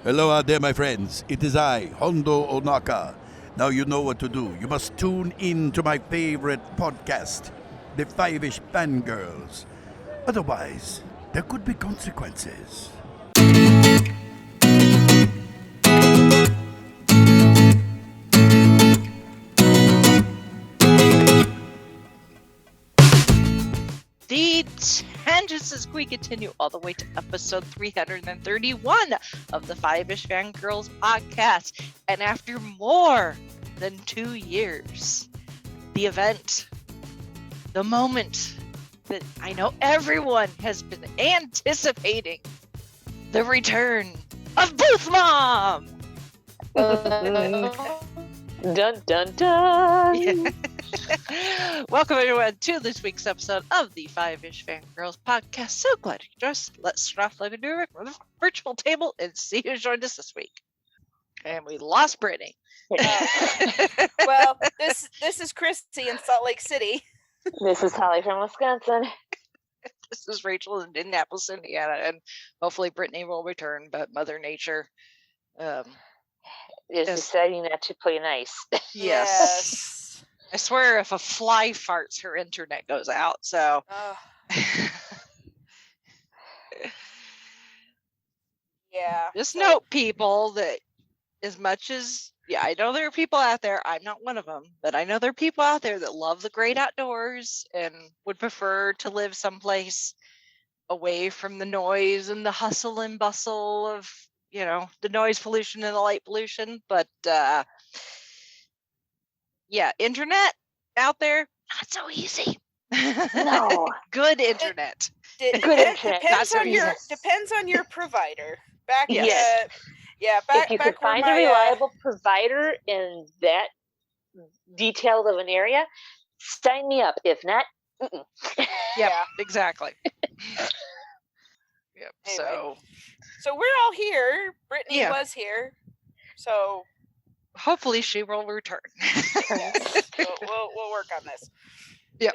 Hello out there, my friends. It is I, Hondo Onaka. Now you know what to do. You must tune in to my favorite podcast, the Fiveish Fangirls. Otherwise, there could be consequences. The tangents as we continue all the way to episode 331 of the Fiveish Fangirls podcast. And after more than 2 years, the event, the moment that I know everyone has been anticipating, the return of Booth Mom! Dun dun dun! Yeah. Welcome everyone to this week's episode of the Fiveish Fangirls podcast. So glad you joined us. Let's start off like we do with a virtual table and see who joined us this week. And we lost Brittany. Well, this is Christy in Salt Lake City. This is Holly from Wisconsin. This is Rachel in Indianapolis, Indiana, and hopefully Brittany will return. But Mother Nature, Is deciding not to play nice. yes. I swear, if a fly farts, her internet goes out. So. Yeah. Just note, people, that as much as, I know there are people out there, I'm not one of them, but I know there are people out there that love the great outdoors and would prefer to live someplace away from the noise and the hustle and bustle of, the noise pollution and the light pollution. But, internet out there, not so easy. No. Good internet. Good internet. Depends on your provider. Back if you could find a reliable provider in that detailed of an area, sign me up. If not, Yeah, exactly. Yep. Anyway. So we're all here. Brittany was here. So hopefully she will return. we'll work on this. Yeah.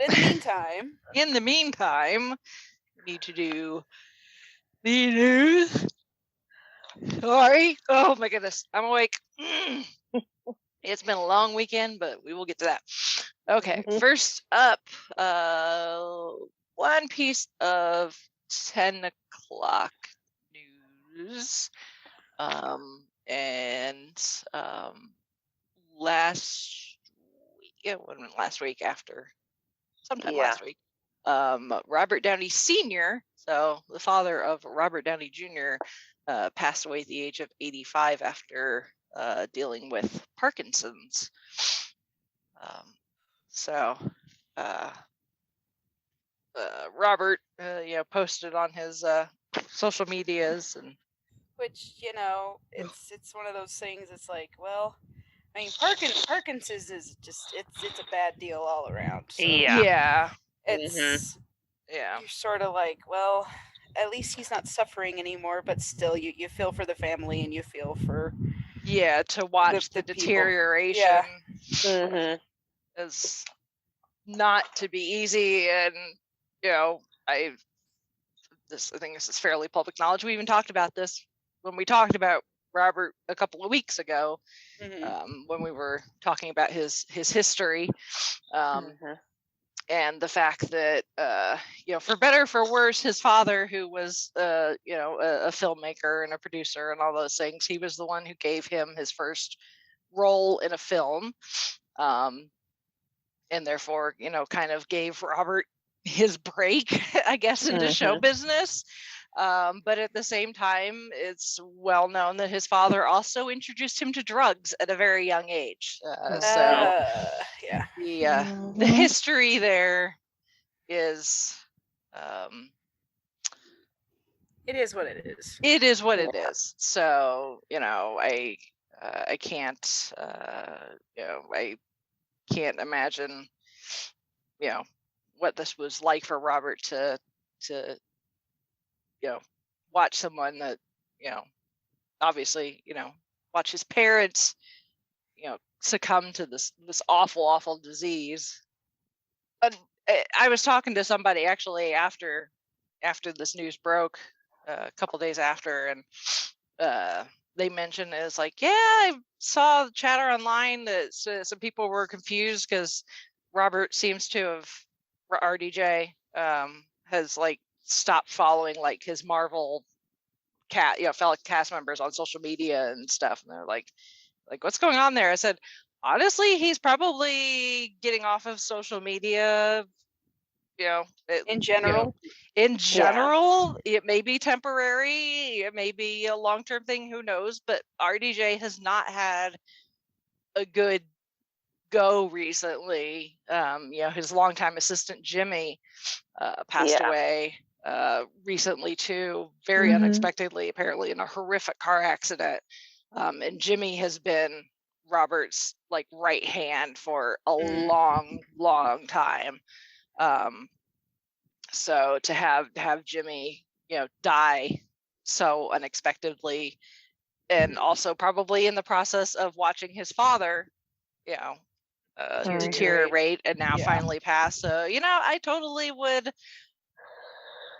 In the meantime, we need to do the news. Sorry. Oh my goodness. I'm awake. It's been a long weekend, but we will get to that. Okay. First up, one piece of 10 o'clock news. Last week after sometime last week, Robert Downey Sr., so the father of Robert Downey Jr., passed away at the age of 85 after dealing with Parkinson's. Robert, posted on his social medias, and which it's one of those things. It's like, well, I mean, Parkinson's is just it's a bad deal all around. So it's you're sort of like, well, at least he's not suffering anymore, but still you feel for the family and you feel for to watch the deterioration is not to be easy. And I think this is fairly public knowledge. We even talked about this when we talked about Robert a couple of weeks ago, when we were talking about his history, and the fact that for better or for worse, his father, who was a filmmaker and a producer and all those things, he was the one who gave him his first role in a film, and therefore kind of gave Robert his break, I guess, into show business. But at the same time, it's well known that his father also introduced him to drugs at a very young age. The history there is, it is what it is. It is what it is. So I can't I can't imagine what this was like for Robert to watch someone that obviously watch his parents succumb to this awful disease. And I was talking to somebody actually after this news broke, a couple days after, and they mentioned is like, yeah, I saw chatter online that some people were confused because Robert seems to have RDJ has like stopped following like his Marvel fellow cast members on social media and stuff, and they're like what's going on there? I said, honestly, he's probably getting off of social media. In general, it may be temporary, it may be a long-term thing, who knows, but RDJ has not had a good go recently. His longtime assistant Jimmy passed away recently too, very unexpectedly, apparently in a horrific car accident. And Jimmy has been Robert's like right hand for a long time. So to have Jimmy, die so unexpectedly, and also probably in the process of watching his father, deteriorate and now finally pass. So, I totally would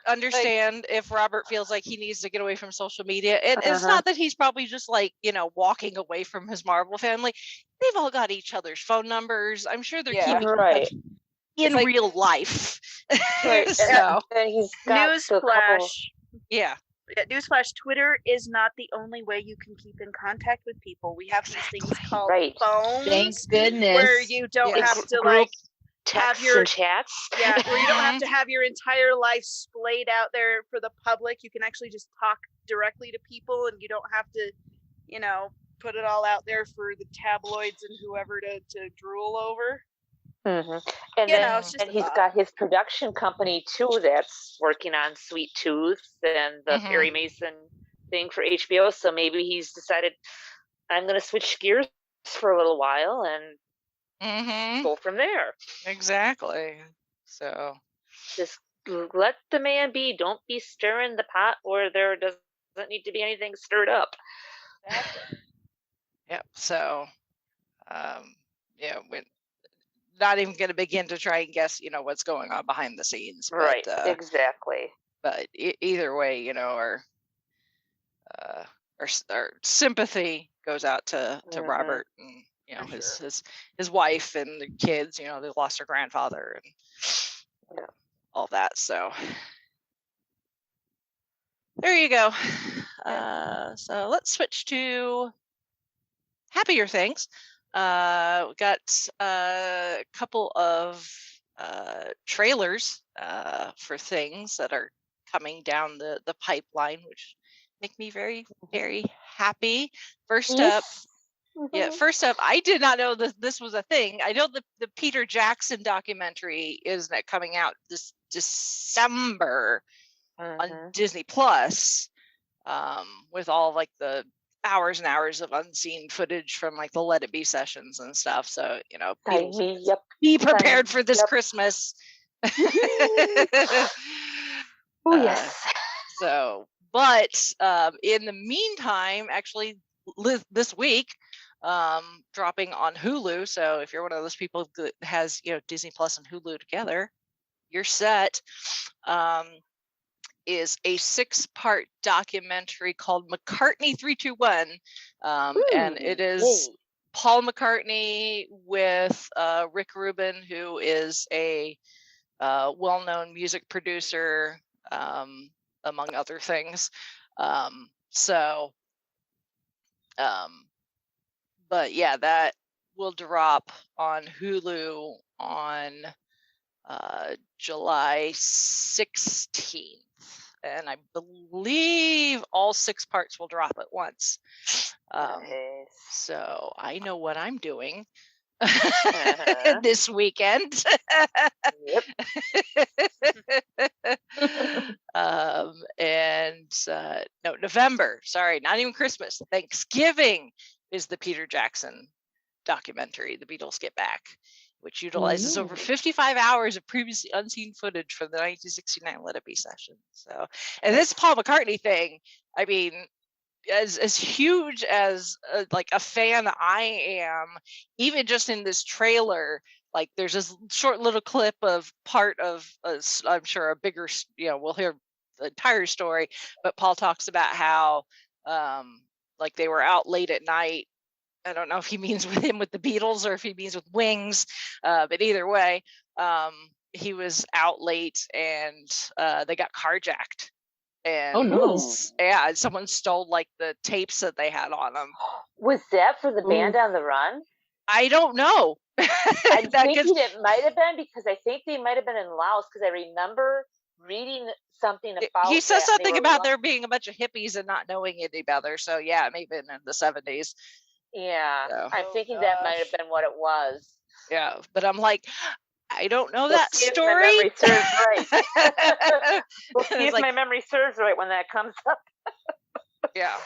understand if Robert feels like he needs to get away from social media. And it's not that he's probably just like, walking away from his Marvel family. They've all got each other's phone numbers. I'm sure they're keeping in touch in real life. Right. So, and he's got newsflash. Yeah. Newsflash, Twitter is not the only way you can keep in contact with people. We have these things called phones. Thank goodness. Where you don't have to like have your chats. Yeah, where you don't have to have your entire life splayed out there for the public. You can actually just talk directly to people, and you don't have to, put it all out there for the tabloids and whoever to drool over. And he's got his production company too that's working on Sweet Tooth and the Perry Mason thing for HBO. So maybe he's decided, I'm going to switch gears for a little while and go from there. Exactly. So just let the man be. Don't be stirring the pot where there doesn't need to be anything stirred up. Exactly. Yep. So, when not even going to begin to try and guess, what's going on behind the scenes. But, right. Exactly. But either way, our sympathy goes out to Robert and, his wife and the kids, they lost their grandfather and all that. So there you go. So let's switch to happier things. We got a couple of trailers for things that are coming down the pipeline, which make me very, very happy. First up, I did not know this was a thing. I know the Peter Jackson documentary is coming out this December on Disney Plus, with all like the hours and hours of unseen footage from like the Let It Be sessions and stuff. So, be prepared for this Christmas. Oh, yes. So, but in the meantime, actually this week, dropping on Hulu. So if you're one of those people that has, Disney Plus and Hulu together, you're set. Is a 6-part documentary called McCartney 321, and it is Paul McCartney with Rick Rubin, who is a well-known music producer, among other things. But yeah, that will drop on Hulu on July 16th. And I believe all 6 parts will drop at once. So I know what I'm doing this weekend. November. Sorry, not even Christmas. Thanksgiving is the Peter Jackson documentary, The Beatles Get Back, which utilizes over 55 hours of previously unseen footage from the 1969 Let It Be session. So, and this Paul McCartney thing, I mean, as huge as like a fan I am, even just in this trailer, like there's this short little clip of part of, I'm sure a bigger, we'll hear the entire story, but Paul talks about how, like they were out late at night. I don't know if he means with the Beatles or if he means with Wings, but either way, he was out late and they got carjacked. And Oh no! Yeah, someone stole like the tapes that they had on them. Was that for the Band on the Run? I don't know. I'm thinking it might have been, because I think they might have been in Laos, because I remember reading something about. He says something about there being a bunch of hippies and not knowing any better. So yeah, it may have been in the 70s. Yeah, so. I'm thinking that might have been what it was. Yeah, but I'm like, I don't know that story. My memory serves right. We'll see if my memory serves right when that comes up. Yeah.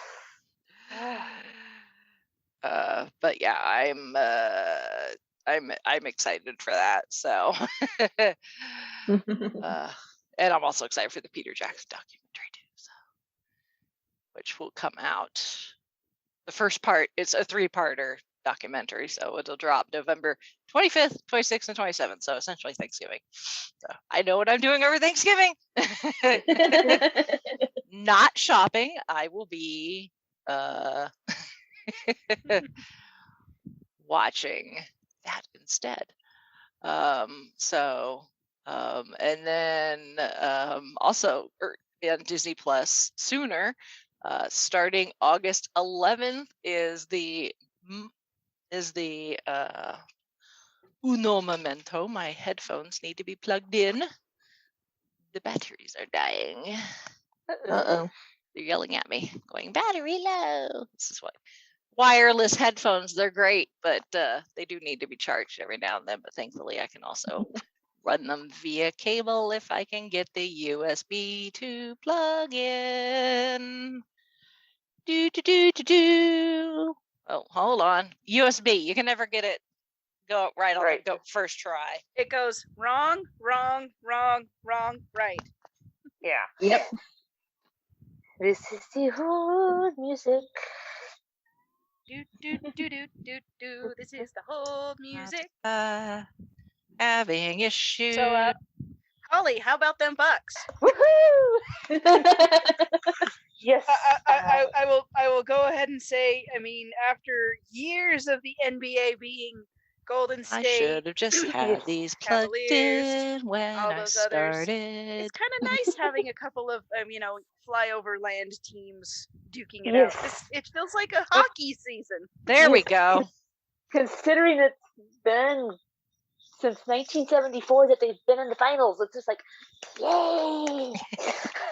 But yeah, I'm excited for that. So, and I'm also excited for the Peter Jackson documentary too. So, which will come out. The first part, it's a 3-parter documentary, so it'll drop November 25th, 26th, and 27th. So essentially Thanksgiving. So I know what I'm doing over Thanksgiving. Not shopping. I will be watching that instead. And then also on Disney Plus sooner, starting August 11th is the Uno Momento. My headphones need to be plugged in. The batteries are dying. Uh-oh. They're yelling at me, going, battery low. This is what wireless headphones, they're great, but they do need to be charged every now and then. But thankfully, I can also run them via cable if I can get the USB to plug in. Oh, hold on. USB. You can never get it go right on the first try. It goes wrong, wrong, wrong, wrong, right. Yeah. Yep. This is the whole music. Do. This is the whole music. Having issues. So, Holly, how about them Bucks? Woohoo! Yes. I will go ahead and say, I mean, after years of the NBA being Golden State, I should have just had these plugged in when I started. It's kind of nice having a couple of, flyover land teams duking it out. It feels like a hockey season. There we go. Considering it's been since 1974 that they've been in the finals, it's just like, yay!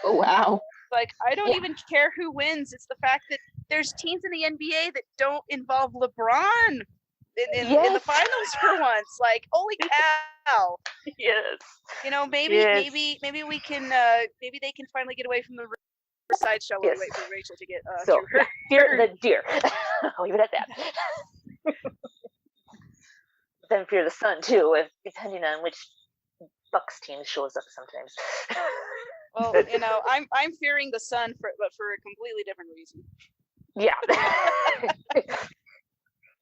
Oh, wow. Like, I don't even care who wins. It's the fact that there's teams in the NBA that don't involve LeBron in the finals for once. Like, holy cow! Yes. Maybe we can. Maybe they can finally get away from the sideshow while we wait for Rachel to get. The deer. I'll leave it at that. Then fear the sun too, depending on which Bucks team shows up sometimes. Well, I'm fearing the sun but for a completely different reason. Yeah.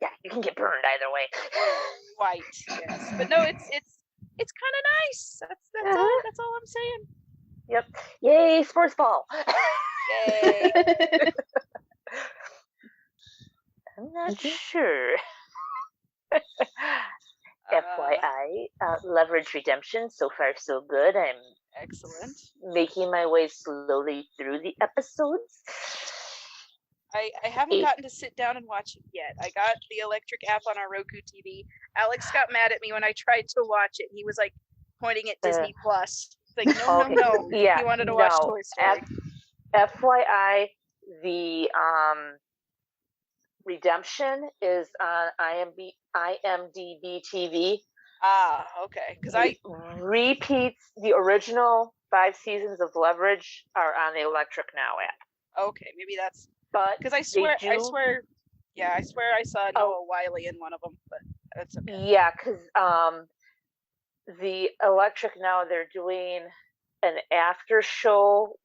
Yeah, you can get burned either way. White, yes, but no, it's kind of nice. That's all I'm saying. Yep. Yay, sports ball. Yay. I'm not sure. FYI, Leverage Redemption, so far so good. I'm excellent. Making my way slowly through the episodes. I haven't gotten to sit down and watch it yet. I got the electric app on our Roku TV. Alex got mad at me when I tried to watch it. He was like pointing at Disney Plus. It's like, no. Yeah, he wanted to watch Toy Story. FYI, the Redemption is on IMDb TV. Ah, okay. Because repeats the original 5 seasons of Leverage are on the Electric Now app. Okay, maybe that's. But because I swear I saw Noah Wiley in one of them, but that's okay. Yeah, because the Electric Now, they're doing an after show.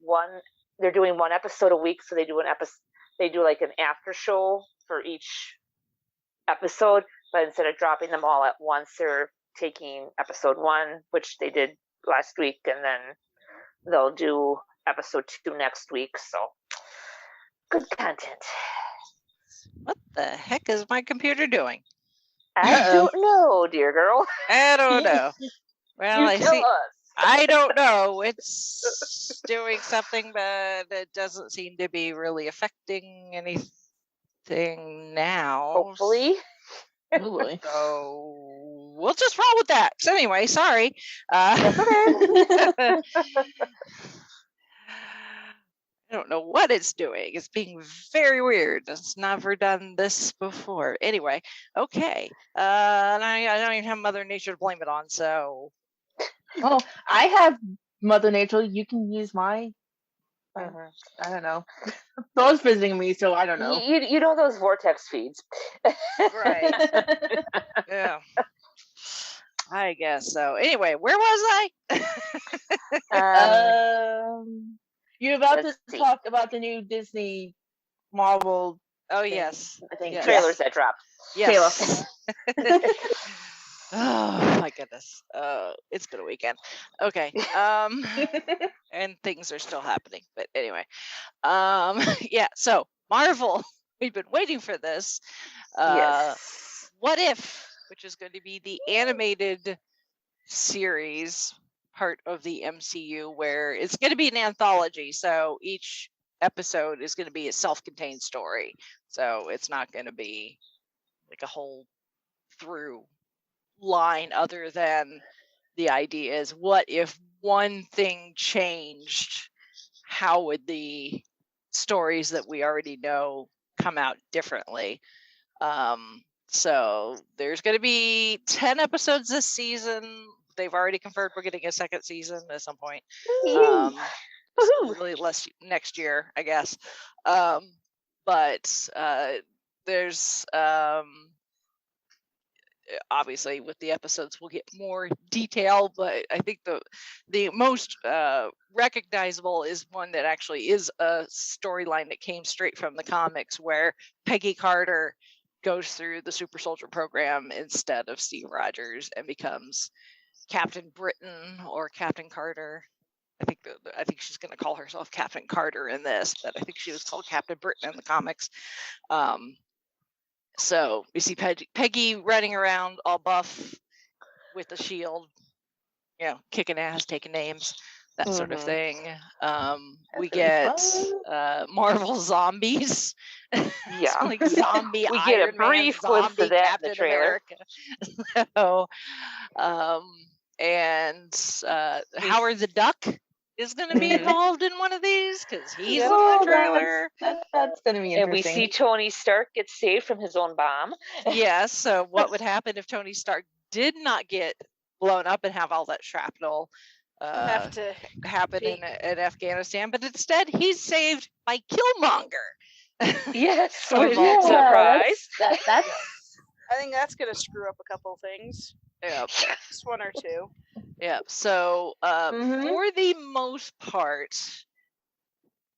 They're doing one episode a week, so they do like an after show for each episode, but instead of dropping them all at once, they're taking episode 1, which they did last week, and then they'll do episode 2 next week. So good content. What the heck is my computer doing? I don't know, dear girl. I don't know. Well, You I tell see. us. I don't know. It's doing something, but it doesn't seem to be really affecting anything now. Hopefully. Oh boy. So we'll just roll with that. So anyway, sorry. That's okay. I don't know what it's doing. It's being very weird. It's never done this before. Anyway, okay. And I don't even have Mother Nature to blame it on, so. Oh, I have Mother Nature. You can use my. I don't know. Those visiting me, so I don't know. You know those vortex feeds, right? Yeah. I guess so. Anyway, where was I? You're about to talk about the new Disney Marvel. Oh yes, I think trailers that dropped. Yes. Oh my goodness. It's been a weekend. Okay. And things are still happening. But anyway. Yeah, so Marvel, we've been waiting for this. Yes. What If, which is going to be the animated series part of the MCU, where it's going to be an anthology. So each episode is going to be a self-contained story. So it's not going to be like a whole through line, other than the idea is, what if one thing changed? How would the stories that we already know come out differently? So there's going to be 10 episodes this season. They've already confirmed we're getting a second season at some point. Really less next year, I guess. But there's obviously with the episodes we'll get more detail, but I think the most recognizable is one that actually is a storyline that came straight from the comics, where Peggy Carter goes through the super soldier program instead of Steve Rogers and becomes Captain Britain or Captain Carter. I think she's going to call herself Captain Carter in this, but I think she was called Captain Britain in the comics. So we see Peggy running around all buff with a shield, kicking ass, taking names, that sort of thing. We get Marvel zombies. Yeah. Like zombie we Iron get a brief Man, glimpse of that Captain in the trailer. America. So, Howard the Duck is going to be involved in one of these, because he's in the trailer. That's going to be interesting. And we see Tony Stark get saved from his own bomb. Yes. So what would happen if Tony Stark did not get blown up and have all that shrapnel happen in Afghanistan, but instead he's saved by Killmonger. Yes. Surprise. That's. I think that's going to screw up a couple things. Yep. Just one or two. Yep. So for the most part,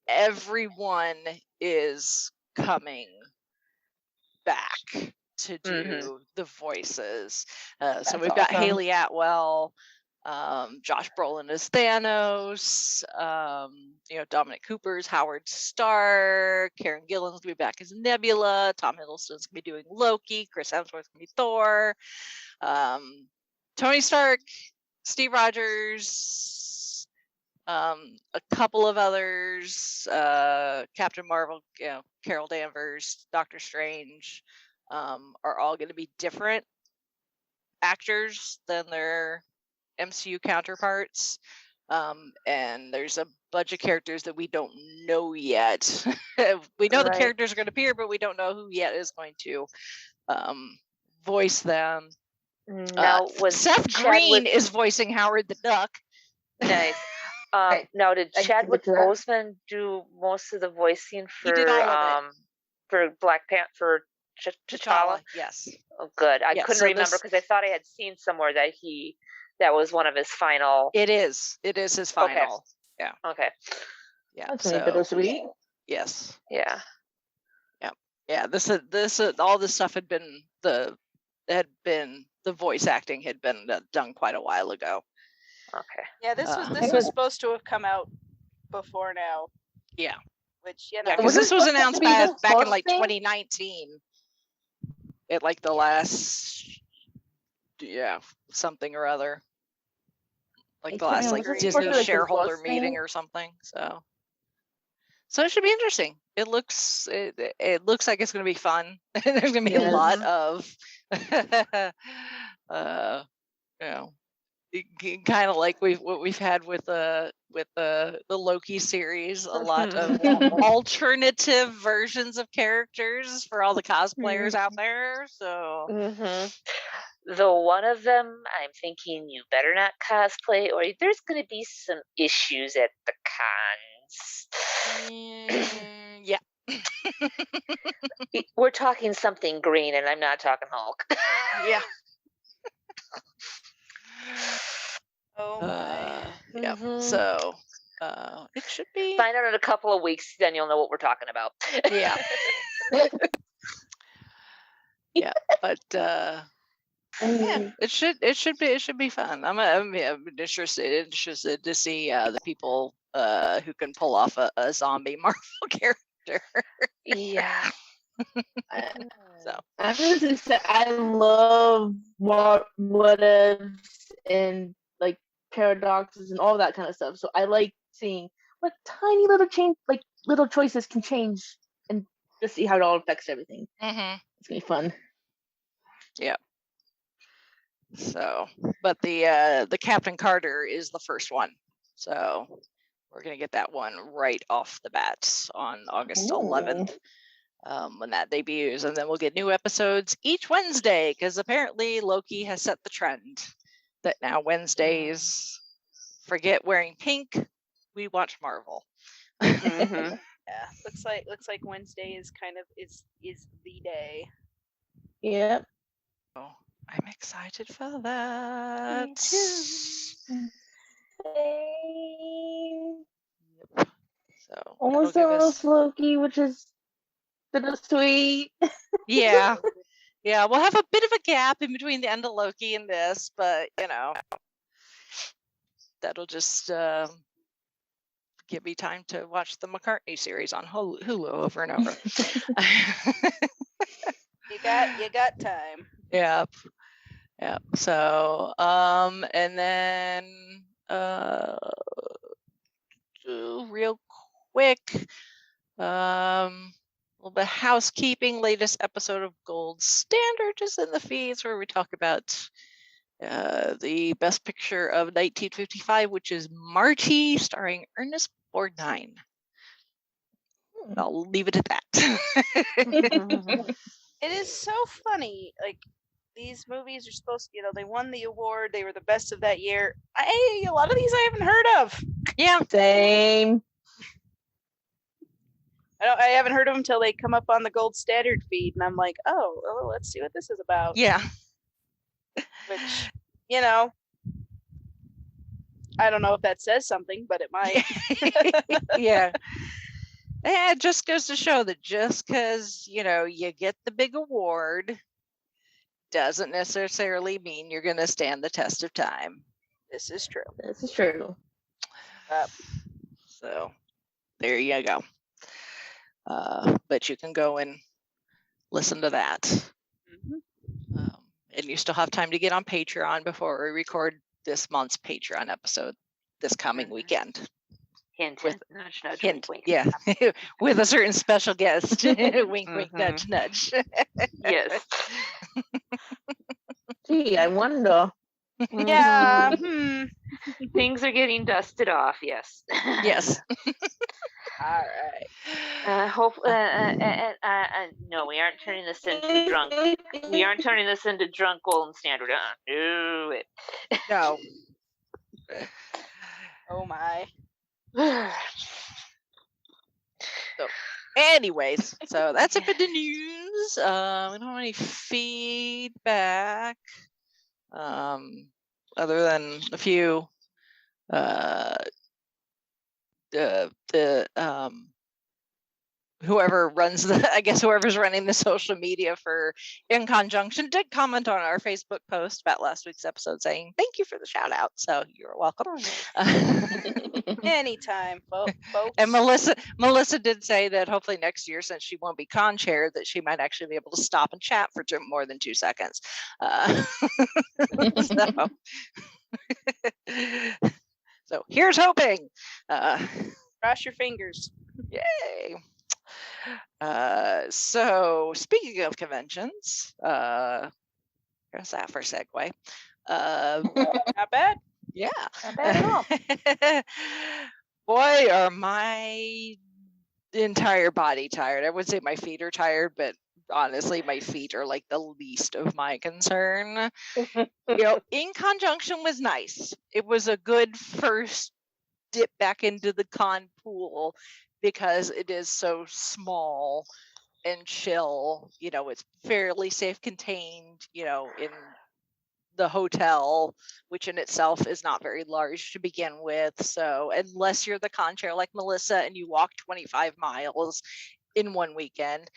everyone is coming back to do the voices. So we've got Haley Atwell, Josh Brolin as Thanos, Dominic Cooper's Howard Stark, Karen Gillan's gonna be back as Nebula, Tom Hiddleston's gonna be doing Loki, Chris Hemsworth's gonna be Thor, Tony Stark, Steve Rogers, a couple of others, Captain Marvel, Carol Danvers, Doctor Strange, are all going to be different actors than their MCU counterparts. And there's a bunch of characters that we don't know yet. We know the characters are going to appear, but we don't know who yet is going to voice them. Now, Seth Green is voicing Howard the Duck. Nice. Now, did Chadwick Boseman do most of the voicing for Black Panther, for T'Challa? Yes. Oh, good. I couldn't remember because I thought I had seen somewhere that that was one of his final. It is his final. Okay. Yeah. Okay. Yeah. That's bittersweet. Yes. Yeah. Yeah. Yeah. This all this stuff had been the voice acting had been done quite a while ago. Okay. Yeah, this was supposed to have come out before now. Yeah. which, you know. Yeah, because this was announced back in like 2019. At like the last, something or other. Like the last Disney shareholder meeting or something. So it should be interesting. It looks like it's going to be fun. There's going to be a lot of, kind of like what we've had with the Loki series, a lot of alternative versions of characters for all the cosplayers out there. So. Though one of them, I'm thinking you better not cosplay, or there's going to be some issues at the cons. Yeah. We're talking something green, and I'm not talking Hulk. Yeah. Oh my. Yeah. So it should be. Find out in a couple of weeks, then you'll know what we're talking about. Yeah. Yeah, but. Yeah, it should be fun. I'm interested to see the people who can pull off a zombie Marvel character. Yeah. So I love what ifs and like paradoxes and all that kind of stuff. So I like seeing what tiny little choices can change and just see how it all affects everything. It's gonna be fun. Yeah. So, but the Captain Carter is the first one, so we're gonna get that one right off the bat on August 11th when that debuts, and then we'll get new episodes each Wednesday because apparently Loki has set the trend that now Wednesdays, forget wearing pink, we watch Marvel. Yeah, looks like Wednesday is kind of is the day. Yep. Oh. I'm excited for that. Me too. Yep. So almost Loki, which is bittersweet. Yeah. Yeah, we'll have a bit of a gap in between the end of Loki and this, but that'll just give me time to watch the McCartney series on Hulu over and over. You got time. Yep. Yeah. So, and then real quick, a little bit of housekeeping. Latest episode of Gold Standard is in the feeds where we talk about the Best Picture of 1955, which is Marty, starring Ernest Borgnine. I'll leave it at that. It is so funny. Like, these movies are supposed to, they won the award. They were the best of that year. A lot of these I haven't heard of. Yeah. Same. I haven't heard of them until they come up on the Gold Standard feed, and I'm like, oh, let's see what this is about. Yeah. Which, I don't know if that says something, but it might. Yeah. Yeah, it just goes to show that just because, you get the big award doesn't necessarily mean you're going to stand the test of time. This is true. So there you go. But you can go and listen to that. And you still have time to get on Patreon before we record this month's Patreon episode this coming weekend. Hint, nudge, nudge, hint, wink, wink. Yeah, with a certain special guest. Wink, wink, nudge, nudge. Yes. Gee, I wonder. Yeah. Things are getting dusted off. Yes. Yes. All right. Hopefully, no, we aren't turning this into drunk. We aren't turning this into drunk Golden Standard. Do it. No. Oh my. So, anyways, so that's a bit of news. We don't have any feedback, other than a few. whoever runs whoever's running the social media for In Conjunction did comment on our Facebook post about last week's episode saying thank you for the shout out. So you're welcome. Anytime, folks. And Melissa did say that hopefully next year, since she won't be con chair, that she might actually be able to stop and chat for more than 2 seconds. So here's hoping. Cross your fingers. Yay. So speaking of conventions, there's that for a segue. Not bad. Yeah. Not bad at all. Boy, are my entire body tired. I would say my feet are tired, but honestly, my feet are like the least of my concern. In Conjunction was nice. It was a good first dip back into the con pool because it is so small and chill. It's fairly safe contained, in the hotel, which in itself is not very large to begin with. So unless you're the con chair like Melissa and you walk 25 miles in one weekend,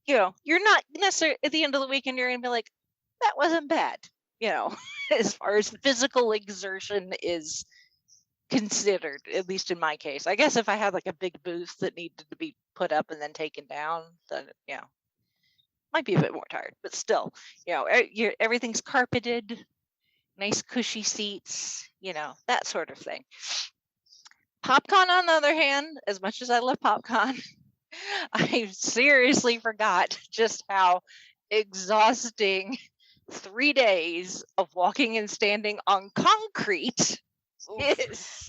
you're not necessarily at the end of the weekend, you're going to be like, that wasn't bad, as far as physical exertion is considered, at least in my case. I guess if I had like a big booth that needed to be put up and then taken down, then might be a bit more tired, but still, everything's carpeted, nice cushy seats, that sort of thing. PopCon, on the other hand, as much as I love PopCon, I seriously forgot just how exhausting 3 days of walking and standing on concrete is.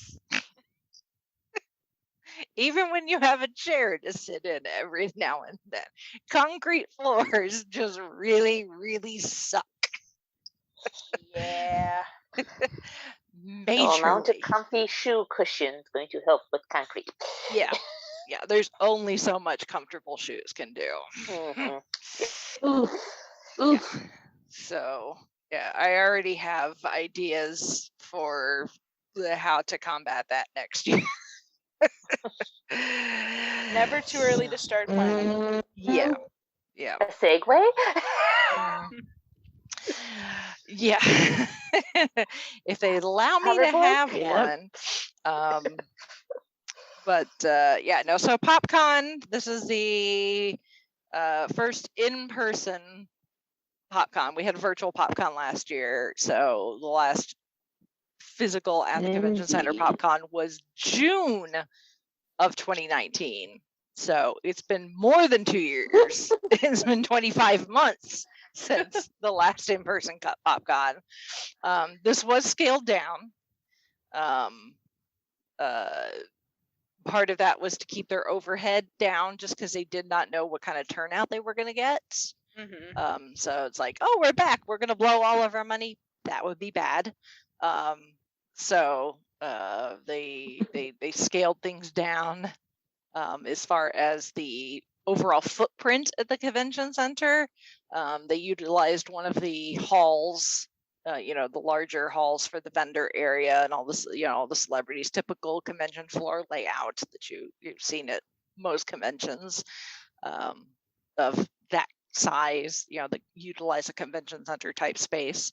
Even when you have a chair to sit in every now and then, concrete floors just really, really suck. Yeah. The amount of comfy shoe cushions going to help with concrete. Yeah. There's only so much comfortable shoes can do. Mm-hmm. Oof. So I already have ideas for how to combat that next year. Never too early to start planning. Yeah. A segue? Yeah. If they allow me to have one. But so PopCon, this is the first in-person PopCon. We had virtual PopCon last year, so the last physical at the convention center PopCon was June of 2019. So it's been more than 2 years. It's been 25 months since the last in-person PopCon. This was scaled down. Part of that was to keep their overhead down, just because they did not know what kind of turnout they were going to get. Mm-hmm. So it's like, oh, we're back. We're going to blow all of our money. That would be bad. So they scaled things down as far as the overall footprint at the convention center. They utilized one of the halls, the larger halls for the vendor area and all this, all the celebrities, typical convention floor layout that you've seen at most conventions of that size, that utilize a convention center type space.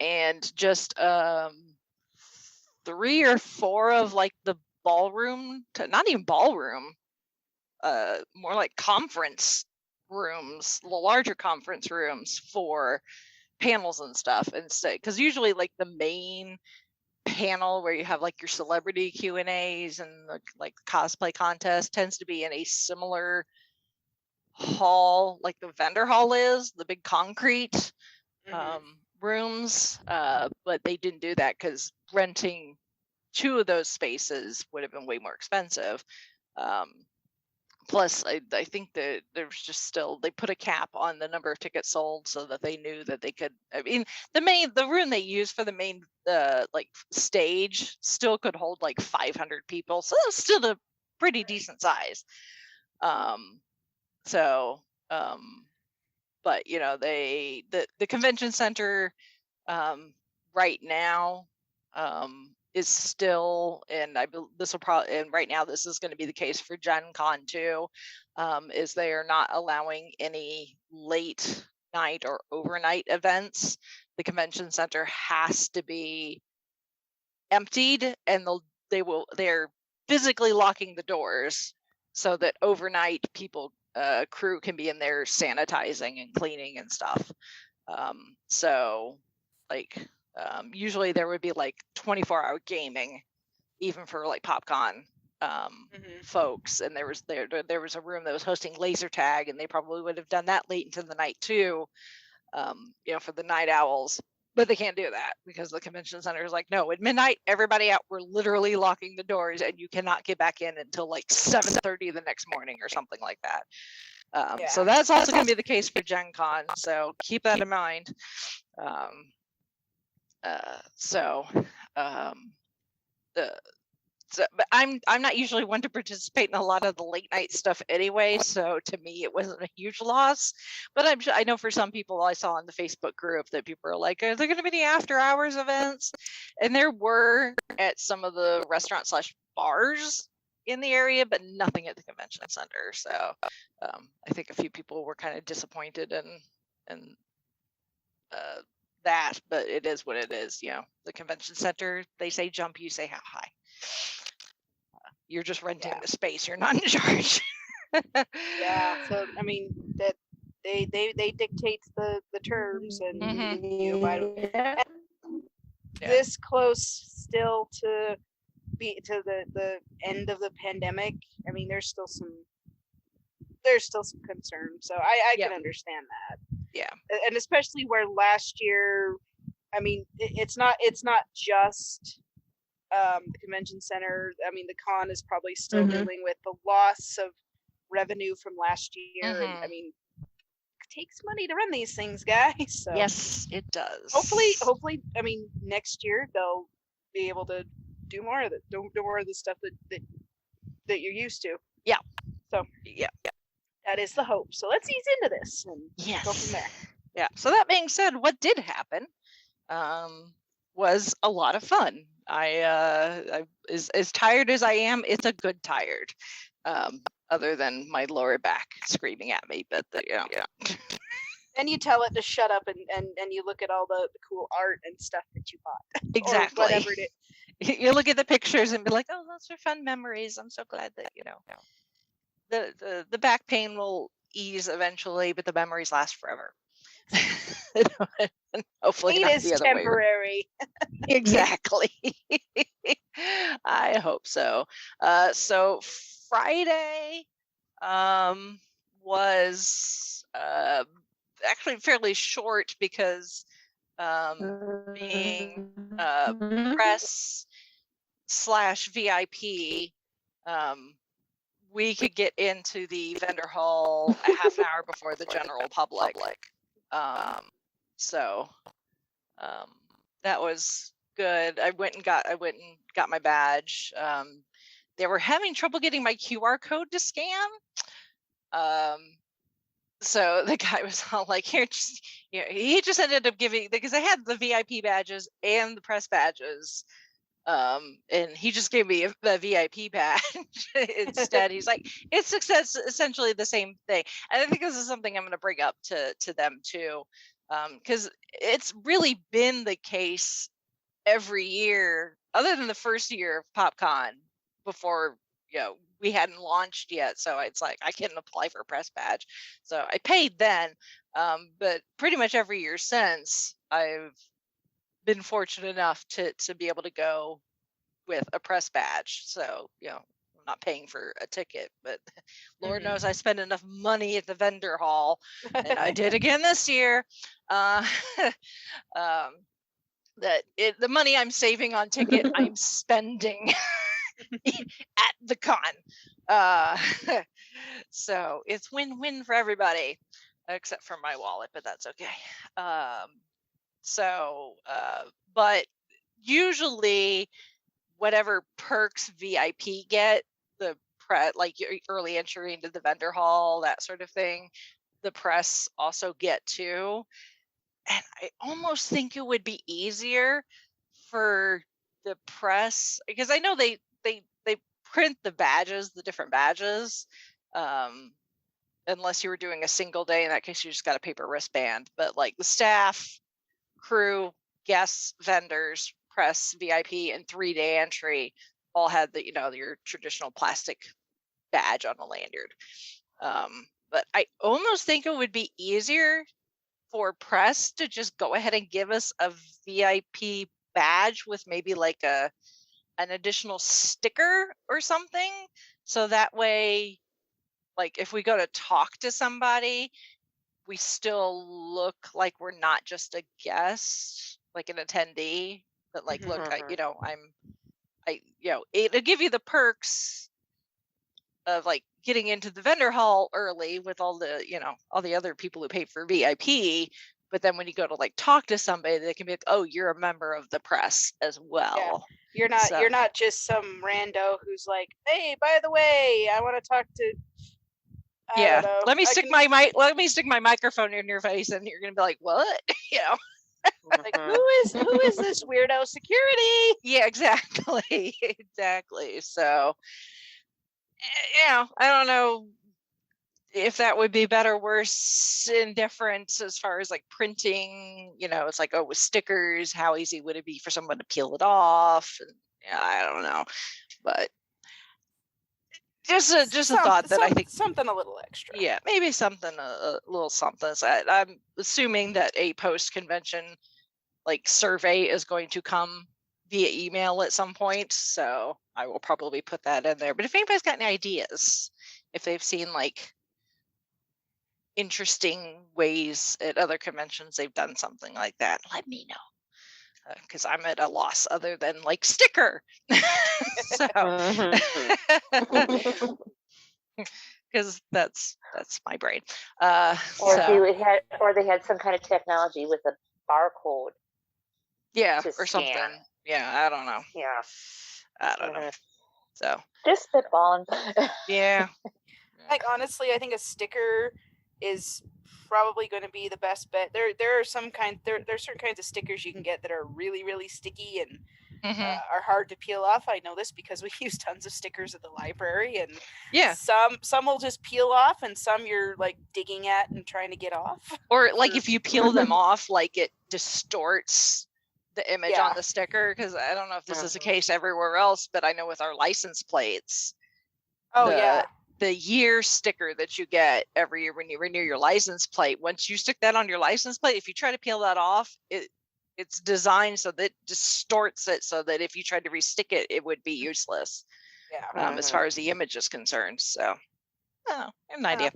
And just 3 or 4 of like the ballroom, not even ballroom, more like conference rooms, the larger conference rooms for panels and stuff, instead, because usually like the main panel where you have like your celebrity Q&As and like cosplay contest tends to be in a similar hall like the vendor hall is, the big concrete rooms, but they didn't do that because renting 2 of those spaces would have been way more expensive. Plus, I think that there's just still, they put a cap on the number of tickets sold so that they knew that they could, I mean, the room they used for the main like stage still could hold like 500 people. So that's still a pretty decent size. But the convention center right now is still, and this will probably, and right now this is going to be the case for Gen Con too, is they are not allowing any late night or overnight events. The convention center has to be emptied, and they're physically locking the doors so that overnight crew can be in there sanitizing and cleaning and stuff. So like usually there would be like 24-hour gaming even for like PopCon folks, and there was a room that was hosting laser tag, and they probably would have done that late into the night too, for the night owls. But they can't do that because the convention center is like, no, at midnight, everybody out. We're literally locking the doors, and you cannot get back in until like 7:30 the next morning or something like that. So that's also going to be the case for Gen Con. So keep that in mind. But I'm not usually one to participate in a lot of the late night stuff anyway, so to me it wasn't a huge loss. But I know for some people, I saw in the Facebook group that people are like, are there going to be any after hours events? And there were at some of the restaurants / bars in the area, but nothing at the convention center. So I think a few people were kind of disappointed in that, but it is what it is. The convention center, they say jump, you say how high. You're just renting the space. You're not in charge. So I mean that they dictate the terms, and you abide. This close still to the end of the pandemic. I mean, there's still some concern. So I can understand that. Yeah, and especially where last year, I mean, it's not just the convention center. I mean, the con is probably still dealing with the loss of revenue from last year. And, I mean, it takes money to run these things, guys. So yes, it does. Hopefully, I mean, next year they'll be able to do more of it. Do more of the stuff that you're used to. Yeah. So that is the hope. So let's ease into this and go from there. Yeah. So that being said, what did happen was a lot of fun. I as tired as I am, it's a good tired. Other than my lower back screaming at me, but Then you tell it to shut up, and you look at all the cool art and stuff that you bought. Exactly. Or whatever it is. You look at the pictures and be like, oh, those are fun memories. I'm so glad that the back pain will ease eventually, but the memories last forever. Hopefully it is temporary. Exactly. I hope so. So Friday was actually fairly short because being press / VIP, we could get into the vendor hall a half an hour before the general public. So that was good. I went and got my badge. They were having trouble getting my QR code to scan. So the guy was all like, here, he just ended up giving, because I had the VIP badges and the press badges. And he just gave me a VIP badge instead. He's like, it's essentially the same thing. And I think this is something I'm going to bring up to them too, because it's really been the case every year, other than the first year of PopCon, before we hadn't launched yet. So it's like I couldn't apply for a press badge, so I paid then. But pretty much every year since, I've been fortunate enough to be able to go with a press badge. So I'm not paying for a ticket, but Lord knows I spend enough money at the vendor hall, and I did again this year. The money I'm saving on ticket, I'm spending at the con. So it's win-win for everybody, except for my wallet, but that's okay. But usually whatever perks VIP get, the press, like your early entry into the vendor hall, that sort of thing, the press also get too. And I almost think it would be easier for the press, because I know they print the badges, the different badges, unless you were doing a single day. In that case, you just got a paper wristband. But like the staff, crew, guests, vendors, press, VIP, and 3-day entry all had the, your traditional plastic badge on a lanyard. But I almost think it would be easier for press to just go ahead and give us a VIP badge with maybe like an additional sticker or something. So that way, like if we go to talk to somebody, we still look like we're not just a guest, like an attendee, but like, look, it'll give you the perks of like getting into the vendor hall early with all the, all the other people who pay for VIP. But then when you go to like talk to somebody, they can be like, oh, you're a member of the press as well. Yeah. You're not just some rando who's like, hey, by the way, I want to talk to. Let me stick my microphone in your face, and you're gonna be like, what? Like, who is this weirdo security? Yeah, exactly. So, I don't know if that would be better, worse, indifferent as far as like printing. It's like, oh, with stickers, how easy would it be for someone to peel it off? And, I don't know, but just a thought that I think something a little extra. Yeah, maybe something a little something. So I'm assuming that a post-convention like survey is going to come via email at some point, so I will probably put that in there. But if anybody's got any ideas, if they've seen like interesting ways at other conventions they've done something like that, let me know, because I'm at a loss other than like sticker. So because that's my brain. Or they had some kind of technology with a barcode. Yeah, or something. Yeah, I don't know. Yeah, I don't know. So just spitballing. Yeah. Like honestly, I think a sticker is probably going to be the best bet. There are certain kinds of stickers you can get that are really, really sticky and are hard to peel off. I know this because we use tons of stickers at the library, and some will just peel off, and some you're like digging at and trying to get off. Or like if you peel them off, like it distorts the image on the sticker. Because I don't know if this is the case everywhere else, but I know with our license plates. The year sticker that you get every year when you renew your license plate, once you stick that on your license plate, if you try to peel that off, it's designed so that it distorts it, so that if you tried to restick it, it would be useless. As far as the image is concerned. So I have an idea.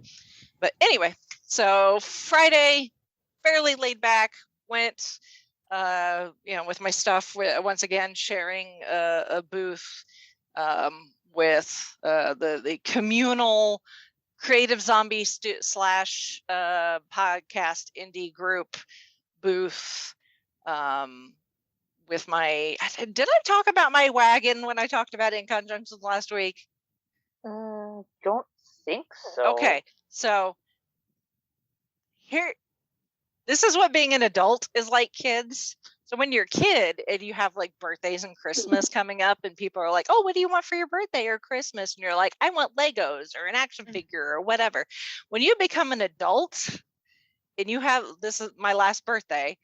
But anyway, so Friday, fairly laid back, went with my stuff, once again sharing a booth with the communal creative zombie / podcast indie group booth, with my, did I talk about my wagon when I talked about it in conjunction last week? Don't think so. Okay, so this is what being an adult is like, kids. So when you're a kid and you have like birthdays and Christmas coming up, and people are like, oh, what do you want for your birthday or Christmas? And you're like, I want Legos or an action figure or whatever. When you become an adult and you have, this is my last birthday,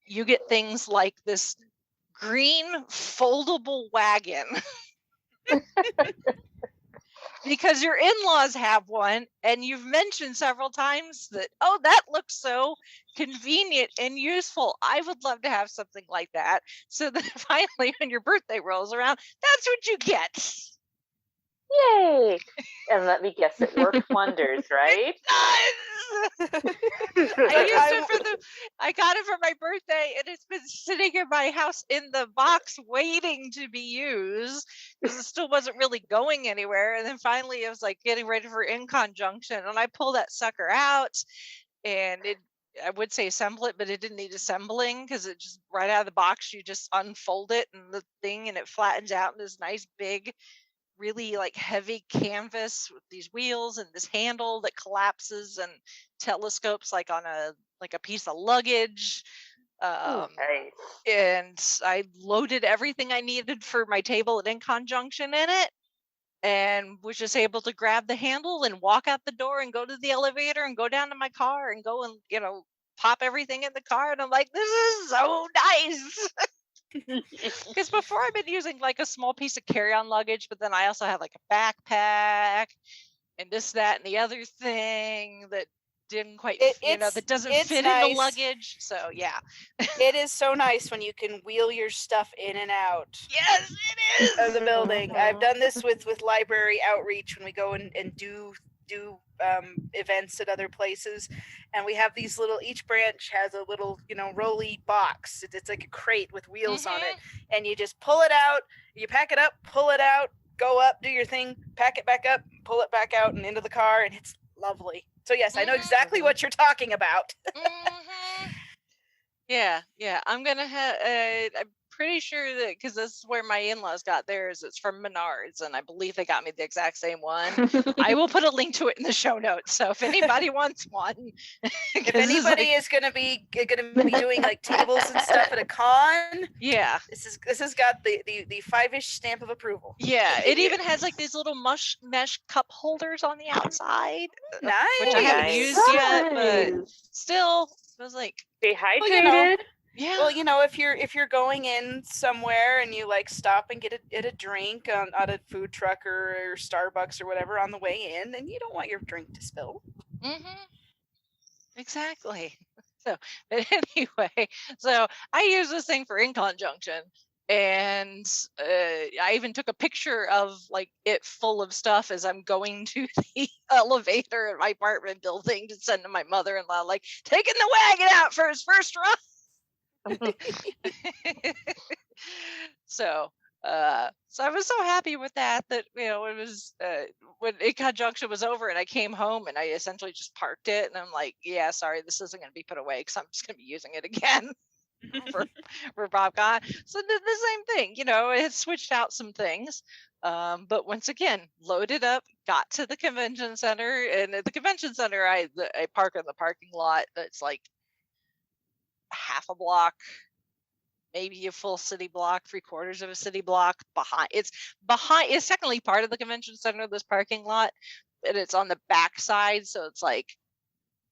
you get things like this green foldable wagon. Because your in-laws have one, and you've mentioned several times that, oh, that looks so convenient and useful. I would love to have something like that. So that finally, when your birthday rolls around, that's what you get. Yay! And let me guess, it worked wonders, right? It does! I got it for my birthday, and it's been sitting in my house in the box waiting to be used because it still wasn't really going anywhere. And then finally I was like getting ready for in conjunction, and I pulled that sucker out, and I would say assemble it, but it didn't need assembling because it just right out of the box, you just unfold it and it flattens out in this nice big, really like heavy canvas with these wheels and this handle that collapses and telescopes like on a piece of luggage. Nice. And I loaded everything I needed for my table at In Conjunction in it, and was just able to grab the handle and walk out the door and go to the elevator and go down to my car and go and, pop everything in the car. And I'm like, this is so nice. Because before I've been using like a small piece of carry-on luggage, but then I also have like a backpack and this, that, and the other thing that didn't quite, that doesn't fit in the luggage. So yeah. It is so nice when you can wheel your stuff in and out. Yes, it is. Of the building. I've done this with library outreach when we go and do events at other places, and we have these little, each branch has a little rolly box. It's like a crate with wheels on it, and you just pull it out, you pack it up, pull it out, go up, do your thing, pack it back up, pull it back out and into the car, and it's lovely. So yes, I know exactly what you're talking about. Yeah, I'm gonna have. I'm pretty sure that, because this is where my in-laws got theirs. It's from Menards, and I believe they got me the exact same one. I will put a link to it in the show notes. So if anybody wants one, if anybody is gonna be doing like tables and stuff at a con, yeah, this has got the Fiveish stamp of approval. Yeah, it even has like these little mesh cup holders on the outside, nice, which I haven't used yet, but still, I was like, stay hydrated. Yeah. Well, if you're going in somewhere and you like stop and get a drink at a food truck or Starbucks or whatever on the way in, and you don't want your drink to spill. Exactly. So, but anyway, so I use this thing for In Conjunction, and I even took a picture of like it full of stuff as I'm going to the elevator at my apartment building to send to my mother-in-law, like taking the wagon out for his first run. So I was so happy with that it was when In Conjunction was over and I came home and I essentially just parked it, and I'm like, yeah, sorry, this isn't going to be put away because I'm just going to be using it again for PopCon. So the same thing, it switched out some things, but once again, loaded up, got to the convention center, and at the convention center I park in the parking lot that's like half a block, maybe a full city block, 3/4 of a city block behind. It's technically part of the convention center, this parking lot, and it's on the back side, so it's like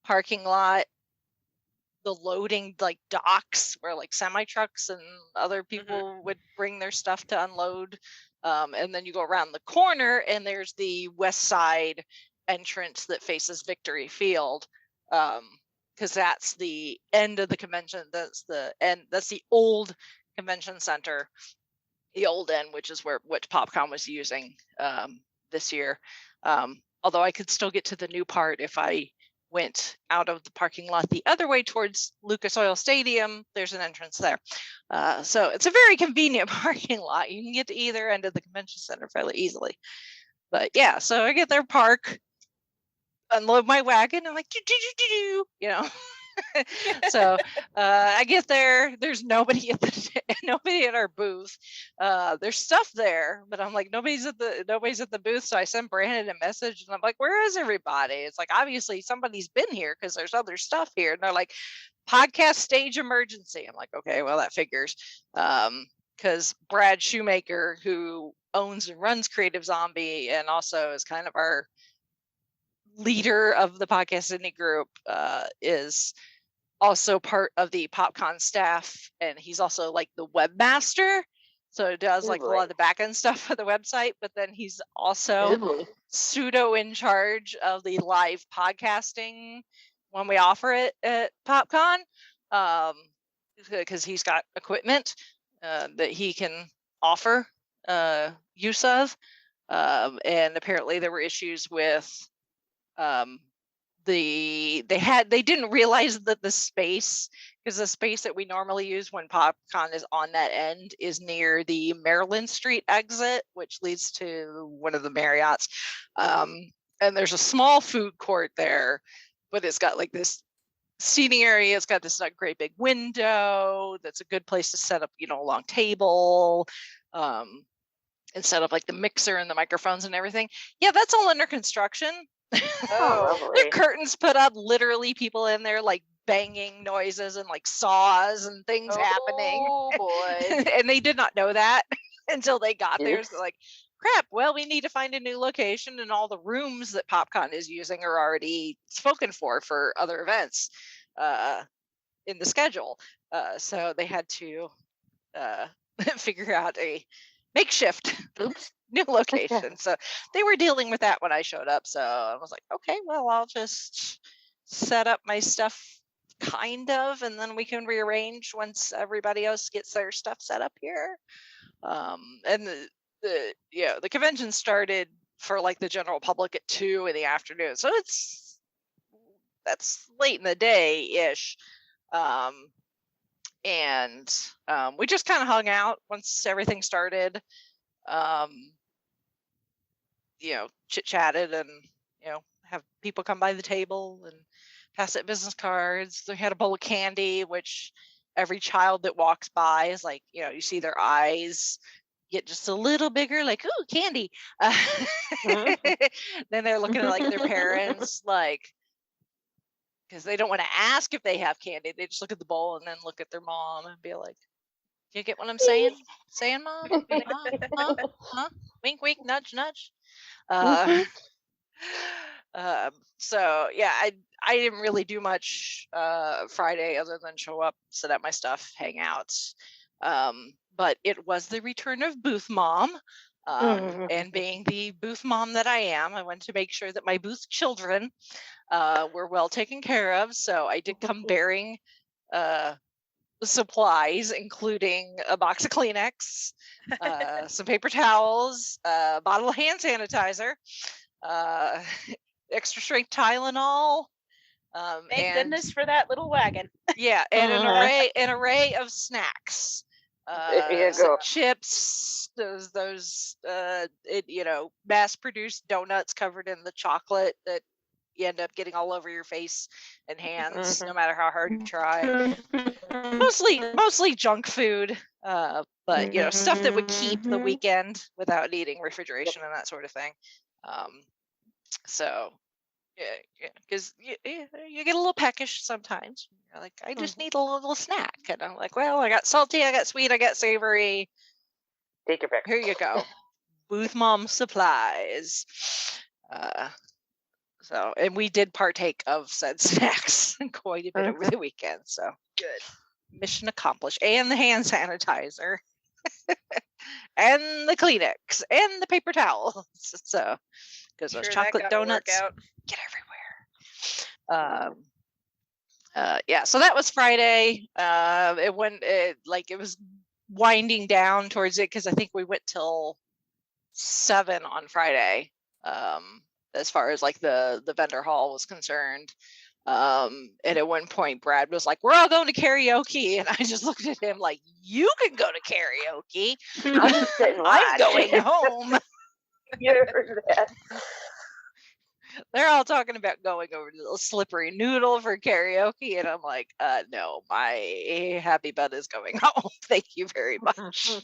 parking lot, the loading like docks where like semi trucks and other people would bring their stuff to unload, and then you go around the corner and there's the west side entrance that faces Victory Field, because that's the end of the convention. That's the old convention center, the old end, which is which PopCon was using this year. Although I could still get to the new part if I went out of the parking lot the other way towards Lucas Oil Stadium. There's an entrance there. So it's a very convenient parking lot. You can get to either end of the convention center fairly easily. But yeah, so I get there, park, unload my wagon, I'm like, so I get there, there's nobody at our booth. There's stuff there, but I'm like, nobody's at the booth. So I sent Brandon a message and I'm like, where is everybody? It's like, obviously somebody's been here because there's other stuff here. And they're like, podcast stage emergency. I'm like, okay, well, that figures. Because Brad Shoemaker, who owns and runs Creative Zombie and also is kind of our leader of the podcast indie group, is also part of the PopCon staff, and he's also like the webmaster, so it does like a lot of the back end stuff for the website, but then he's also pseudo in charge of the live podcasting when we offer it at PopCon, because he's got equipment that he can offer use of, and apparently there were issues with they didn't realize that the space, because the space that we normally use when PopCon is on that end is near the Maryland Street exit, which leads to one of the Marriotts, and there's a small food court there, but it's got like this seating area. It's got this like great big window that's a good place to set up a long table, and set up like the mixer and the microphones and everything. Yeah, that's all under construction. Oh, There are curtains put up, literally people in there like banging noises and like saws and things happening. Oh boy. And they did not know that until they got there. So like, crap, well, we need to find a new location, and all the rooms that PopCon is using are already spoken for other events in the schedule. So they had to figure out a makeshift new location. So they were dealing with that when I showed up. So I was like, okay, well, I'll just set up my stuff kind of, and then we can rearrange once everybody else gets their stuff set up here. And the convention started for like the general public at 2 in the afternoon. So that's late in the day ish. And we just kind of hung out once everything started. Chit-chatted and have people come by the table and pass out business cards. They had a bowl of candy, which every child that walks by is like, you see their eyes get just a little bigger, like, ooh, candy. Then they're looking at like their parents, like, because they don't want to ask if they have candy. They just look at the bowl and then look at their mom and be like, "You get what I'm saying? Saying, Mom? Huh? Wink, wink, nudge, nudge." So yeah, I didn't really do much Friday other than show up, set up my stuff, hang out. But it was the return of booth mom. And being the booth mom that I am, I wanted to make sure that my booth children were well taken care of. So I did come bearing supplies, including a box of Kleenex, some paper towels, a bottle of hand sanitizer, extra strength Tylenol. Thank goodness for that little wagon. Yeah, and an array of snacks. Chips, those mass-produced donuts covered in the chocolate that you end up getting all over your face and hands, no matter how hard you try. Mostly junk food, but stuff that would keep the weekend without needing refrigeration and that sort of thing. So yeah, because you get a little peckish sometimes. You're like, I just need a little snack, and I'm like, well, I got salty, I got sweet, I got savory. Take your pick. Here you go. Booth mom supplies. So, and we did partake of said snacks quite a bit over the weekend. So good. Mission accomplished. And the hand sanitizer, and the Kleenex, and the paper towels. So, because those chocolate donuts get everywhere. Yeah. So that was Friday. It was winding down towards it because I think we went till 7 on Friday. As far as like the vendor hall was concerned. And at one point Brad was like, "We're all going to karaoke," and I just looked at him like, "You can go to karaoke. I'm going home." You heard that. They're all talking about going over to the Slippery Noodle for karaoke, and I'm like, no, my happy butt is going home. Thank you very much.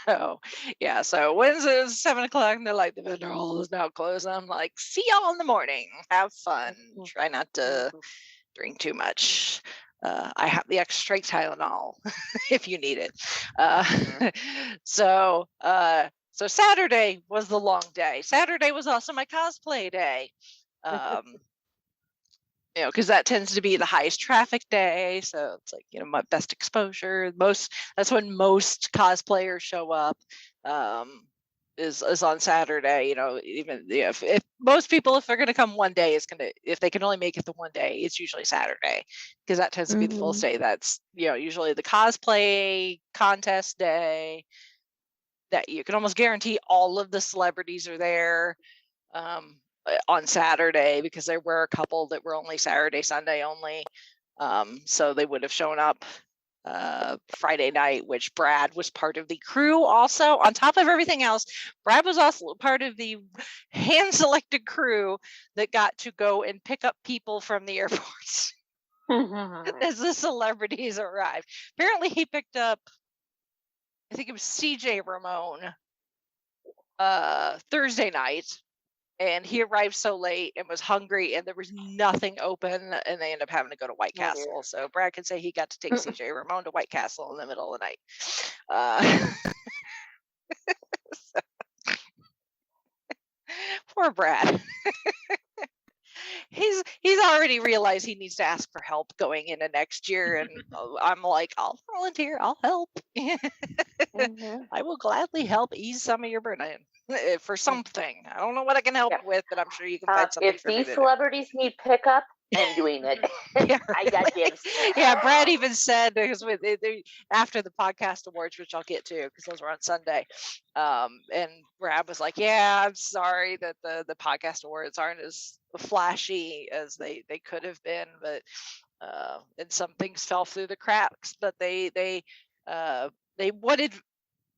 So yeah, so Wednesday is 7 o'clock, and they're like, the vendor hall is now closed. I'm like, see y'all in the morning. Have fun. Try not to drink too much. I have the extra strength Tylenol if you need it. So Saturday was the long day. Saturday was also my cosplay day. Because that tends to be the highest traffic day. So it's like, my best exposure. That's when most cosplayers show up. Is on Saturday. Even if most people, if they're going to come one day, if they can only make it the one day, it's usually Saturday, because that tends to be the full day. That's usually the cosplay contest day. That you can almost guarantee all of the celebrities are there on Saturday, because there were a couple that were only Saturday, Sunday only. So they would have shown up Friday night, which Brad was part of the crew also. On top of everything else, Brad was also part of the hand-selected crew that got to go and pick up people from the airports as the celebrities arrived. Apparently he picked up, I think it was CJ Ramon Thursday night, And he arrived so late and was hungry, and there was nothing open, and they ended up having to go to White Castle. So Brad could say he got to take CJ Ramon to White Castle in the middle of the night. Poor Brad. He's already realized he needs to ask for help going into next year, and I'm like, I'll volunteer, I'll help. I will gladly help ease some of your burden for something. I don't know what I can help with, but I'm sure you can find something. If these celebrities need pickup, I'm doing it. Yeah, I got dibs. Yeah, Brad even said, because after the podcast awards, which I'll get to because those were on Sunday, and Brad was like, "Yeah, I'm sorry that the podcast awards aren't as flashy as they could have been, but and some things fell through the cracks, but they wanted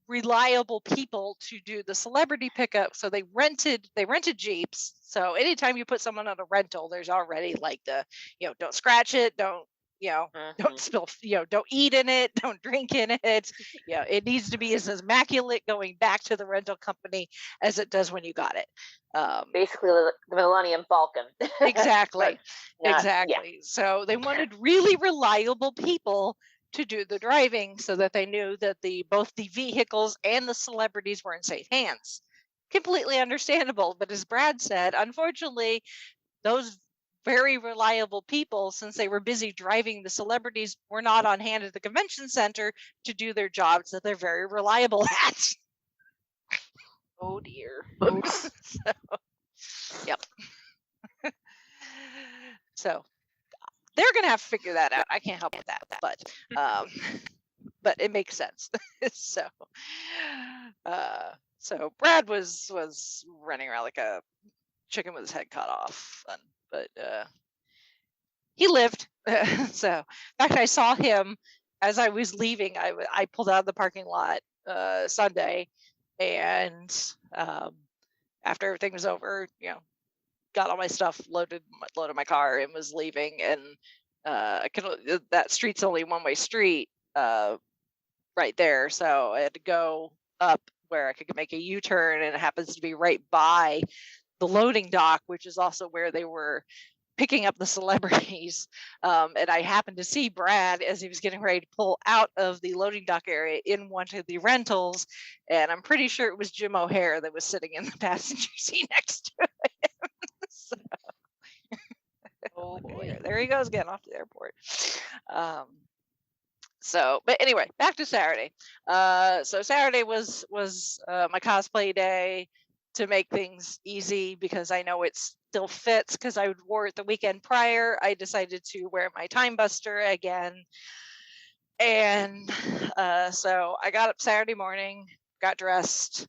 reliable people to do the celebrity pickup, so they rented Jeeps. So anytime you put someone on a rental, there's already like the, don't scratch it, don't don't spill, don't eat in it, don't drink in it. It needs to be as immaculate going back to the rental company as it does when you got it. Basically the Millennium Falcon. Exactly. Exactly. Yeah. So they wanted really reliable people to do the driving so that they knew that both the vehicles and the celebrities were in safe hands. Completely understandable. But as Brad said, unfortunately, those very reliable people, since they were busy driving the celebrities, were not on hand at the convention center to do their jobs that they're very reliable at. Oh dear. Oops. Yep. So they're going to have to figure that out. I can't help with that, but it makes sense. So Brad was running around like a chicken with his head cut off, but he lived. So in fact, I saw him as I was leaving. I pulled out of the parking lot Sunday, and after everything was over, got all my stuff, loaded my car, and was leaving. And that street's only one-way street right there, so I had to go up where I could make a U-turn, and it happens to be right by the loading dock, which is also where they were picking up the celebrities. And I happened to see Brad as he was getting ready to pull out of the loading dock area in one of the rentals, and I'm pretty sure it was Jim O'Hare that was sitting in the passenger seat next to him. So, oh boy, there he goes again off to the airport. But anyway, back to Saturday. So Saturday was my cosplay day to make things easy, because I know it still fits because I wore it the weekend prior. I decided to wear my Time Buster again. And so I got up Saturday morning, got dressed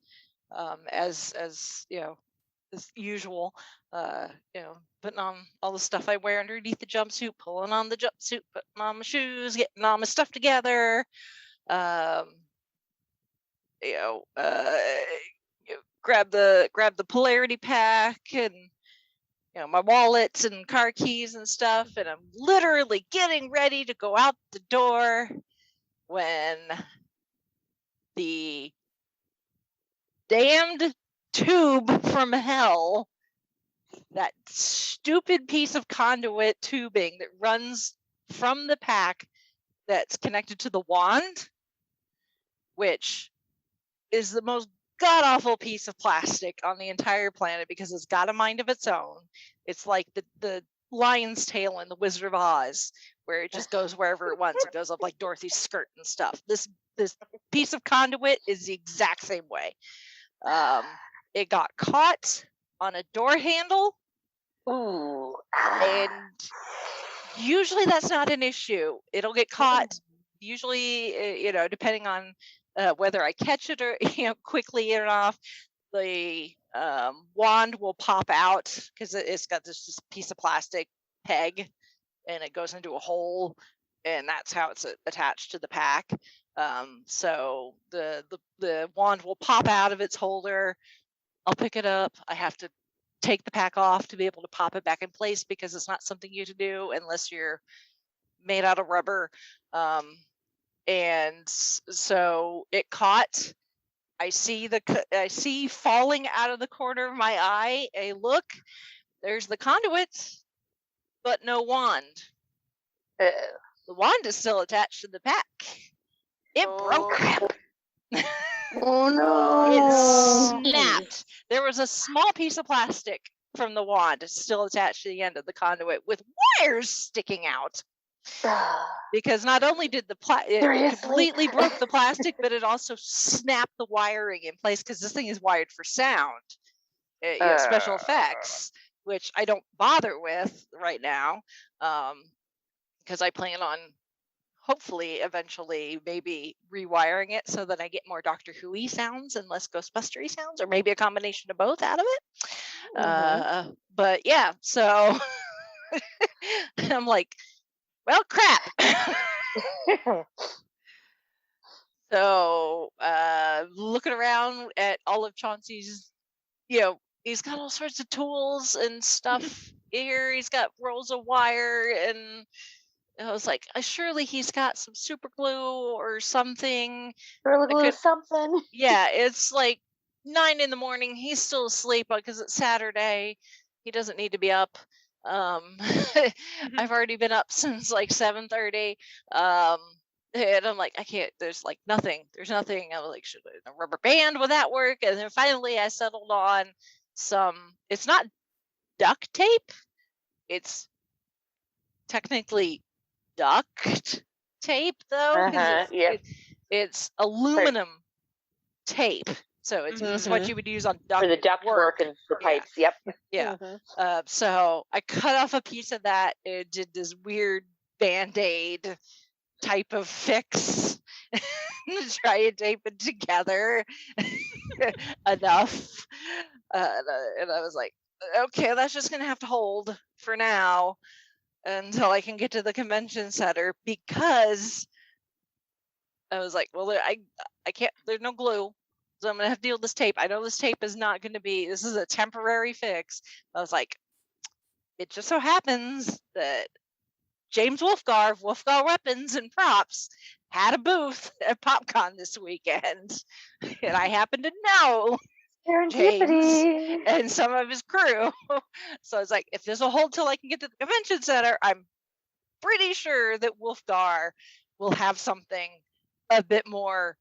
as usual, putting on all the stuff I wear underneath the jumpsuit, pulling on the jumpsuit, putting on my shoes, getting all my stuff together, grab the polarity pack and my wallets and car keys and stuff, and I'm literally getting ready to go out the door when the damned tube from hell, that stupid piece of conduit tubing that runs from the pack that's connected to the wand, which is the most god-awful piece of plastic on the entire planet because it's got a mind of its own. It's like the lion's tail in the Wizard of Oz, where it just goes wherever it wants. It goes up like Dorothy's skirt and stuff. This piece of conduit is the exact same way. It got caught on a door handle. Ooh. And usually that's not an issue. It'll get caught usually, depending on whether I catch it or quickly in and off. The wand will pop out because it's got this piece of plastic peg, and it goes into a hole, and that's how it's attached to the pack. So the wand will pop out of its holder. I'll pick it up. I have to take the pack off to be able to pop it back in place because it's not something you to do unless you're made out of rubber. And so it caught, I see falling out of the corner of my eye. I look. There's the conduit, but no wand. The wand is still attached to the pack. It broke. Oh no! It snapped. There was a small piece of plastic from the wand still attached to the end of the conduit with wires sticking out. Because not only did it completely broke the plastic, but it also snapped the wiring in place because this thing is wired for sound, special effects, which I don't bother with right now, because I plan on hopefully eventually maybe rewiring it so that I get more Doctor Who-y sounds and less Ghostbuster-y sounds, or maybe a combination of both out of it. But yeah, so I'm like, well, crap. So looking around at all of Chauncey's, he's got all sorts of tools and stuff here. He's got rolls of wire, and I was like, surely he's got some super glue or something. Something. Yeah, it's like 9 a.m. He's still asleep because it's Saturday. He doesn't need to be up. I've already been up since like 7:30. And I'm like, I can't, there's like nothing. There's nothing. I was like, should a rubber band, would that work? And then finally I settled on it's not duct tape. It's technically duct tape though. It's aluminum tape. So it's what you would use on duct for the duct work and the pipes. Yeah. Yep. Yeah. So I cut off a piece of that and did this weird Band-Aid type of fix to try and tape it together enough. And I was like, okay, that's just going to have to hold for now until I can get to the convention center, because I was like, well, I can't, there's no glue. So I'm going to have to deal with this tape. I know this tape is not going to be, this is a temporary fix. I was like, it just so happens that James Wolfgar of Wolfgar Weapons and Props had a booth at PopCon this weekend. And I happen to know James and some of his crew. So I was like, if this will hold till I can get to the convention center, I'm pretty sure that Wolfgar will have something a bit more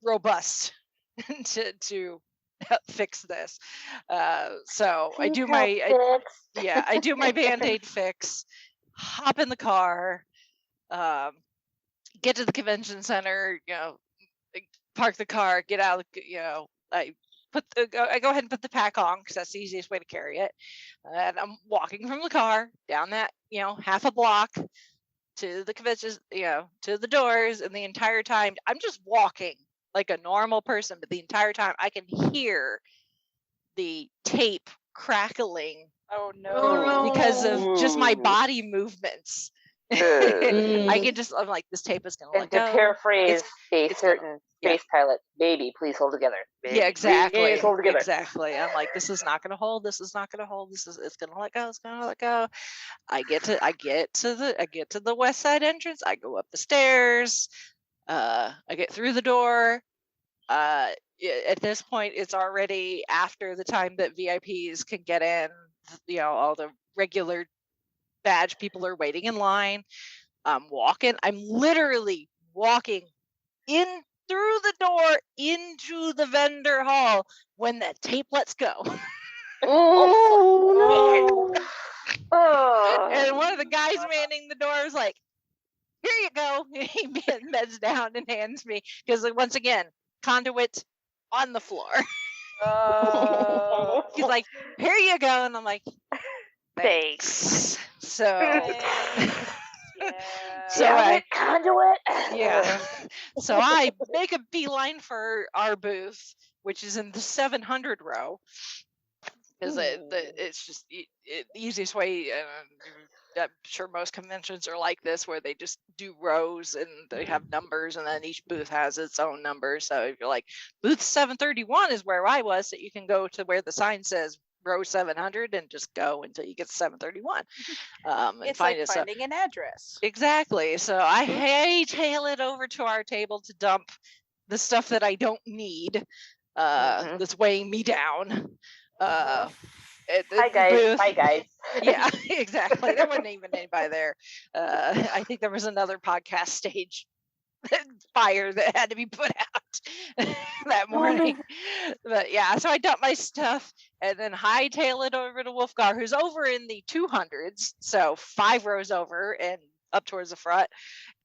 robust to fix this. So I do my Band-Aid fix, hop in the car, get to the convention center, park the car, get out, I go ahead and put the pack on because that's the easiest way to carry it. And I'm walking from the car down that, half a block to the convention, to the doors, and the entire time I'm just walking like a normal person, but the entire time I can hear the tape crackling. Oh no! Because of just my body movements. I can just, I'm like, this tape is gonna let go. To paraphrase a certain space pilot, baby, please hold together. Baby, yeah, exactly. Please hold together. Exactly. I'm like, this is not gonna hold. This is not gonna hold. It's gonna let go. It's gonna let go. I get to the west side entrance. I go up the stairs. I get through the door. At this point, it's already after the time that VIPs can get in. All the regular badge people are waiting in line. I'm literally walking in through the door into the vendor hall when that tape lets go. Oh no! And one of the guys manning the door is like, here you go. He bends down and hands me, because once again, conduit on the floor. He's like, here you go. And I'm like, thanks. So, I conduit. Yeah. So I make a beeline for our booth, which is in the 700 row, because it's just the easiest way. I'm sure most conventions are like this, where they just do rows and they have numbers, and then each booth has its own number. So if you're like, booth 731 is where I was, so you can go to where the sign says row 700 and just go until you get to 731. It's like finding an address. Exactly. So I tail it over to our table to dump the stuff that I don't need. that's weighing me down. Hi guys. Bye guys. Yeah, exactly. There wasn't even anybody there. I think there was another podcast stage fire that had to be put out that morning. But yeah, so I dumped my stuff and then hightail it over to Wolfgar, who's over in the 200s, so 5 rows over and up towards the front.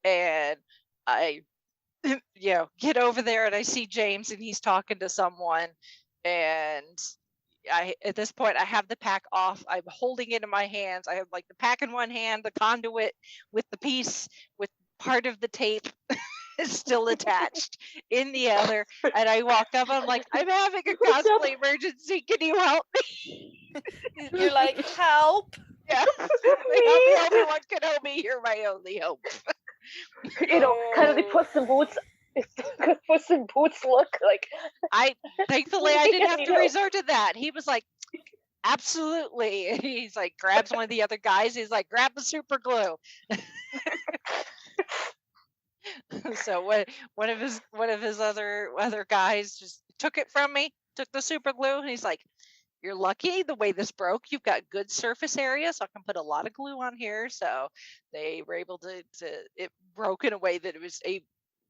And I, get over there and I see James and he's talking to someone. And at this point, I have the pack off. I'm holding it in my hands. I have like the pack in one hand, the conduit with the piece with part of the tape is still attached in the other. And I walk up, I'm like, I'm having a cosplay emergency. Can you help me? You're like, help. Yeah. I'm the only one can help me. You're my only hope. Kind of the Puss in Boots. Puss in Boots look like. Thankfully I didn't have to resort to that. He was like, absolutely. He's like, grabs one of the other guys. He's like, grab the super glue. So one of his other guys just took it from me, took the super glue, and he's like, you're lucky the way this broke. You've got good surface area, so I can put a lot of glue on here. So they were able to it broke in a way that it was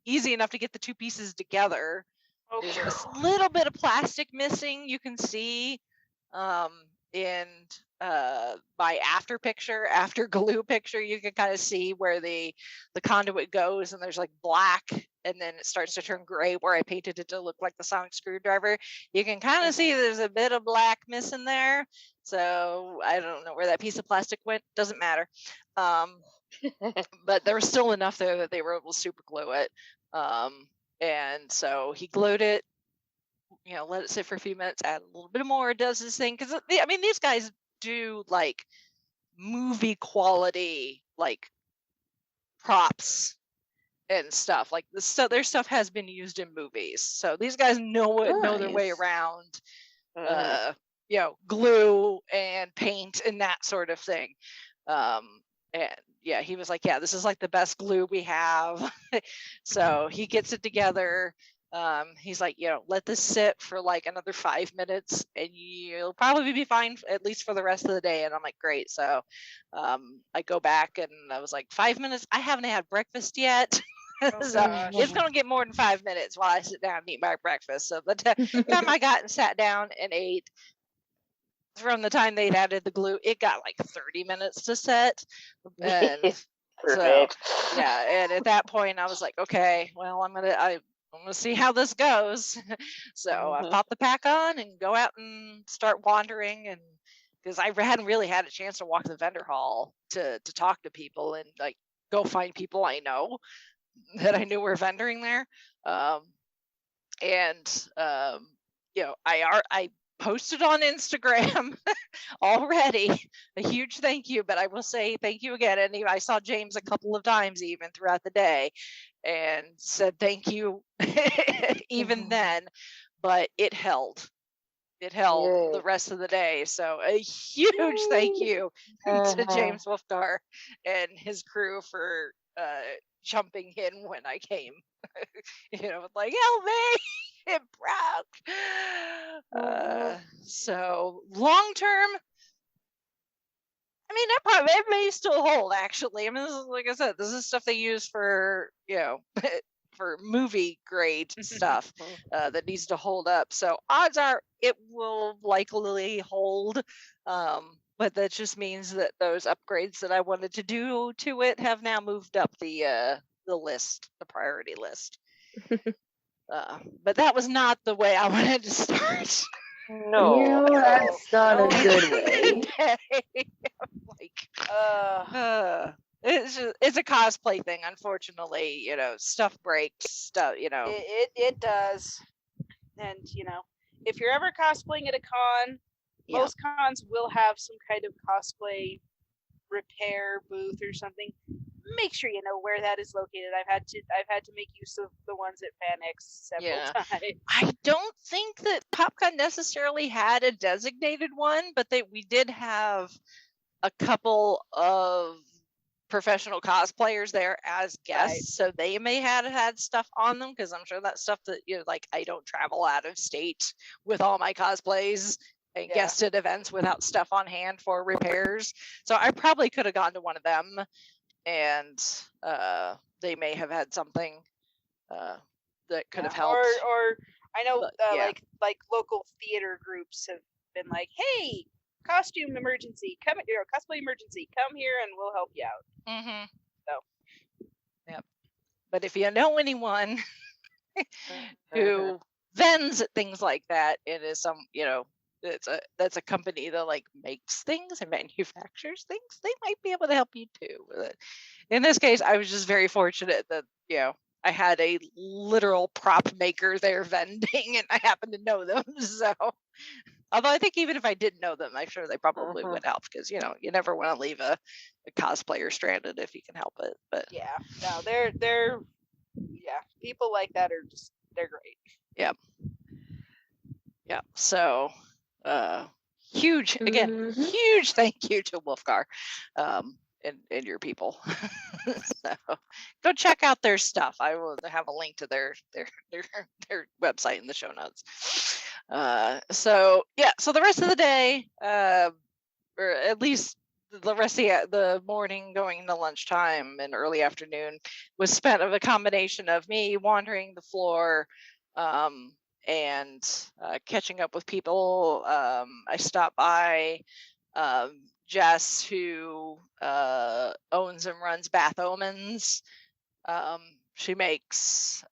easy enough to get the 2 pieces together. Okay. There's a little bit of plastic missing. You can see in my after glue picture, you can kind of see where the conduit goes, and there's like black, and then it starts to turn gray where I painted it to look like the sonic screwdriver. You can kind of see there's a bit of black missing there. So I don't know where that piece of plastic went. Doesn't matter. But there was still enough there that they were able to super glue it. And so he glued it, let it sit for a few minutes, add a little bit more, does his thing. Because, these guys do, like, movie quality, like, props and stuff. Like, their stuff has been used in movies. So these guys know their way around, glue and paint and that sort of thing. And yeah, he was like, yeah, this is like the best glue we have. So he gets it together. He's like, let this sit for like another 5 minutes and you'll probably be fine at least for the rest of the day. And I'm like, great. So I go back and I was like, 5 minutes. I haven't had breakfast yet. So it's going to get more than 5 minutes while I sit down and eat my breakfast. So the time I got and sat down and ate, from the time they'd added the glue, it got like 30 minutes to set. And Perfect. So, yeah, and at that point I was like, okay, well, I'm gonna see how this goes. So I pop the pack on and go out and start wandering, and because I hadn't really had a chance to walk the vendor hall to talk to people and like go find people I know that I knew were vendoring there. I posted on Instagram already a huge thank you, but I will say thank you again. And I saw James a couple of times even throughout the day and said thank you even then, but it held the rest of the day. So a huge thank you to James Wolfgar and his crew for jumping in when I came. Like, help me, it broke. So long term, it may still hold, actually. This is, like I said, this is stuff they use for for movie grade stuff that needs to hold up. So odds are it will likely hold. But that just means that those upgrades that I wanted to do to it have now moved up the list, the priority list. But that was not the way I wanted to start. No, that's not a good way. It's a cosplay thing, unfortunately. Stuff breaks, stuff. It does. And if you're ever cosplaying at a con, most cons will have some kind of cosplay repair booth or something. Make sure you know where that is located. I've had to make use of the ones at FanX several times. I don't think that PopCon necessarily had a designated one, but we did have a couple of professional cosplayers there as guests, so they may have had stuff on them, because I'm sure that's stuff that, you know, like, I don't travel out of state with all my cosplays and guested events without stuff on hand for repairs. So I probably could have gone to one of them, and they may have had something that could have helped. Or I know But, like local theater groups have been like, hey, costume emergency, come here, cosplay emergency, come here and we'll help you out. Mm-hmm. So, yep. But if you know anyone who vends at things like that, it is some, you know, that's a company that like makes things and manufactures things, they might be able to help you too with it. In this case, I was just very fortunate that, you know, I had a literal prop maker there vending, and I happened to know them. So, although I think even if I didn't know them, I'm sure they probably would help, because, you know, you never want to leave a cosplayer stranded if you can help it. But yeah, no, they're people like that are just, they're great. Yep. So, huge thank you to Wolfgar, and your people. So go check out their stuff. I will have a link to their website in the show notes. So the rest of the day, or at least the rest of the morning going into lunchtime and early afternoon, was spent of a combination of me wandering the floor, and catching up with people. I stopped by Jess, who owns and runs Bath Omens. She makes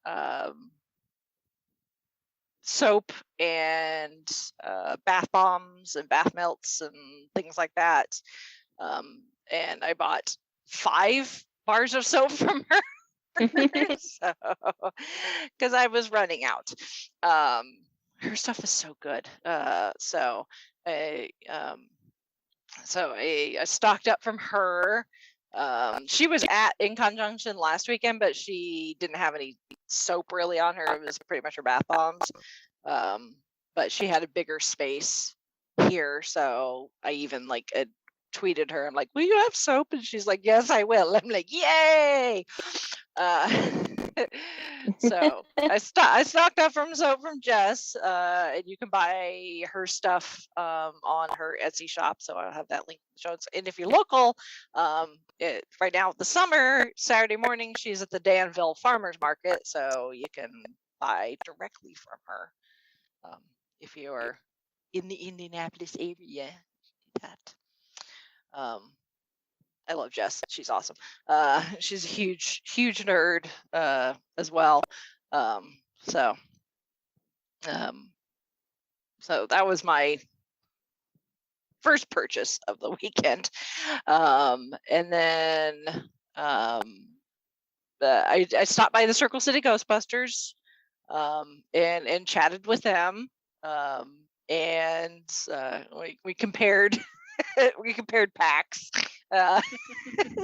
soap and bath bombs and bath melts and things like that. And I bought 5 bars of soap from her. So, because I was running out. Her stuff is so good. So I stocked up from her. She was in conjunction last weekend, but she didn't have any soap really on her. It was pretty much her bath bombs. But she had a bigger space here, so I even tweeted her. I'm like, "Will you have soap?" And she's like, "Yes, I will." I'm like, "Yay!" So I stocked up from soap from Jess, and you can buy her stuff on her Etsy shop. So I'll have that link in the show notes. And if you're local, right now the summer Saturday morning, she's at the Danville Farmers Market, so you can buy directly from her if you're in the Indianapolis area. That. I love Jess. She's awesome. She's a huge nerd as well. So that was my first purchase of the weekend. And then I stopped by the Circle City Ghostbusters and chatted with them. And we compared we compared packs.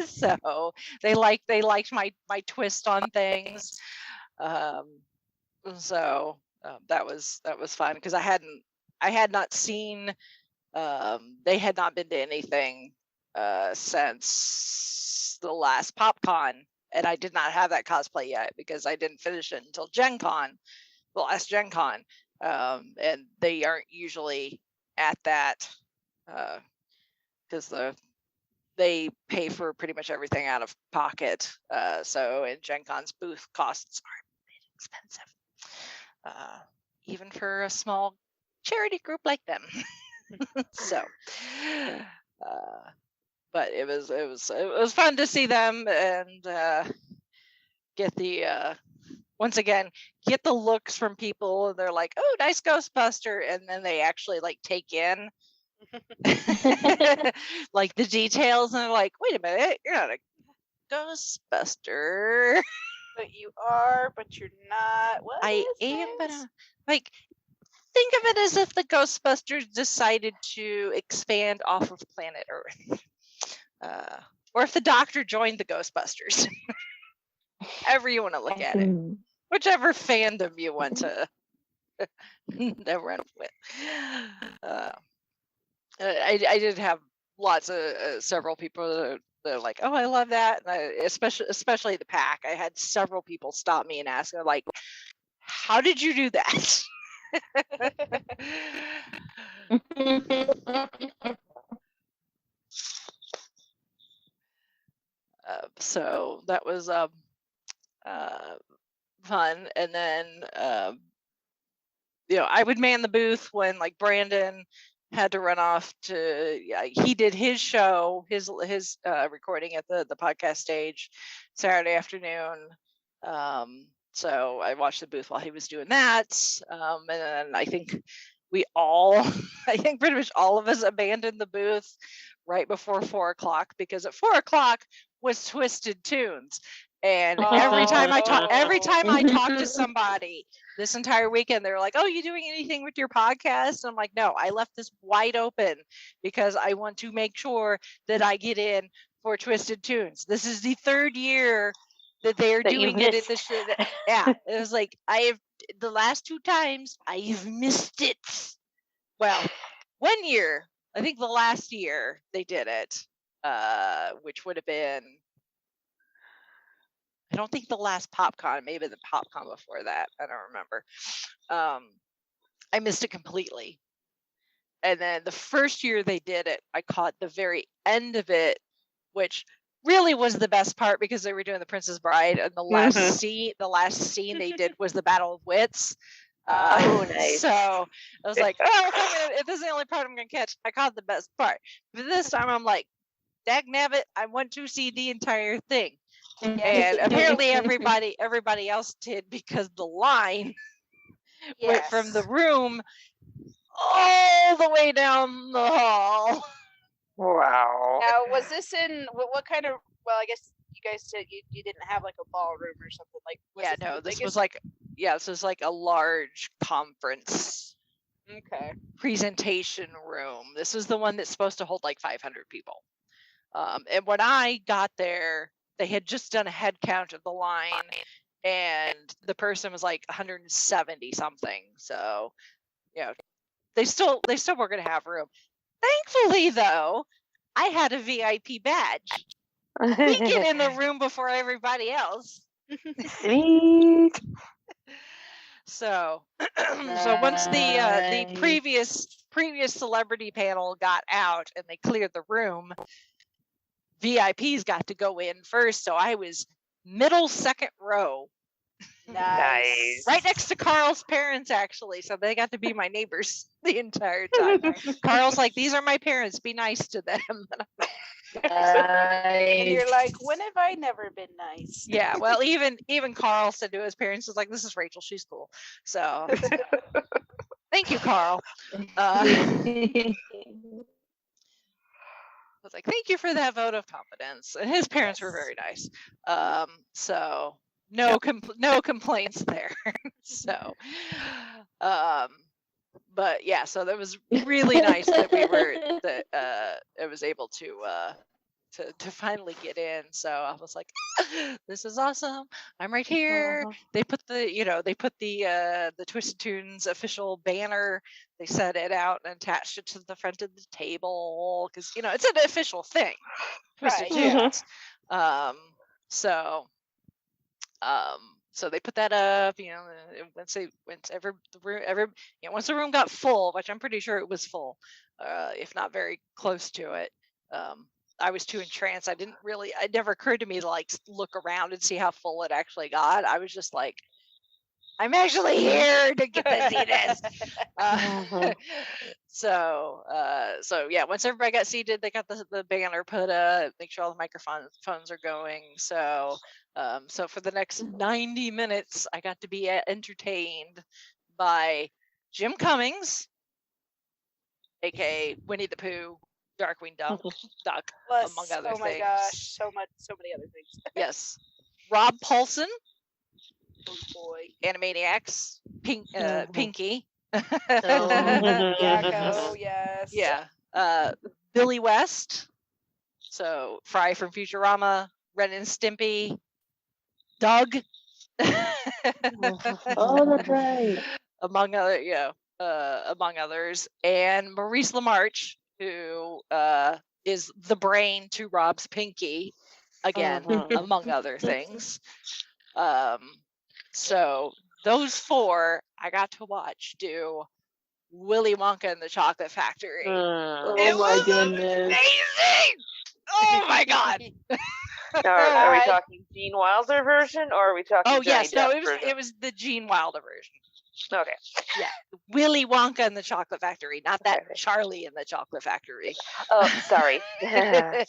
So they liked my twist on things. So that was fun, because I had not seen, they had not been to anything since the last PopCon, and I did not have that cosplay yet because I didn't finish it until Gen Con, the last Gen Con. And they aren't usually at that because they pay for pretty much everything out of pocket. So, and Gen Con's booth costs are a bit expensive, even for a small charity group like them. So, but it was fun to see them and get the once again get the looks from people, and they're like, "Oh, nice Ghostbuster," and then they actually take in like the details, and they're like, "Wait a minute, you're not a Ghostbuster." But you are, but you're not. What I am, but think of it as if the Ghostbusters decided to expand off of planet Earth, or if the Doctor joined the Ghostbusters. However you want to look at it, whichever fandom you want to run with. I did have lots of several people they're like, oh, I love that. And especially the pack. I had several people stop me and ask, like, how did you do that? So that was fun. And then I would man the booth when like Brandon had to run off to he did his show, his recording at the podcast stage Saturday afternoon. So I watched the booth while he was doing that. And then I think I think pretty much all of us abandoned the booth right before 4:00 because at 4:00 was Twisted Toonz. And every time I talk to somebody this entire weekend, they're like, oh, you doing anything with your podcast? And I'm like, no, I left this wide open because I want to make sure that I get in for Twisted Toonz. This is the 3rd year that they're doing it at the show. Yeah, it was like the last 2 times I've missed it. Well, 1 year, I think the last year they did it, which would have been, I don't think the last PopCon, maybe the PopCon before that. I don't remember. I missed it completely. And then the first year they did it, I caught the very end of it, which really was the best part because they were doing the Princess Bride, and the last scene they did was the Battle of Wits. Nice. So I was like, oh, if this is the only part I'm gonna catch, I caught the best part. But this time I'm like, dag nabbit, I want to see the entire thing. And apparently everybody else did because the line went from the room all the way down the hall. Wow. Now, was this in what kind of? Well, I guess you guys said you didn't have like a ballroom or something like. This was like a large conference. Okay. Presentation room. This is the one that's supposed to hold like 500 people. And when I got there, they had just done a head count of the line, and the person was like 170 something. So, they still were going to have room. Thankfully, though, I had a VIP badge. We get in the room before everybody else. Sweet. So once the previous celebrity panel got out and they cleared the room, VIPs got to go in first. So I was middle second row. Nice. Right next to Carl's parents, actually. So they got to be my neighbors the entire time. Carl's like, these are my parents. Be nice to them. And you're like, when have I never been nice? Yeah, well, even Carl said to his parents, was like, this is Rachel. She's cool. So thank you, Carl. I was like, thank you for that vote of confidence. And his parents were very nice. So no complaints there. So, but yeah, so that was really nice that I was able to finally get in. So I was like, this is awesome. I'm right here. They put the Twisted Toonz official banner. They set it out and attached it to the front of the table because it's an official thing. Twisted Toonz. So they put that up, once the room got full, which I'm pretty sure it was full, if not very close to it. I was too entranced. It never occurred to me to like look around and see how full it actually got. I was just like, I'm actually here to get to see this. So yeah, once everybody got seated, they got the banner put up, make sure all the microphones are going. So for the next 90 minutes, I got to be entertained by Jim Cummings, aka Winnie the Pooh, Darkwing Duck, among other things. Oh my gosh, so many other things. Yes, Rob Paulson. Oh boy. Animaniacs, Pinky. Yakko, yes. Yeah. Billy West. So Fry from Futurama, Ren and Stimpy, Doug. Oh, that's right. Among others, and Maurice LaMarche, who is the brain to Rob's Pinky, again, among other things. So those 4 I got to watch do Willy Wonka and the Chocolate Factory. Oh my goodness. Amazing! Oh my god. Are we talking Gene Wilder version, or are we talking Oh Johnny yes, no, Depp version? it was the Gene Wilder version. Okay. Yeah. Willy Wonka and the Chocolate Factory, not that Charlie and the Chocolate Factory. Oh, sorry. I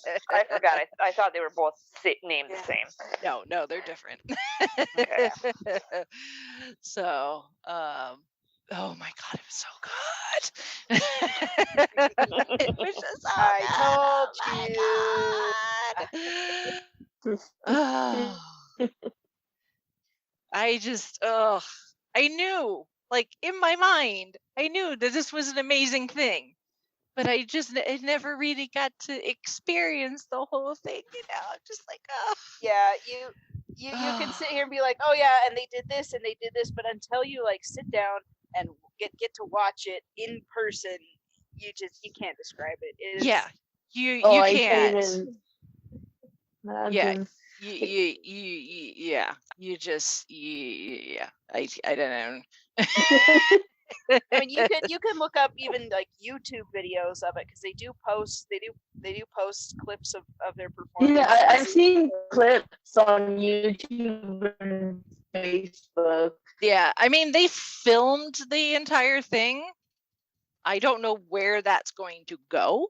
forgot. I thought they were both named the same. No, they're different. Okay. So, oh my god, it was so good. It was just so I told you. I knew, like, in my mind, I knew that this was an amazing thing, but I never really got to experience the whole thing, just like, yeah, you can sit here and be like, oh yeah, and they did this and they did this, but until you like sit down and get to watch it in person, you can't describe it. Yeah, you can't. I don't know. I mean, you can look up even like YouTube videos of it, because they do post clips of their performance. Yeah, I've seen clips on YouTube and Facebook. Yeah, I mean, they filmed the entire thing. I don't know where that's going to go.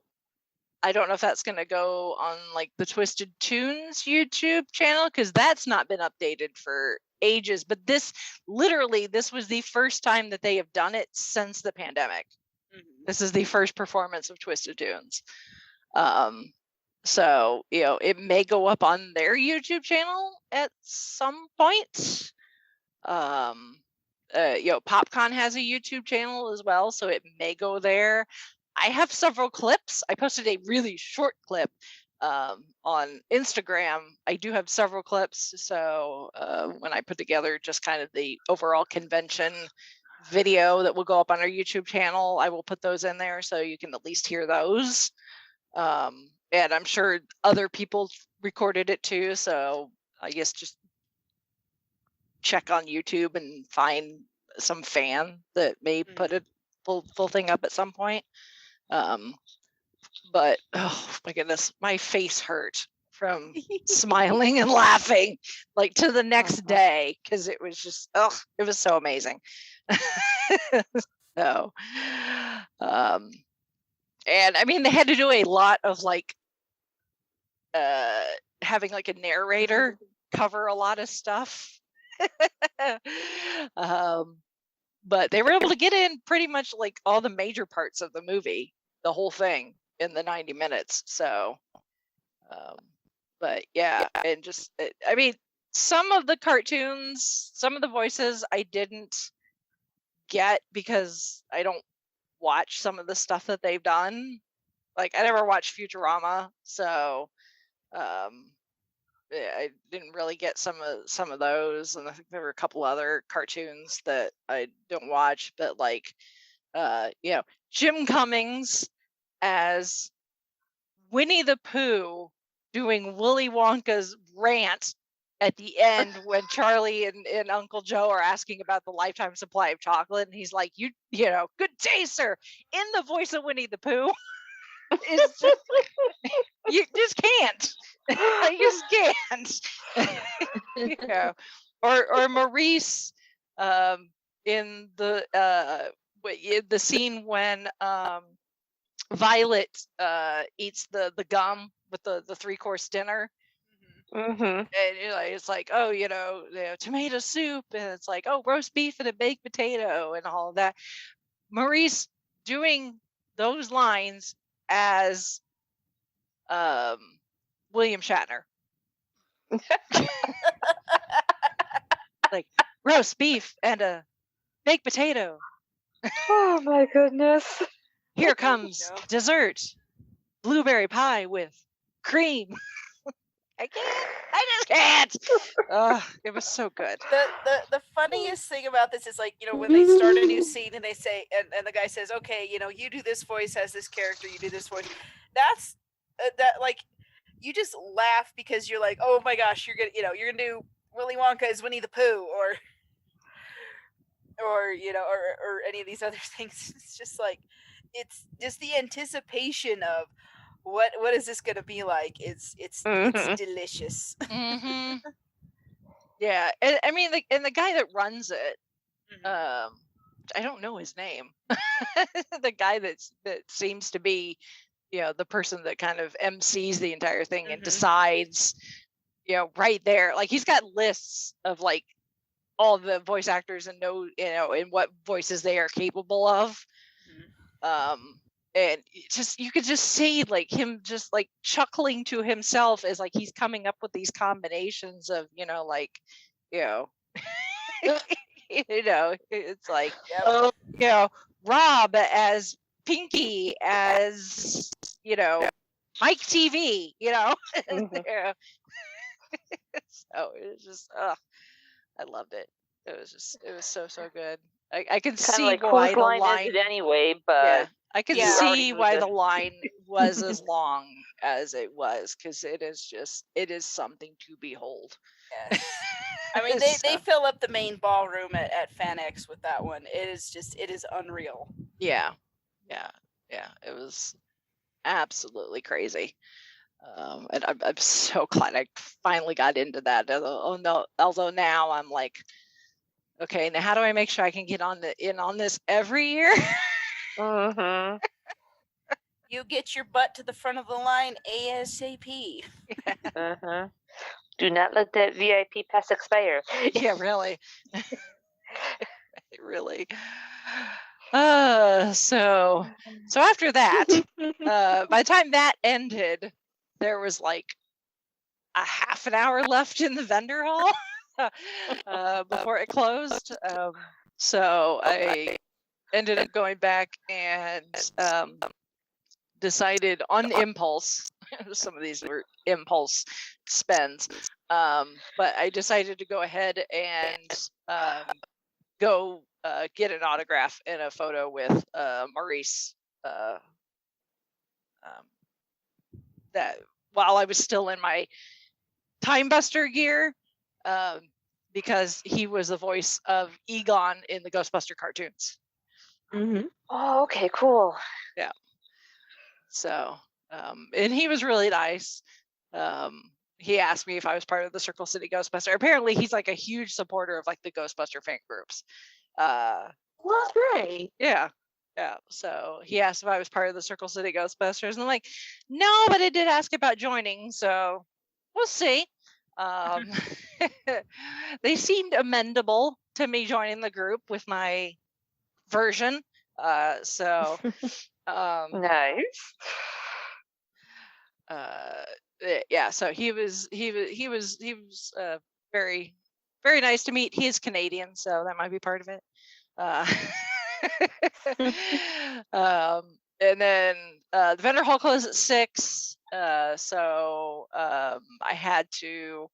I don't know if that's going to go on like the Twisted Toonz YouTube channel, because that's not been updated for ages. But this was the first time that they have done it since the pandemic. Mm-hmm. This is the first performance of Twisted Toonz. So, it may go up on their YouTube channel at some point. PopCon has a YouTube channel as well, so it may go there. I have several clips. I posted a really short clip on Instagram. I do have several clips. So when I put together just kind of the overall convention video that will go up on our YouTube channel, I will put those in there so you can at least hear those. And I'm sure other people recorded it too. So I guess just check on YouTube and find some fan that may put a full thing up at some point. But oh my goodness, my face hurt from smiling and laughing like to the next day, because it was just it was so amazing. So and I mean, they had to do a lot of like having like a narrator cover a lot of stuff. But they were able to get in pretty much like all the major parts of the movie, the whole thing, in the 90 minutes. So, but yeah, and just, I mean, some of the cartoons, some of the voices I didn't get because I don't watch some of the stuff that they've done. Like, I never watched Futurama, so I didn't really get some of those, and I think there were a couple other cartoons that I don't watch, but like Jim Cummings as Winnie the Pooh doing Willy Wonka's rant at the end when Charlie and Uncle Joe are asking about the lifetime supply of chocolate, and he's like, you know, good day, sir, in the voice of Winnie the Pooh. It's just, you just can't. You just can't. Or Maurice in the scene when Violet eats the gum with the 3-course dinner. Mm-hmm. And it's like, oh, tomato soup, and it's like, oh, roast beef and a baked potato and all of that. Maurice doing those lines as William Shatner. Like, roast beef and a baked potato. Oh my goodness. Here comes dessert. Blueberry pie with cream. I just can't. It was so good. The funniest thing about this is, like, when they start a new scene and they say, and the guy says, okay, you do this voice as this character, you do this voice. That's that like you just laugh because you're like, oh my gosh, you're gonna do Willy Wonka as Winnie the Pooh, or or any of these other things. It's just like, it's just the anticipation of what is this gonna be like. It's delicious. Mm-hmm. Yeah, and I mean, and the guy that runs it, I don't know his name. The guy that seems to be, the person that kind of MCs the entire thing and decides, right there. Like, he's got lists of like all the voice actors and in what voices they are capable of. And you could just see like him just like chuckling to himself as like he's coming up with these combinations of, it's like, Rob as Pinky, as, Mike TV, So it was just, I loved it. It was so good. I can see like, why whose the line line is it anyway, but I can see why the line was as long as it was, because it is something to behold. Yes. I mean, they fill up the main ballroom at FanX with that one. It is unreal. Yeah. It was absolutely crazy. And I'm so glad I finally got into that. Although now I'm like, okay, now how do I make sure I can get in on this every year? You get your butt to the front of the line ASAP. Do not let that VIP pass expire. Yeah, really. Really. So after that, by the time that ended, there was like a half an hour left in the vendor hall before it closed. So I ended up going back and decided on impulse. Some of these were impulse spends, but I decided to go ahead and go get an autograph and a photo with Maurice. That while I was still in my Time Buster gear, because he was the voice of Egon in the Ghostbuster cartoons. Oh, okay, cool. Yeah. So, and he was really nice. He asked me if I was part of the Circle City Ghostbuster. Apparently, he's like a huge supporter of like the Ghostbuster fan groups. Well, that's great. Yeah. So he asked if I was part of the Circle City Ghostbusters, and I'm like, no, but I did ask about joining, so we'll see. They seemed amendable to me joining the group with my version. So nice. Yeah, so he was very, very nice to meet. He is Canadian, so that might be part of it. And then the vendor hall closed at 6, so I had to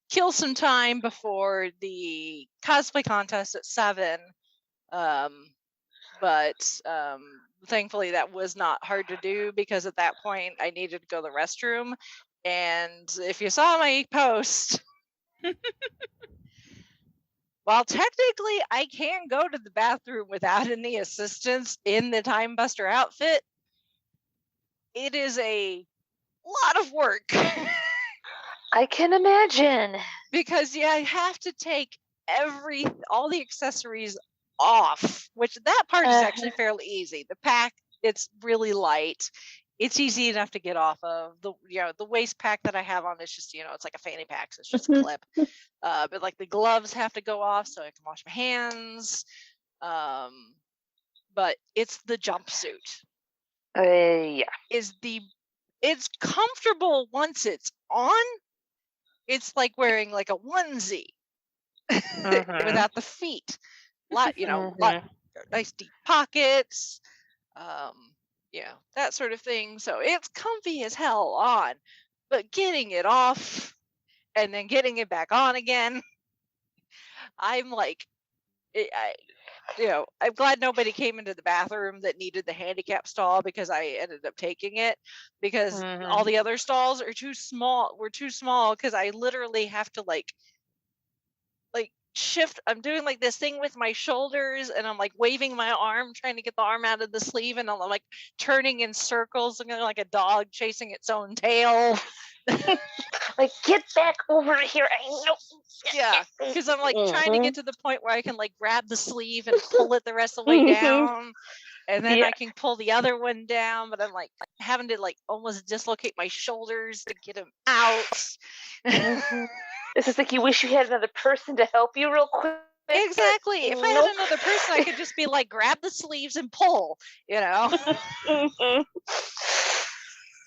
kill some time before the cosplay contest at 7. But thankfully that was not hard to do, because at that point I needed to go to the restroom. And if you saw my post, while technically I can go to the bathroom without any assistance in the Time Buster outfit, it is a lot of work. I can imagine. Because I have to take all the accessories off, which that part is actually fairly easy. The pack, it's really light. It's easy enough to get off of. The waist pack that I have on is just, it's like a fanny pack, so it's just a clip. But like the gloves have to go off so I can wash my hands. But it's the jumpsuit. Yeah. It's comfortable once it's on. It's like wearing like a onesie without the feet. Lot nice deep pockets, that sort of thing. So it's comfy as hell on, but getting it off and then getting it back on again, I'm like, I'm glad nobody came into the bathroom that needed the handicap stall, because I ended up taking it, because all the other stalls are too small. Were too small, because I literally have to like shift. I'm doing like this thing with my shoulders, and I'm like waving my arm, trying to get the arm out of the sleeve, and I'm like turning in circles, looking like a dog chasing its own tail. Like, get back over here. I know. Yeah, because I'm like trying to get to the point where I can like grab the sleeve and pull it the rest of the way down, and then I can pull the other one down, but I'm like having to like almost dislocate my shoulders to get him out. This is like, you wish you had another person to help you real quick. Exactly. If I had another person, I could just be like, grab the sleeves and pull, But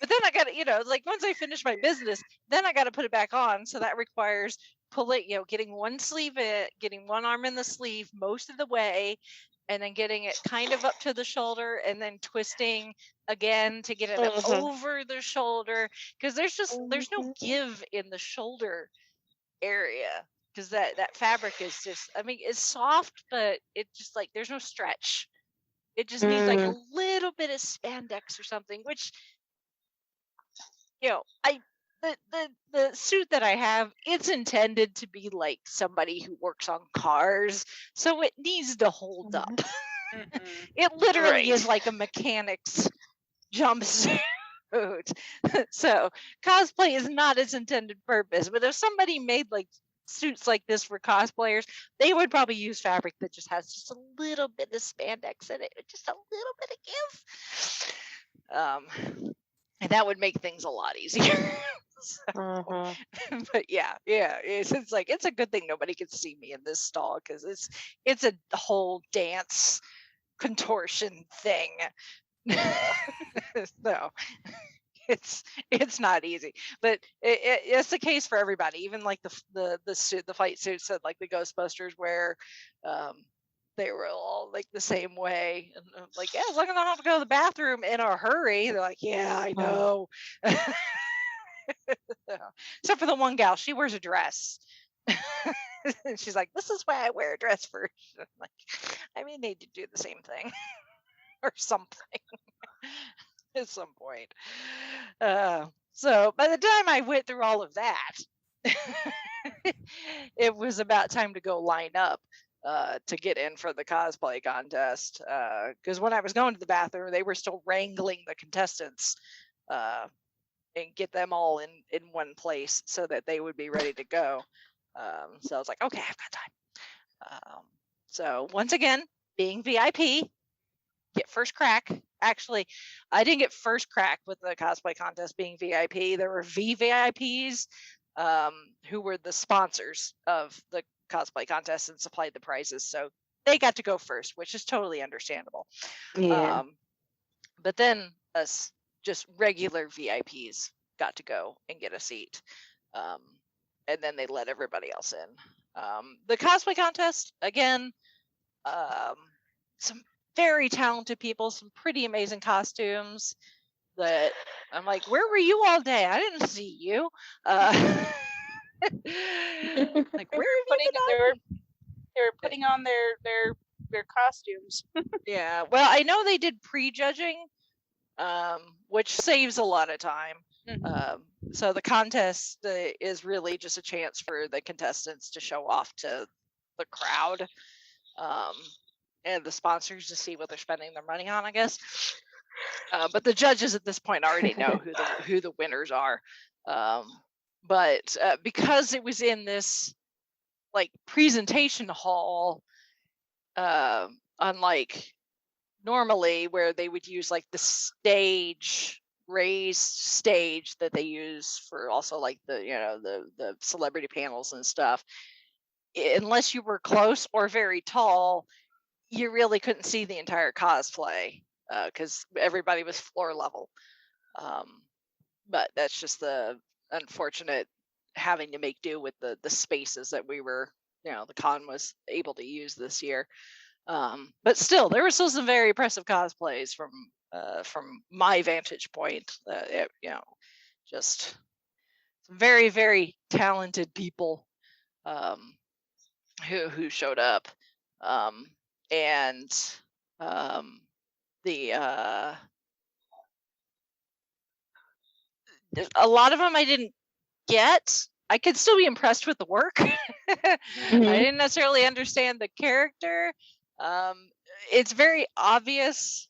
then I got to, like once I finish my business, then I got to put it back on. So that requires getting one sleeve getting one arm in the sleeve most of the way, and then getting it kind of up to the shoulder, and then twisting again to get it up over the shoulder. Because there's no give in the shoulder area, because that fabric is just, it's soft, but it just like there's no stretch. It just needs like a little bit of spandex or something, which the suit that I have, it's intended to be like somebody who works on cars, so it needs to hold up. It literally is like a mechanic's jumpsuit. So cosplay is not its intended purpose, but if somebody made like suits like this for cosplayers, they would probably use fabric that just has just a little bit of spandex in it, just a little bit of give. And that would make things a lot easier. But yeah, it's like, it's a good thing nobody can see me in this stall, because it's a whole dance contortion thing. So it's not easy, but it's the case for everybody. Even like the suit, the fight suits that like the Ghostbusters wear, they were all like the same way, and I'm like, yeah, as long as I don't have to go to the bathroom in a hurry. They're like, yeah, I know. Except for the one gal, she wears a dress. She's like, this is why I wear a dress first. I'm like, they need to do the same thing or something at some point. So by the time I went through all of that, it was about time to go line up to get in for the cosplay contest, because when I was going to the bathroom, they were still wrangling the contestants and get them all in one place so that they would be ready to go. So I was like, okay, I've got time. So once again, being VIP, get first crack. Actually, I didn't get first crack with the cosplay contest being VIP. There were VVIPs who were the sponsors of the cosplay contest and supplied the prizes, so they got to go first, which is totally understandable. But then us just regular VIPs got to go and get a seat, and then they let everybody else in. The cosplay contest, again, some very talented people, some pretty amazing costumes that I'm like, where were you all day? I didn't see you. Like, where have you been? They were putting on their costumes. Yeah, well, I know they did pre-judging, which saves a lot of time. So the contest is really just a chance for the contestants to show off to the crowd, and the sponsors to see what they're spending their money on, I guess. But the judges at this point already know who the winners are. But because it was in this like presentation hall, unlike normally where they would use like the raised stage that they use for also like the celebrity panels and stuff, unless you were close or very tall, you really couldn't see the entire cosplay, because everybody was floor level. But that's just the unfortunate having to make do with the spaces that we were, the con was able to use this year. But still, there were still some very impressive cosplays from my vantage point. Just some very, very talented people who showed up. and a lot of them I didn't get. I could still be impressed with the work. I didn't necessarily understand the character. It's very obvious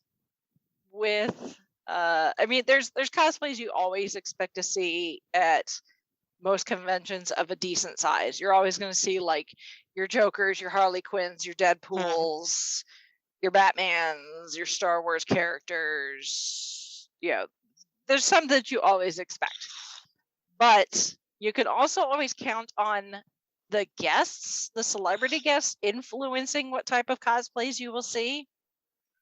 with I mean, there's cosplays you always expect to see at most conventions of a decent size. You're always going to see like your Jokers, your Harley Quinns, your Deadpools, your Batmans, your Star Wars characters. There's some that you always expect. But you can also always count on the guests, the celebrity guests, influencing what type of cosplays you will see.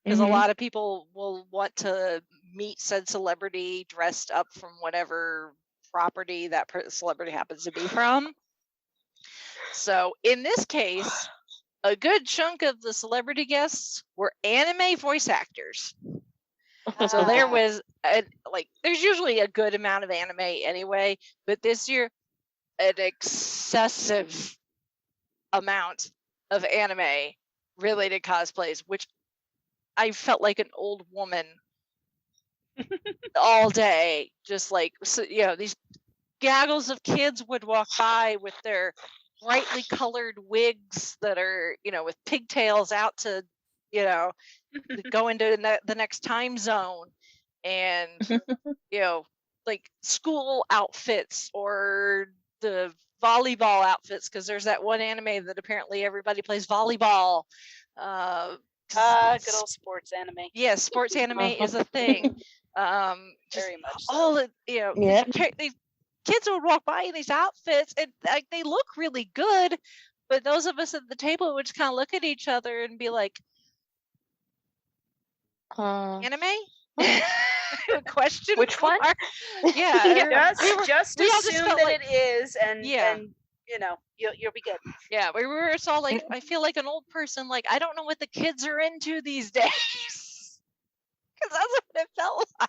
Because a lot of people will want to meet said celebrity dressed up from whatever property that celebrity happens to be from. So in this case, a good chunk of the celebrity guests were anime voice actors. So there was there's usually a good amount of anime anyway, but this year an excessive amount of anime related cosplays, which I felt like an old woman all day, just like, so, these gaggles of kids would walk by with their brightly colored wigs that are, with pigtails out to, go into the next time zone, and, like school outfits or the volleyball outfits, because there's that one anime that apparently everybody plays volleyball. Good old sports anime. Yeah, sports anime is a thing. Very much so. All the these kids would walk by in these outfits, and like they look really good, but those of us at the table would just kind of look at each other and be like, anime? Question? Which one? Yeah, just assume that it is, and you'll be good. Yeah, we were all like, I feel like an old person. Like, I don't know what the kids are into these days, because that's what it felt like.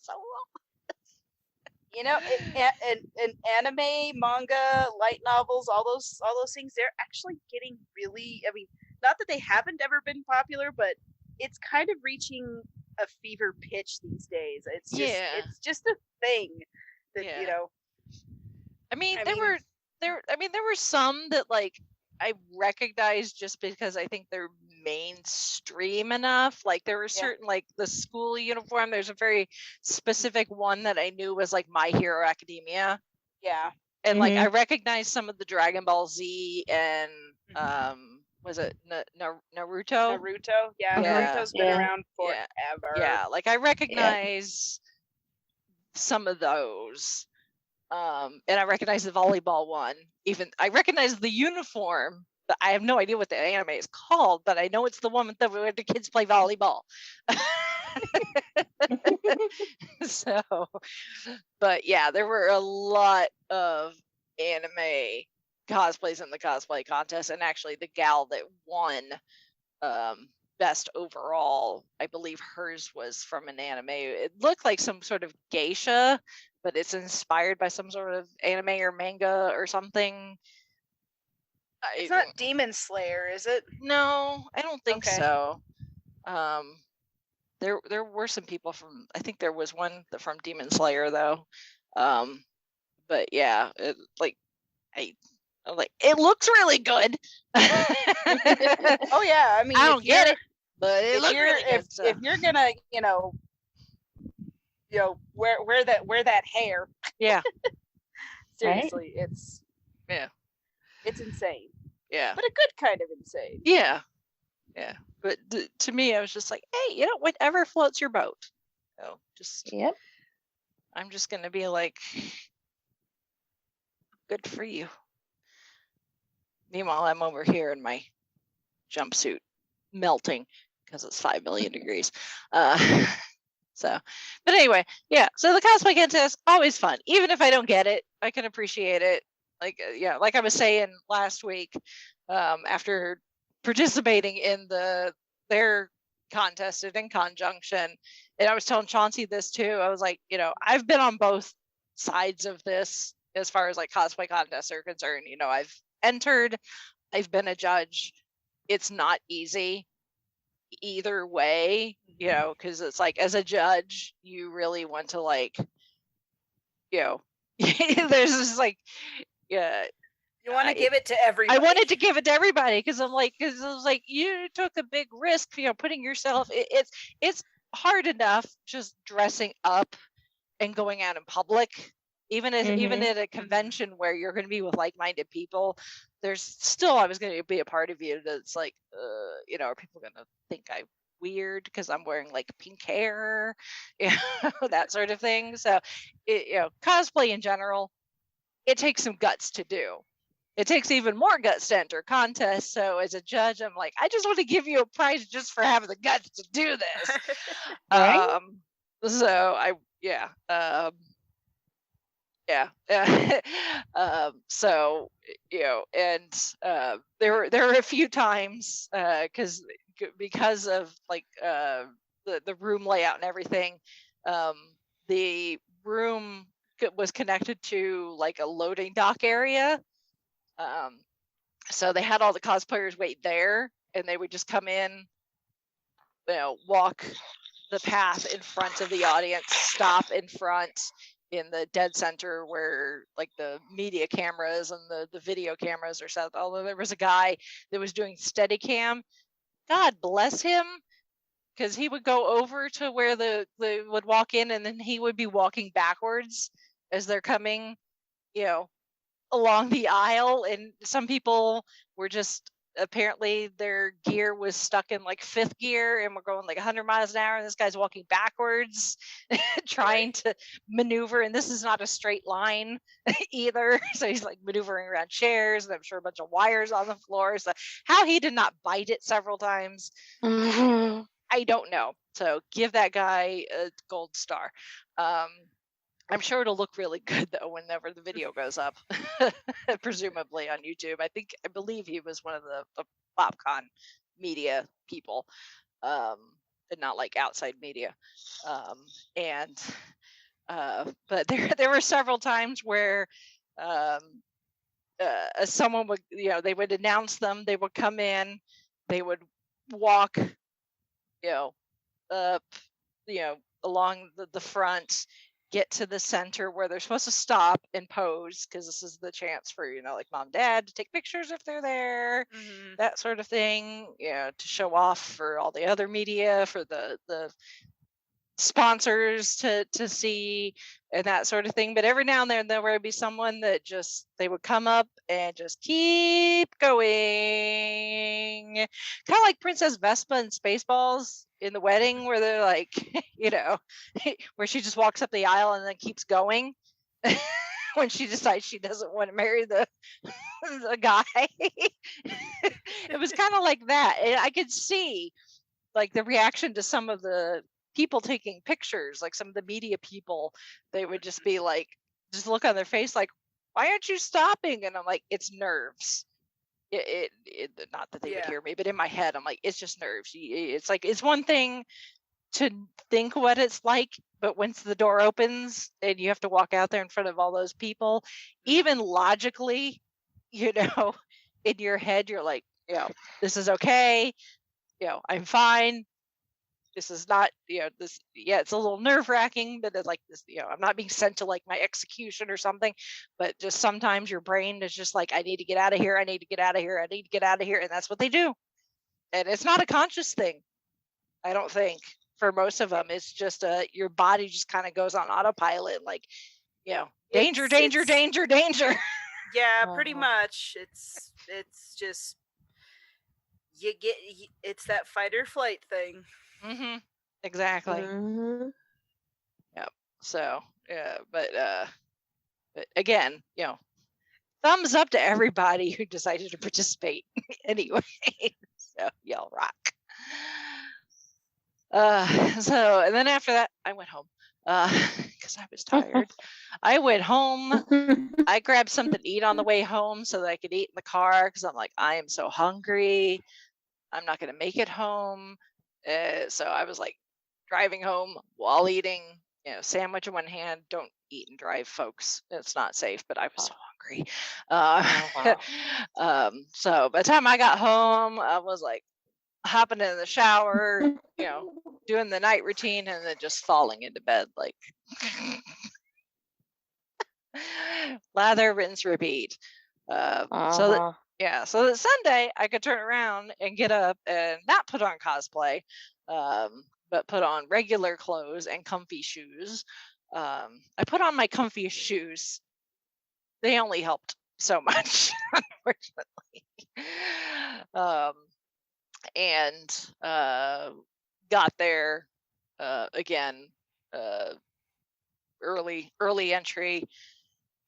So in anime, manga, light novels, all those things, they're actually getting really. I mean, not that they haven't ever been popular, but it's kind of reaching a fever pitch these days. It's just a thing that I mean, there were some that like I recognized just because I think they're mainstream enough. Like there were certain like the school uniform. There's a very specific one that I knew was like My Hero Academia. Yeah. And like I recognized some of the Dragon Ball Z and was it Naruto? Naruto, Naruto's been around forever. Yeah, like I recognize some of those. And I recognize the volleyball one. Even I recognize the uniform, but I have no idea what the anime is called, but I know it's the one where the kids play volleyball. So, but yeah, there were a lot of anime cosplays in the cosplay contest, and actually the gal that won best overall, I believe hers was from an anime. It looked like some sort of geisha, but it's inspired by some sort of anime or manga or something. It's not Demon Slayer, is it? No, I don't think so. There were some people from, I think there was one from Demon Slayer though. But yeah, it looks really good. Oh yeah, I mean, I don't get it, but it looks really good. If you're gonna, wear that hair. Yeah. Seriously, right? it's insane. Yeah. But a good kind of insane. Yeah. Yeah. But to me, I was just like, hey, whatever floats your boat. So just. Yep. I'm just gonna be like, good for you. Meanwhile, I'm over here in my jumpsuit melting because it's 5 million degrees. So, but anyway, yeah. So the cosplay contest, always fun. Even if I don't get it, I can appreciate it. Like, like I was saying last week, after participating in their contest in conjunction, and I was telling Chauncey this too. I was like, I've been on both sides of this as far as like cosplay contests are concerned. I've entered, I've been a judge, it's not easy either way, you know, because it's like, as a judge, you really want to, like, you know, there's this like, yeah. You want to give it to everybody. I wanted to give it to everybody because I was like, you took a big risk, you know, putting yourself. It's hard enough just dressing up and going out in public, even at a convention where you're going to be with like-minded people. There's still always going to be a part of you that's like, you know, are people going to think I'm weird because I'm wearing like pink hair, you know, that sort of thing. So, you know, cosplay in general, it takes some guts to do. It takes even more guts to enter contests. So as a judge, I'm like, I just want to give you a prize just for having the guts to do this. Right? So you know, and there were a few times because of like the room layout and everything, the room was connected to like a loading dock area. So they had all the cosplayers wait there, and they would just come in, you know, walk the path in front of the audience, stop in front in the dead center where like the media cameras and the video cameras are set. Although there was a guy that was doing Steadicam, God bless him, because he would go over to where they would walk in, and then he would be walking backwards as they're coming, you know, along the aisle. And some people were just, apparently their gear was stuck in like 5th gear and we're going like 100 miles an hour, and this guy's walking backwards trying to maneuver, and this is not a straight line either, so he's like maneuvering around chairs, and I'm sure a bunch of wires on the floor. So how he did not bite it several times, I don't know. So give that guy a gold star. I'm sure it'll look really good though whenever the video goes up, presumably on YouTube. I believe he was one of the PopCon media people, and not like outside media. But there were several times where someone would, you know, they would announce them, they would come in, they would walk, you know, up, you know, along the front, get to the center where they're supposed to stop and pose, because this is the chance for, you know, like mom, dad to take pictures if they're there, that sort of thing, you know, to show off for all the other media, for the sponsors to see, and that sort of thing. But every now and then there would be someone that just, they would come up and just keep going, kind of like Princess Vespa in Spaceballs in the wedding, where they're like, you know, where she just walks up the aisle and then keeps going when she decides she doesn't want to marry the guy. It was kind of like that, and I could see like the reaction to some of the people taking pictures, like some of the media people. They would just be like, just look on their face like, why aren't you stopping? And I'm like, it's nerves. It not that they would hear me, but in my head I'm like, it's just nerves. It's like, it's one thing to think what it's like, but once the door opens and you have to walk out there in front of all those people, even logically, you know, in your head you're like, you know, this is okay, you know, I'm fine. This is not, you know, this, yeah, it's a little nerve-wracking, but it's like this, you know, I'm not being sent to like my execution or something, but just sometimes your brain is just like, I need to get out of here, I need to get out of here, I need to get out of here, and that's what they do. And it's not a conscious thing, I don't think, for most of them. It's just your body just kind of goes on autopilot, like, you know, danger, danger, danger, danger. Yeah, pretty much. It's just, it's that fight or flight thing. Exactly. Yep. So yeah, but again, you know, thumbs up to everybody who decided to participate anyway. So y'all rock. So, and then after that I went home because I was tired. I went home. I grabbed something to eat on the way home so that I could eat in the car, because I'm like, I am so hungry, I'm not going to make it home. So I was like driving home while eating, sandwich in one hand. Don't eat and drive, folks. It's not safe. But I was so hungry. Wow. So by the time I got home, I was like hopping in the shower, doing the night routine, and then just falling into bed like lather, rinse, repeat. So that Sunday I could turn around and get up and not put on cosplay, but put on regular clothes and comfy shoes. I put on my comfy shoes. They only helped so much, unfortunately. And got there again, early entry.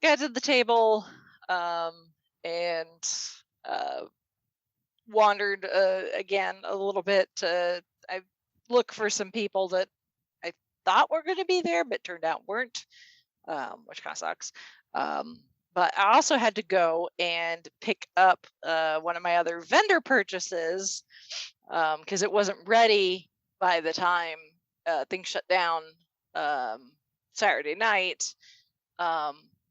Got to the table, and wandered again a little bit. I looked for some people that I thought were going to be there, but turned out weren't, which kind of sucks. But I also had to go and pick up one of my other vendor purchases because it wasn't ready by the time things shut down Saturday night.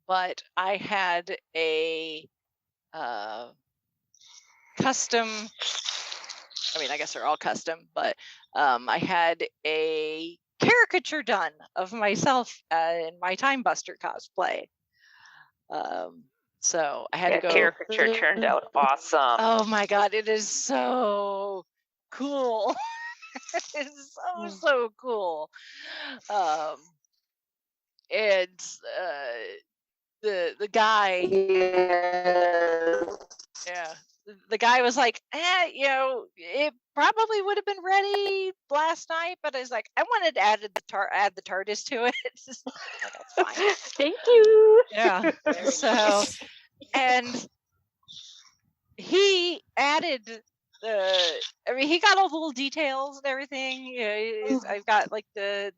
But I had a custom, I guess they're all custom, but I had a caricature done of myself in my Time Buster cosplay. So I had to go. Caricature turned out awesome. Oh my god, it is so cool. It's so cool. And the guy, the guy was like, it probably would have been ready last night, but I was like, I wanted to add the TARDIS to it. That's fine. Thank you. Yeah. So, and he added he got all the little details and everything. I've got like the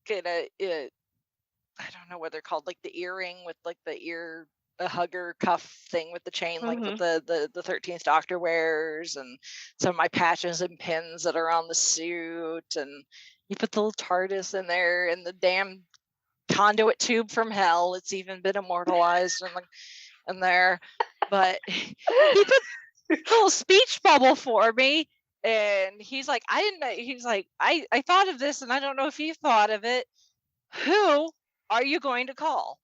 kind of I don't know what they're called, like the earring with like the hugger cuff thing with the chain, like the 13th Doctor wears, and some of my patches and pins that are on the suit, and you put the little TARDIS in there, and the damn conduit tube from hell. It's even been immortalized in there. But he put a little speech bubble for me, and he's like, I didn't know. He's like, I thought of this, and I don't know if you thought of it. Who are you going to call?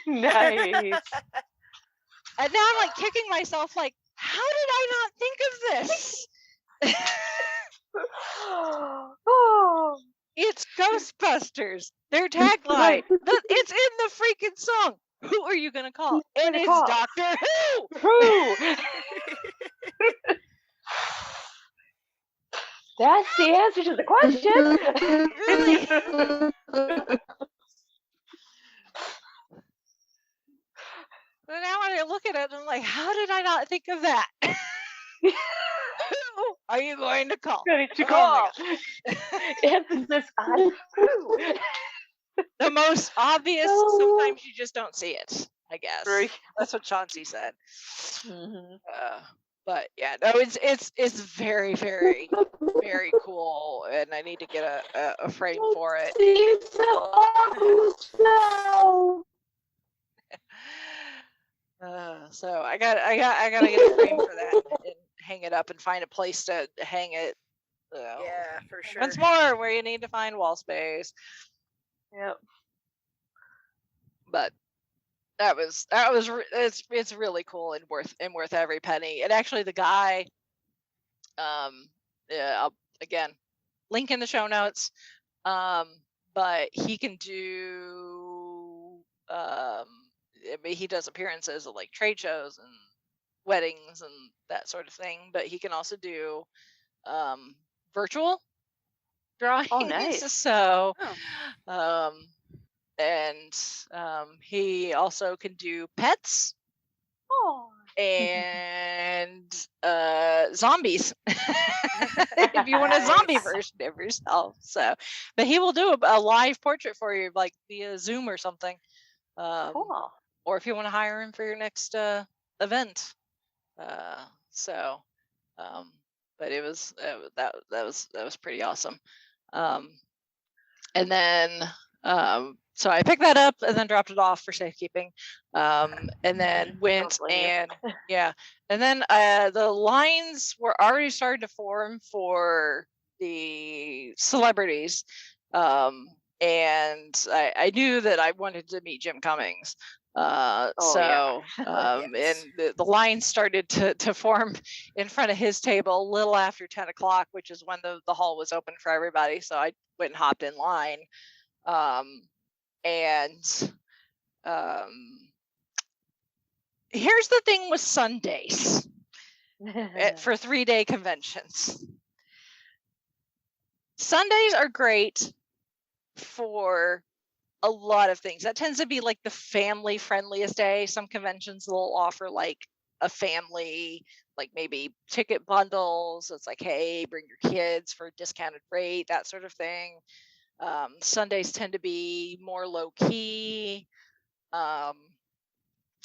Nice. And now I'm like kicking myself, like, how did I not think of this? It's Ghostbusters. Their tagline. It's in the freaking song. Who are you gonna call? And it's Doctor Who. That's the answer to the question. Really? But now when I look at it, I'm like, how did I not think of that? Who are you going to call? Going to call. Emphasis on who. The most obvious. Sometimes you just don't see it, I guess. Right. That's what Chauncey said. But yeah, no, it's very, very, very cool, and I need to get a frame for it. So I gotta get a frame for that and hang it up and find a place to hang it. Yeah, for sure. Once more, where you need to find wall space. Yep. But it's really cool and worth every penny. And actually, the guy, I'll again link in the show notes. But he can do he does appearances at like trade shows and weddings and that sort of thing. But he can also do virtual drawings. Oh, nice. So, and he also can do pets. Oh. And zombies. If you want a zombie version of yourself. So, but he will do a live portrait for you, like via Zoom or something. Cool. Or if you want to hire him for your next event. But it was that was pretty awesome. And then so I picked that up and then dropped it off for safekeeping, and then went and and then the lines were already starting to form for the celebrities, and I knew that I wanted to meet Jim Cummings. And the line started to form in front of his table a little after 10 o'clock, which is when the hall was open for everybody. So I went and hopped in line. Here's the thing with Sundays for 3-day conventions. Sundays are great for a lot of things. That tends to be like the family friendliest day. Some conventions will offer like a family, like maybe ticket bundles. It's like, hey, bring your kids for a discounted rate, that sort of thing. Sundays tend to be more low key.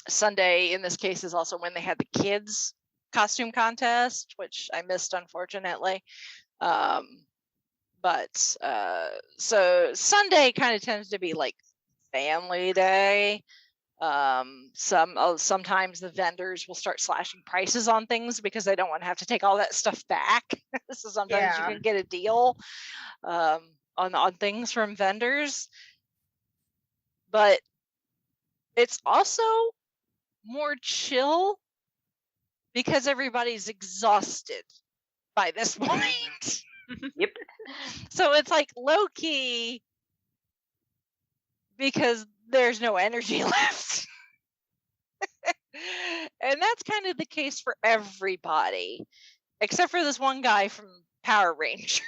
Sunday in this case is also when they had the kids costume contest, which I missed, unfortunately. So Sunday kind of tends to be like family day. Sometimes the vendors will start slashing prices on things because they don't want to have to take all that stuff back. So sometimes you can get a deal on things from vendors, but it's also more chill because everybody's exhausted by this point. Yep. So it's like low key because there's no energy left. And that's kind of the case for everybody, except for this one guy from Power Rangers.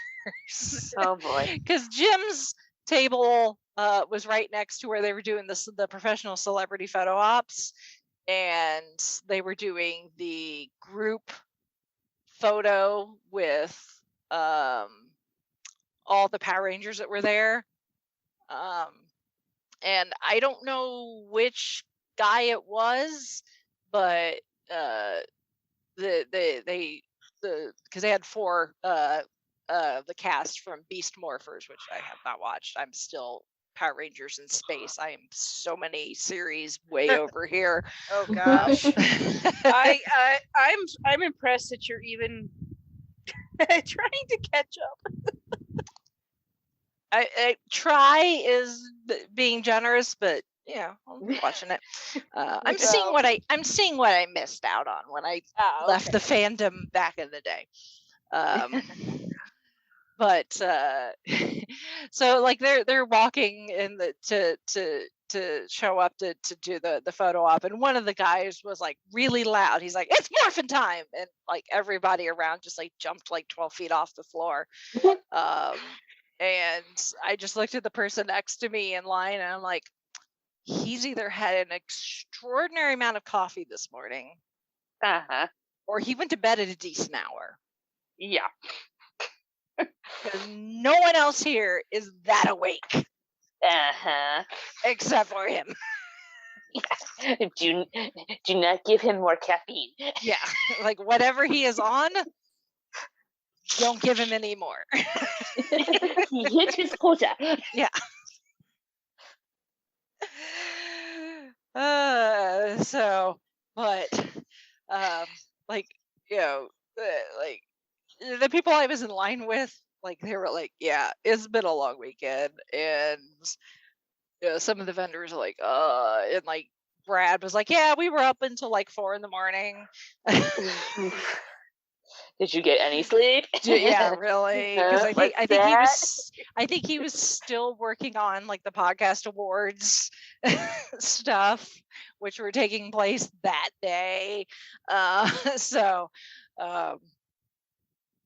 Oh boy. Because Jim's table was right next to where they were doing the professional celebrity photo ops, and they were doing the group photo with all the Power Rangers that were there. And I don't know which guy it was, but because they had 4 the cast from Beast Morphers, which I have not watched. I'm still Power Rangers in space. I am so many series way over here. Oh gosh. I'm impressed that you're even trying to catch up. I try is being generous, but yeah, I'm watching it. I'm seeing what I missed out on when I left the fandom back in the day. But so like they're walking in to show up to do the photo op, and one of the guys was like really loud. He's like, "It's morphin' time!" And like everybody around just like jumped like 12 feet off the floor. And I just looked at the person next to me in line, and I'm like, he's either had an extraordinary amount of coffee this morning, or he went to bed at a decent hour. Yeah. Because no one else here is that awake. Except for him. Do not give him more caffeine. Yeah. Like whatever he is on, don't give him any more. He hit his quota. Yeah. Like, you know, like the people I was in line with, like they were like, yeah, it's been a long weekend, and you know, some of the vendors are like, and like Brad was like, yeah, we were up until like 4 a.m. Did you get any sleep? Yeah, really? Because I think he was still working on like the podcast awards stuff, which were taking place that day.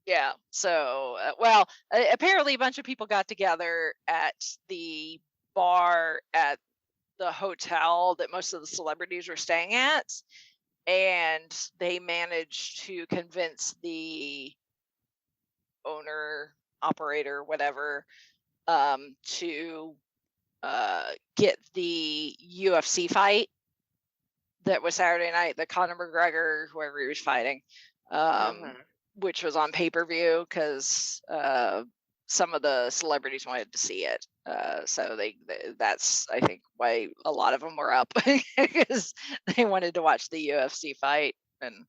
Yeah. So, apparently a bunch of people got together at the bar at the hotel that most of the celebrities were staying at, and they managed to convince the owner, operator, whatever, to get the UFC fight that was Saturday night, the Conor McGregor, whoever he was fighting, which was on pay-per-view because some of the celebrities wanted to see it. So that's, I think, why a lot of them were up, because they wanted to watch the UFC fight. And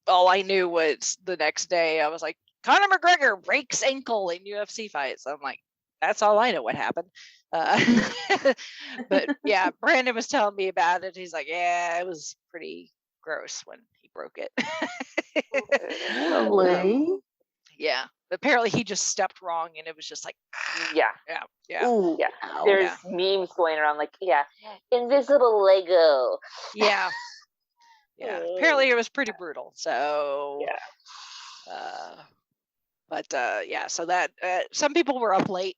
all I knew was the next day I was like, Conor McGregor breaks ankle in UFC fight. So I'm like, that's all I know what happened. But yeah, Brandon was telling me about it. He's like, yeah, it was pretty gross when he broke it. Really? Yeah. Apparently he just stepped wrong and it was just like, yeah. Ooh, yeah. There's memes going around like, invisible Lego. Yeah. Yeah. Apparently it was pretty brutal. So yeah, so that some people were up late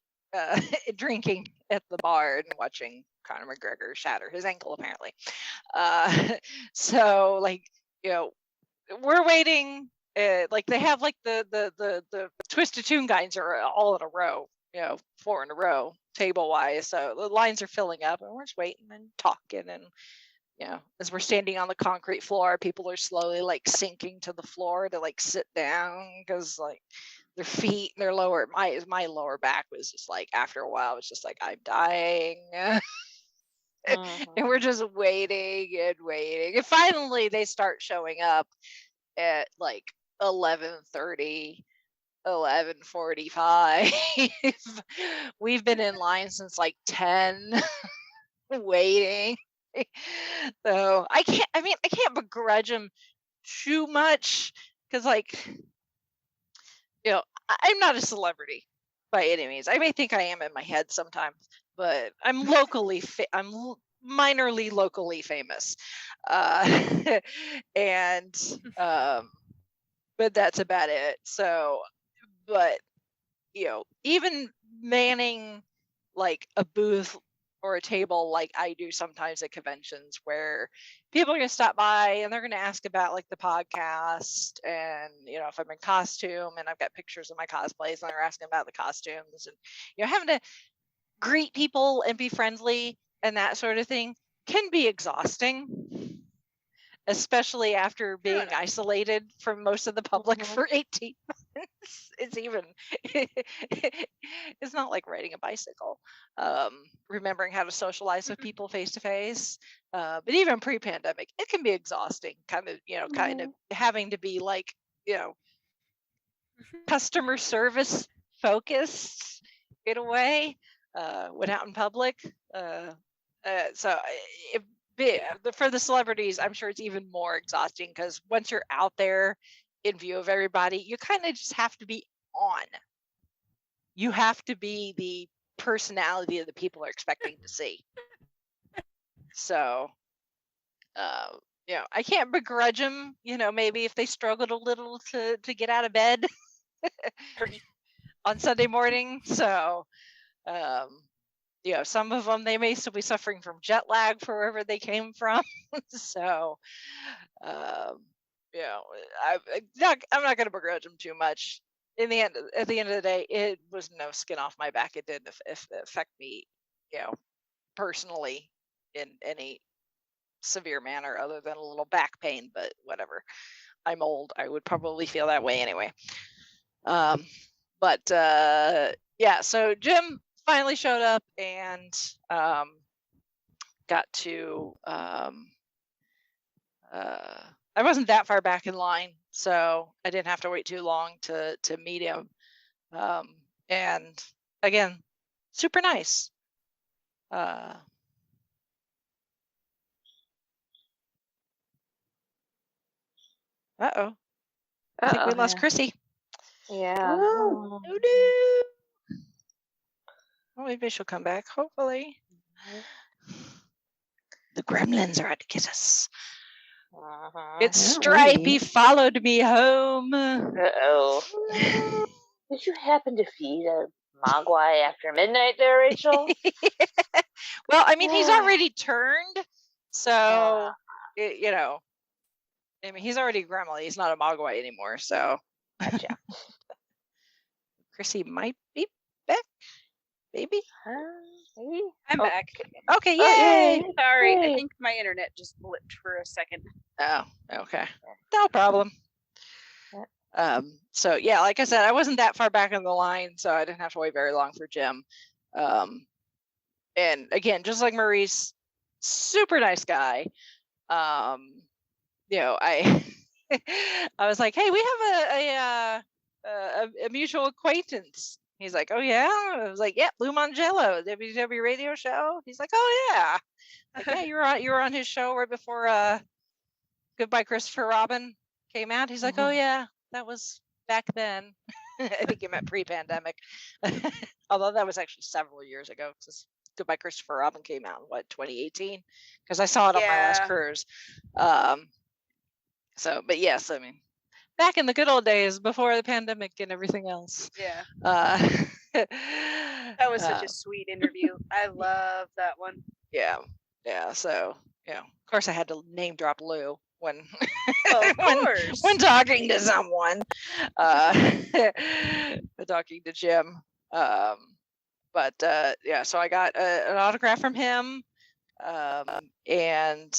drinking at the bar and watching Conor McGregor shatter his ankle, apparently. So like, we're waiting. Like they have like the Twisted Toonz guys are all in a row, 4 in a row, table wise. So the lines are filling up, and we're just waiting and talking. And as we're standing on the concrete floor, people are slowly like sinking to the floor to like sit down, because like their feet, their lower, my lower back was just like, after a while, it was just like, I'm dying. And we're just waiting and waiting. And finally they start showing up at like 11:30, 11:45. We've been in line since like 10, waiting. So I can't begrudge him too much, because like, I'm not a celebrity by any means. I may think I am in my head sometimes, but I'm minorly locally famous. And but that's about it. So, but even manning like a booth or a table like I do sometimes at conventions, where people are going to stop by and they're going to ask about like the podcast, and if I'm in costume and I've got pictures of my cosplays, and they're asking about the costumes, and having to greet people and be friendly and that sort of thing can be exhausting, especially after being isolated from most of the public for 18 months. It's not like riding a bicycle, remembering how to socialize with people face to face. But even pre-pandemic, it can be exhausting, kind of having to be like, customer service focused in a way, when out in public. So for the celebrities, I'm sure it's even more exhausting, because once you're out there in view of everybody, you kind of just have to be on. You have to be the personality that the people are expecting to see. So, I can't begrudge them, maybe if they struggled a little to get out of bed on Sunday morning. So, some of them, they may still be suffering from jet lag for wherever they came from. So, I'm not going to begrudge them too much. At the end of the day, it was no skin off my back. It didn't affect me, personally in any severe manner, other than a little back pain. But whatever. I'm old. I would probably feel that way anyway. But so Jim finally showed up and got to I wasn't that far back in line, so I didn't have to wait too long to meet him. And again, super nice. I think we lost Chrissy. Yeah. Oh no. Well, maybe she'll come back, hopefully. The gremlins are out to get us. It's Stripey followed me home. Did you happen to feed a mogwai after midnight there, Rachel? Well, I mean, he's already turned, so he's already a gremlin. He's not a mogwai anymore, so. Gotcha. Chrissy might be back. Maybe. Maybe. I'm back. Okay, yay! Sorry, I think my internet just blipped for a second. Oh, okay. No problem. So yeah, like I said, I wasn't that far back in the line, so I didn't have to wait very long for Jim. And again, just like Maurice, super nice guy. You know, I was like, hey, we have a mutual acquaintance. He's like, oh yeah. I was like, yeah, Lou Mangello, WW radio show. He's like, oh yeah. Like, yeah, you were on his show right before Goodbye Christopher Robin came out. He's like, oh yeah, that was back then. I think he meant pre-pandemic. Although that was actually several years ago, because Goodbye Christopher Robin came out in what, 2018? Because I saw it on my last cruise. So, but yes, I mean, back in the good old days before the pandemic and everything else. Yeah. That was such a sweet interview. I love that one. Yeah. Yeah. So, yeah. Of course, I had to name drop Lou when when talking to someone. Talking to Jim. But yeah, so I got an autograph from him. And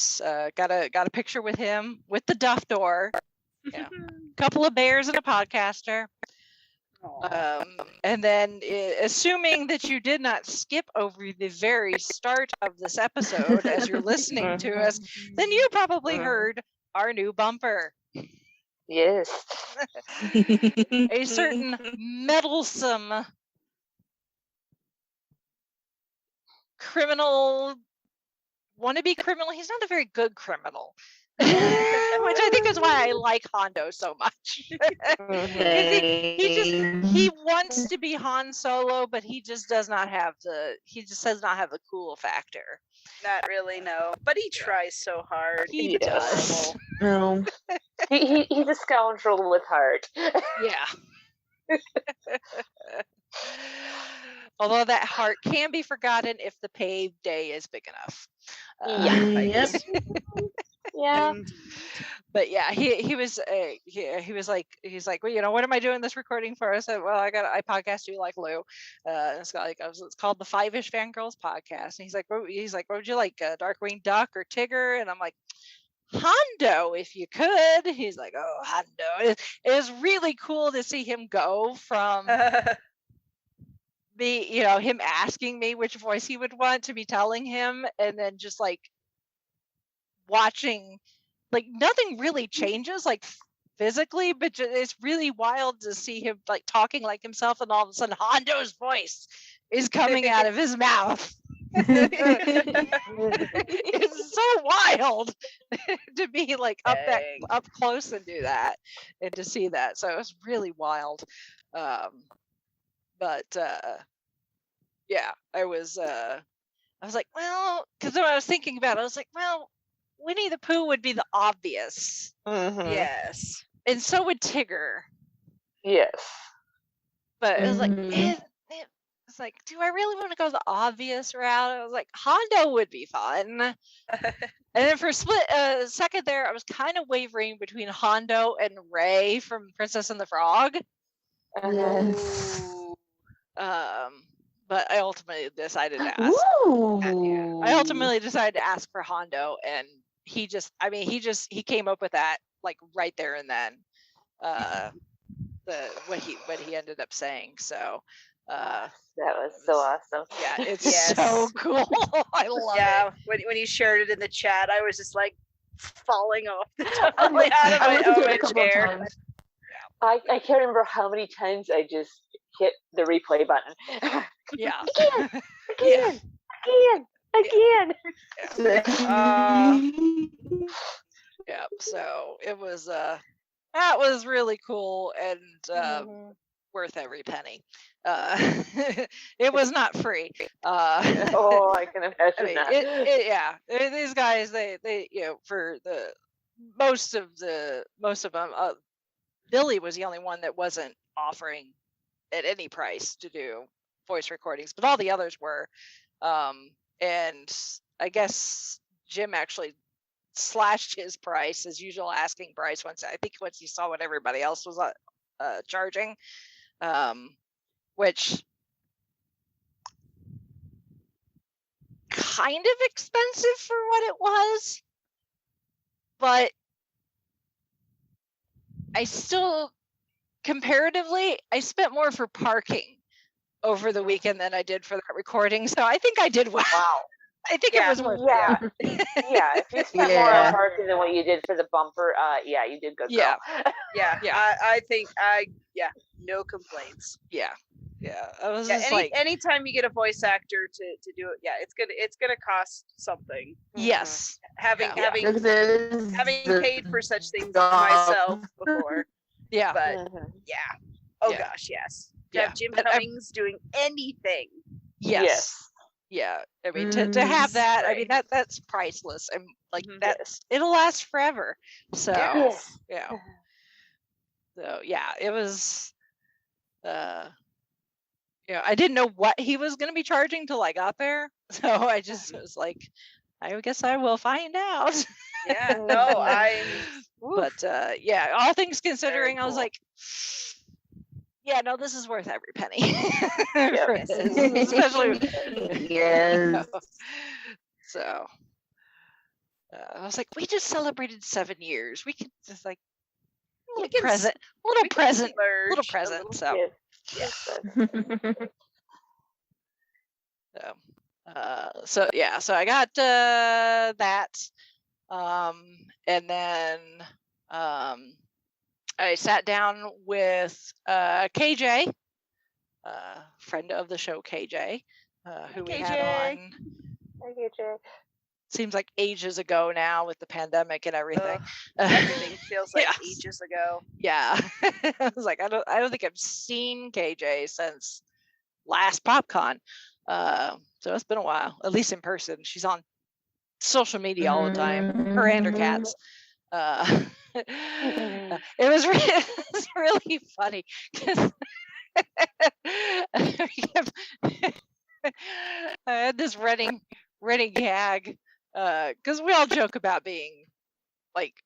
got a picture with him with the Duff Door. Yeah. Couple of bears and a podcaster. And then assuming that you did not skip over the very start of this episode as you're listening to us, then you probably heard our new bumper. Yes. A certain meddlesome criminal, wannabe criminal. He's not a very good criminal. Which I think is why I like Hondo so much. he wants to be Han Solo, but he just does not have the cool factor. Not really, no. But he tries so hard. He does. He's a scoundrel with heart. Yeah. Although that heart can be forgotten if the paved day is big enough. Yeah. But yeah, he was like, well, you know, what am I doing this recording for? I said, well, I podcast you like Lou. It's called the Fiveish Fangirls podcast. And he's like, what would you like, Darkwing Duck or Tigger? And I'm like, Hondo, if you could. He's like, oh, Hondo. It was really cool to see him go from him asking me which voice he would want to be telling him, and then just like watching, like nothing really changes like physically, but it's really wild to see him like talking like himself, and all of a sudden Hondo's voice is coming out of his mouth. It's so wild to be like up close and do that, and to see that. So it was really wild. But yeah, I was like, well, because when I was thinking about it, I was like, well, Winnie the Pooh would be the obvious. Yes. And so would Tigger. Yes. But it was like, it's like, do I really want to go the obvious route? I was like, Hondo would be fun. And then for a second there, I was kind of wavering between Hondo and Ray from Princess and the Frog. Yes. But I ultimately decided to ask. I ultimately decided to ask for Hondo, and he came up with that like right there and then. What he ended up saying. So that was so awesome. Yeah, it's so cool. I love it. Yeah, when you shared it in the chat, I was just like falling off the top out of my own chair. I can't remember how many times I just hit the replay button. Yeah. Again. Yeah. So it was that was really cool and worth every penny. It was not free. Oh, I can imagine that. These guys, they for the most of them, Billy was the only one that wasn't offering at any price to do voice recordings, but all the others were. And I guess Jim actually slashed his price, his usual asking price, once he saw what everybody else was charging, which kind of expensive for what it was, but I still comparatively, I spent more for parking over the weekend than I did for that recording, so I think I did well. Wow. I think it was worth it. Yeah, if you spent more on parking than what you did for the bumper, you did good, girl. I think no complaints. Yeah. I was just like, anytime you get a voice actor to do it, it's gonna cost something. Yes. Having paid for such things myself before. Yeah. But gosh, yes. To have Jim Cummings doing anything. Yes. Yeah. I mean, to have that, I mean, that's priceless. And like it'll last forever. So yeah. So yeah, it was I didn't know what he was going to be charging till I got there. So I just was like, I guess I will find out. But all things considering, I was like, no, this is worth every penny. Especially So I was like, we just celebrated 7 years. We could just like little present. So I got that, and then I sat down with KJ, friend of the show, KJ, who we had on. Hi, KJ. Seems like ages ago now with the pandemic and everything. Everything feels like ages ago. Yeah. I was like, I don't think I've seen KJ since last PopCon. So it's been a while, at least in person. She's on social media all the time, her and her cats. It was really funny because I had this running gag because we all joke about being like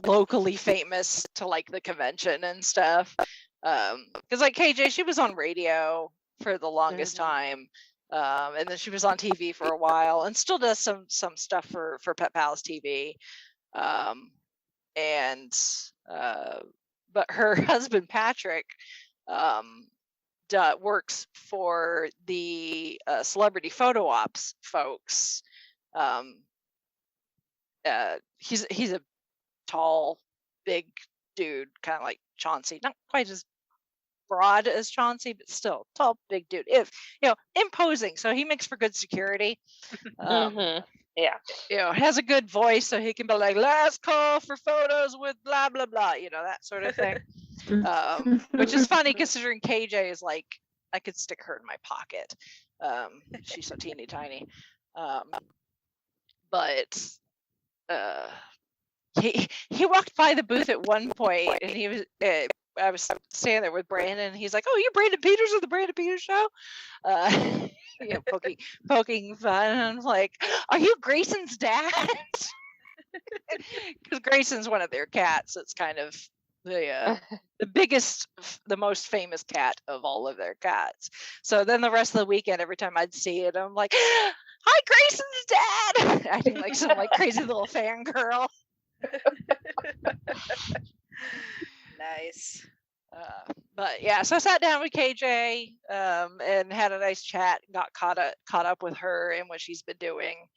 locally famous to like the convention and stuff. Because like KJ, she was on radio for the longest time, and then she was on TV for a while, and still does some stuff for Pet Palace TV. But her husband Patrick works for the celebrity photo ops folks. He's a tall, big dude, kind of like Chauncey, not quite as broad as Chauncey, but still tall, big dude. If imposing, so he makes for good security. Has a good voice, so he can be like, last call for photos with blah blah blah, that sort of thing. Which is funny considering KJ is like, I could stick her in my pocket. She's so teeny tiny. But he walked by the booth at one point, and he was I was standing there with Brandon, and he's like, "Oh, you're Brandon Peters of the Brandon Peters Show?" Poking fun. And I'm like, "Are you Grayson's dad?" Because Grayson's one of their cats. It's kind of the biggest, the most famous cat of all of their cats. So then the rest of the weekend, every time I'd see it, I'm like, "Hi, Grayson's dad!" Acting like some like crazy little fangirl. Nice. But yeah, so I sat down with KJ and had a nice chat. Got caught up with her and what she's been doing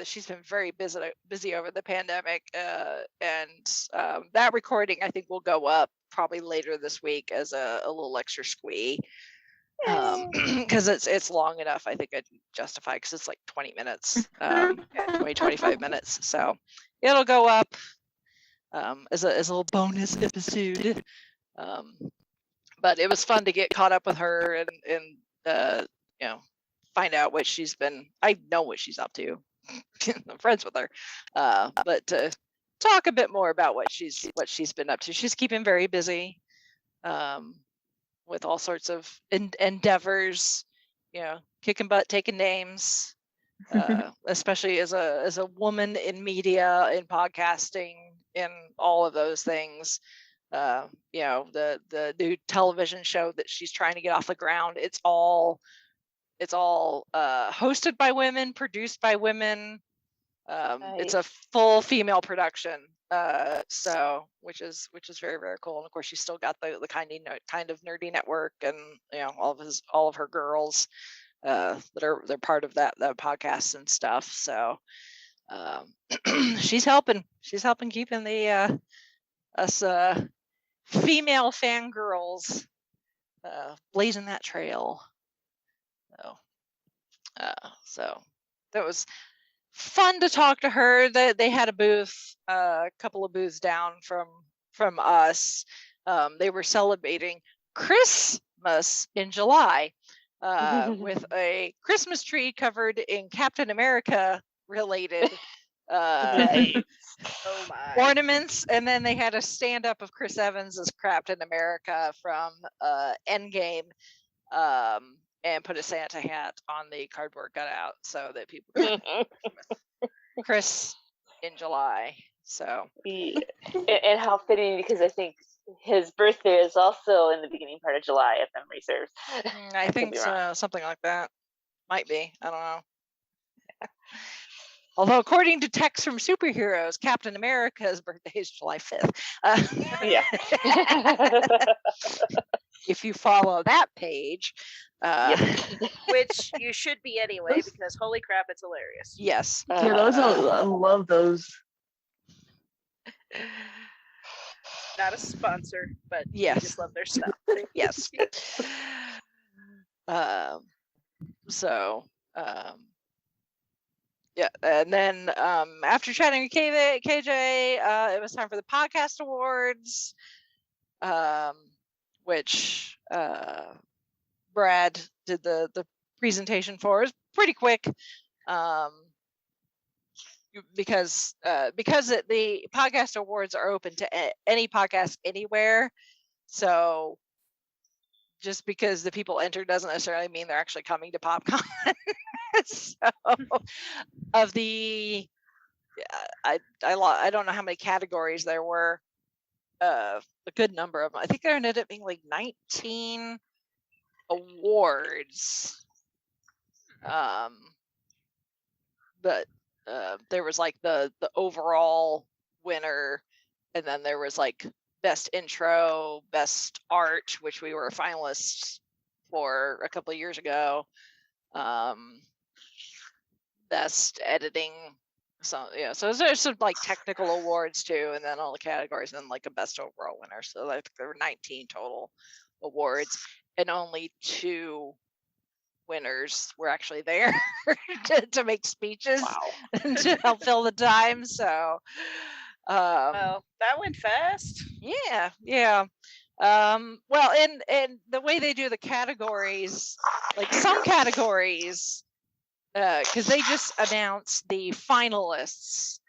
she's been very busy over the pandemic, and that recording I think will go up probably later this week as a little extra squee, because it's long enough. I think I'd justify, because it's like 20 minutes, 25 minutes, so it'll go up as a little bonus episode. But it was fun to get caught up with her and find out what she's been. I know what she's up to. I'm friends with her, but to talk a bit more about what she's been up to. She's keeping very busy with all sorts of endeavors, kicking butt, taking names, especially as a woman in media, in podcasting, in all of those things. The new television show that she's trying to get off the ground, it's all hosted by women, produced by women, It's a full female production, so which is very, very cool. And of course, she's still got the kind of nerdy network, and all of her girls they're part of that podcast and stuff. So she's helping keeping the us female fangirls blazing that trail. So that was fun to talk to her. They had a booth, a couple of booths down from us. They were celebrating Christmas in July with a Christmas tree covered in Captain America related ornaments, and then they had a stand up of Chris Evans as Captain America from Endgame, and put a Santa hat on the cardboard cutout so that people could Chris in July. So and how fitting, because I think his birthday is also in the beginning part of July, if memory serves. I think something like that. Might be. I don't know. Although, according to texts from superheroes, Captain America's birthday is July 5th. Yeah. If you follow that page. Which you should be anyway, because holy crap, it's hilarious. Yes. Yeah, those I love those. Not a sponsor, but yes, I just love their stuff. Yes. Yeah, and then after chatting with KJ, it was time for the podcast awards, which Brad did the presentation for. It was pretty quick, because the podcast awards are open to any podcast anywhere. So just because the people enter doesn't necessarily mean they're actually coming to PopCon. So of the I don't know how many categories there were, a good number of them. I think there ended up being like 19 awards, but there was like the overall winner, and then there was like best intro, best art, which we were finalists for a couple of years ago, best editing. So there's some like technical awards too, and then all the categories, and then like a best overall winner. So I think there were 19 total awards, and only 2 winners were actually there to make speeches. And to help fill the time. So well, that went fast. Yeah. Well, and the way they do the categories, like some categories, because they just announce the finalists,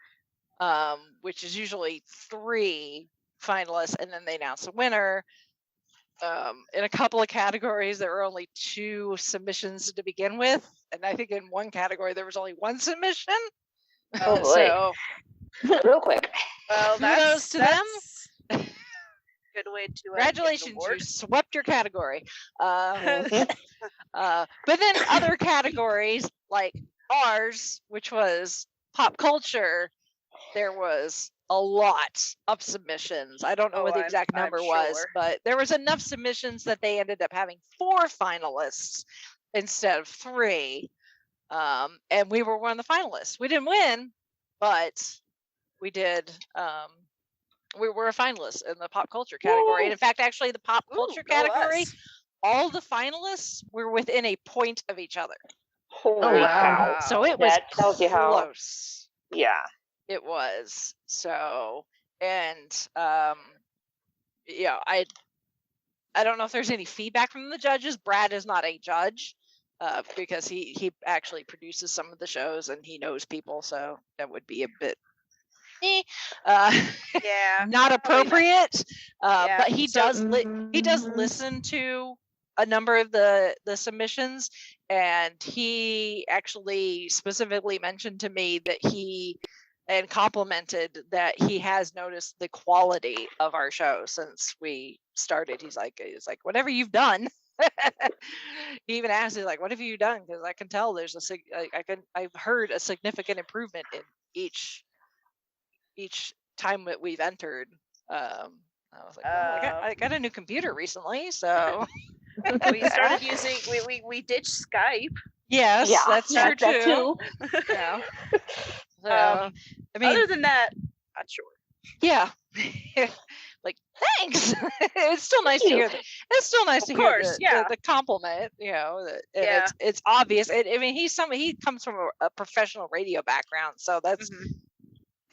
which is usually 3 finalists, and then they announce the winner. In a couple of categories, there were only 2 submissions to begin with, and I think in one category there was only 1 submission. Oh boy! So, real quick. Well, kudos to them. Good way to. Congratulations, you swept your category. But then other categories like ours, which was pop culture, there was a lot of submissions. I don't know what the exact number was, but there was enough submissions that they ended up having 4 finalists instead of 3. And we were one of the finalists. We didn't win, but we did. We were a finalist in the pop culture category. And in fact, actually, the pop culture category, all the finalists were within a point of each other. Holy cow. So it was tells you how close. Yeah. It was. So, and yeah, I don't know if there's any feedback from the judges. Brad is not a judge, because he actually produces some of the shows and he knows people, so that would be a bit not appropriate. But he does listen to a number of the submissions, and he actually specifically mentioned to me that and complimented that he has noticed the quality of our show since we started. He's like, whatever you've done, He even asked, like, "What have you done?" Because I can tell there's I've heard a significant improvement in each time that we've entered. I was like, well, I got a new computer recently, so we started using we ditched Skype. Yes, yeah, that's true too. Yeah. So, I mean, other than that, not sure. Yeah. Like, thanks. It's still nice to hear that. It's still nice to hear the compliment. You know, it's obvious. I mean, he comes from a professional radio background, so that's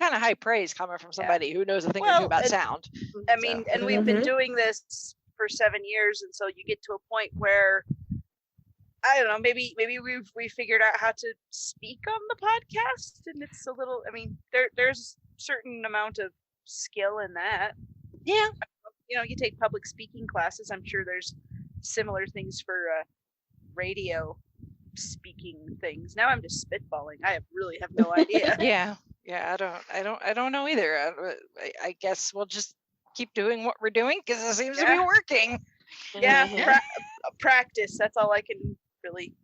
kind of high praise coming from somebody who knows a thing or two about sound. I mean, and we've been doing this for 7 years, and so you get to a point where I don't know, maybe we figured out how to speak on the podcast, and it's a little. I mean, there's certain amount of skill in that. Yeah. You know, you take public speaking classes. I'm sure there's similar things for radio speaking things. Now I'm just spitballing. I really have no idea. Yeah. I don't know either. I guess we'll just keep doing what we're doing because it seems to be working. Yeah. Practice. That's all I can really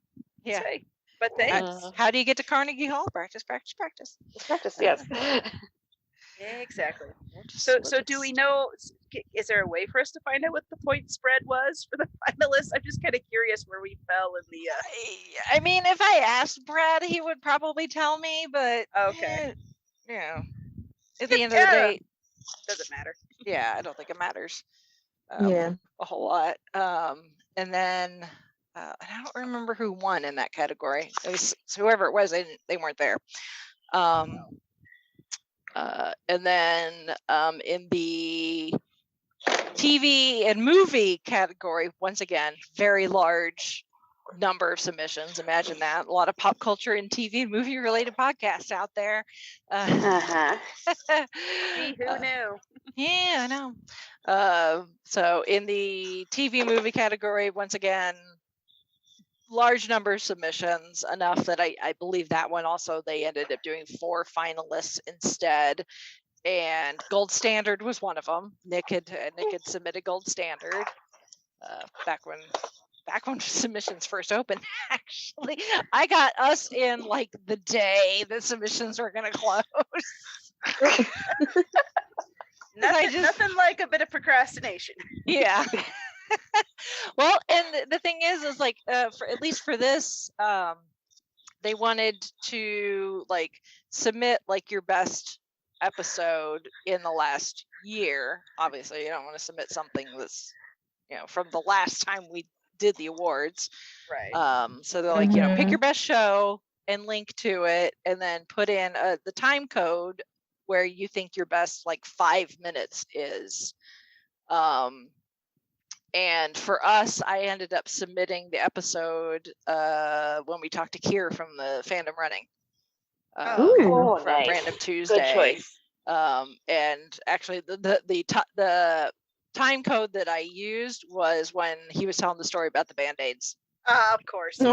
say. But thanks. How do you get to Carnegie Hall? Practice. Yes. Exactly. So do we know? Is there a way for us to find out what the point spread was for the finalists? I'm just kind of curious where we fell in the. I mean, if I asked Brad, he would probably tell me. But okay. At the end of the day, doesn't matter. Yeah, I don't think it matters. A whole lot. And then I don't remember who won in that category. It was whoever it was. They weren't there. And then in the TV and movie category, once again, very large number of submissions. Imagine that. A lot of pop culture and TV and movie related podcasts out there. Gee, who knew? Yeah, I know. So in the TV movie category, once again, large number of submissions, enough that I believe that one also they ended up doing 4 finalists instead, and Gold Standard was one of them. Nick had submitted Gold Standard back when submissions first opened. Actually, I got us in like the day that submissions were going to close. Nothing like a bit of procrastination. Yeah. Well, and the thing is like for at least for this, they wanted to like submit like your best episode in the last year. Obviously, you don't want to submit something that's from the last time we did the awards. Right. So they're like, pick your best show and link to it, and then put in the time code where you think your best like 5 minutes is. And for us, I ended up submitting the episode when we talked to Kier from the Fandom Running. From nice. Random Tuesday. Good choice. And actually, the time code that I used was when he was telling the story about the Band-Aids. Of course. So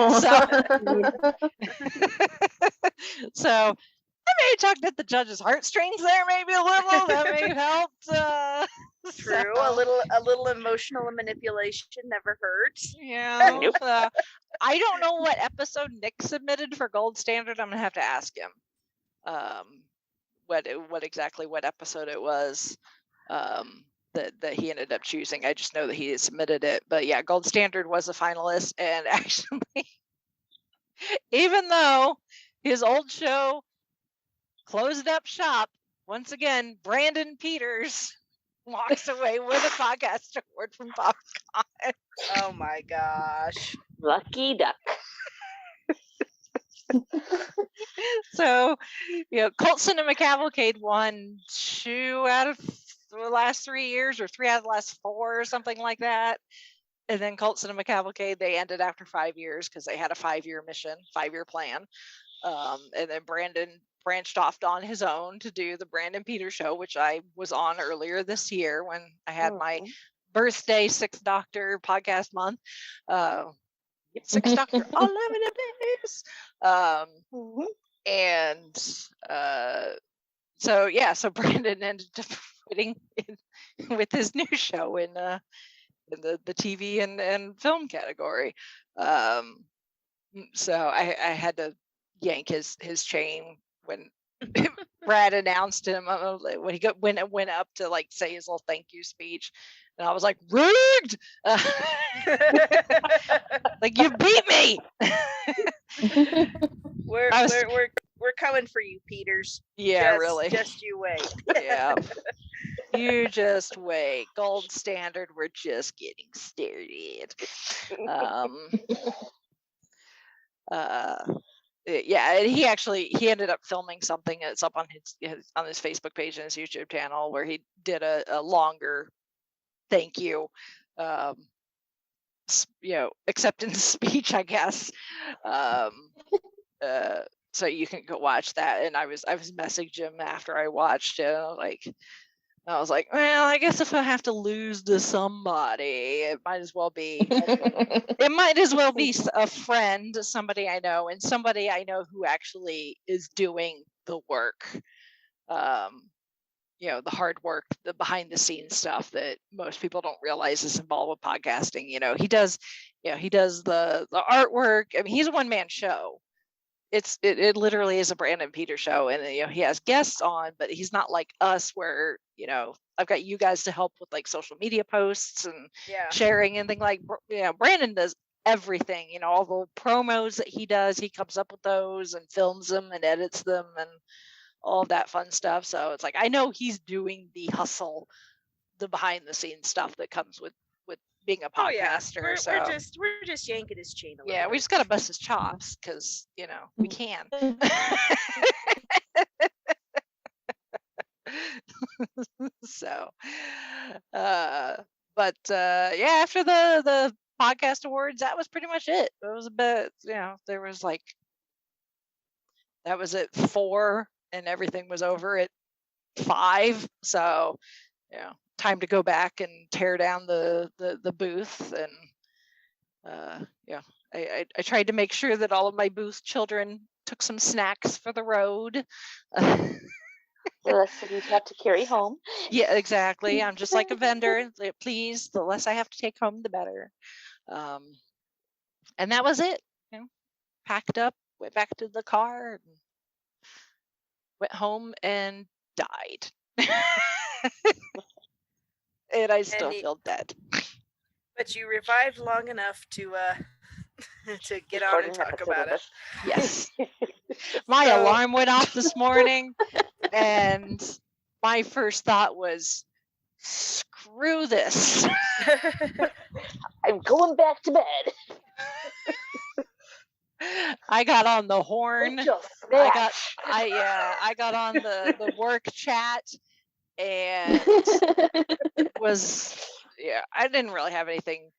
I may have tugged at the judge's heartstrings there, maybe a little. That may have helped. True, a little emotional manipulation never hurts. Yeah. Nope. I don't know what episode Nick submitted for Gold Standard. I'm gonna have to ask him. What episode it was that he ended up choosing. I just know that he submitted it. But yeah, Gold Standard was a finalist, and actually, even though his old show closed up shop, once again, Brandon Peters walks away with a podcast award from PopCon. Oh my gosh. Lucky duck. So, Cult Cinema Cavalcade won 2 out of the last 3 years, or 3 out of the last 4, or something like that. And then Cult Cinema Cavalcade, they ended after 5 years because they had a 5-year mission, 5-year plan. And then Brandon branched off on his own to do the Brandon Peters show, which I was on earlier this year when I had my birthday 6th Doctor podcast month. 6th Doctor, 11 days. And so Brandon ended up quitting with his new show in in the TV and film category. So I had to yank his chain when Brad announced him when he went up to like say his little thank you speech, and I was like, rigged. Like, you beat me. We're coming for you, Peters. Yeah, really. Just you wait. Yeah. You just wait. Gold standard. We're just getting started. Yeah, and he ended up filming something that's up on his Facebook page and his YouTube channel where he did a longer thank you, acceptance speech, I guess. So you can go watch that. And I was messaging him after I watched it. I was like, well, I guess if I have to lose to somebody, it might as well be a friend, somebody I know, and somebody I know who actually is doing the work. The hard work, the behind the scenes stuff that most people don't realize is involved with podcasting. He does the artwork. I mean, he's a one-man show. It literally is a Brandon Peters show, and he has guests on, but he's not like us where I've got you guys to help with like social media posts and sharing and things like Brandon does everything. All the promos that he does, he comes up with those and films them and edits them and all of that fun stuff. So it's like I know he's doing the hustle, the behind the scenes stuff that comes with being a podcaster. We're just yanking his chain a little bit. We just gotta bust his chops because we can. So after the podcast awards, that was pretty much it. It was a bit, there was like, that was at 4 and everything was over at 5. So time to go back and tear down the booth. And I tried to make sure that all of my booth children took some snacks for the road. The less that you have to carry home. Yeah, exactly. I'm just like a vendor. Please, the less I have to take home, the better. And that was it. Packed up, went back to the car, and went home and died. And I still feel dead. But you revived long enough to get on and talk about it. Yes. My alarm went off this morning, and my first thought was, screw this. I'm going back to bed. I got on the horn. I got on the work chat, and I didn't really have anything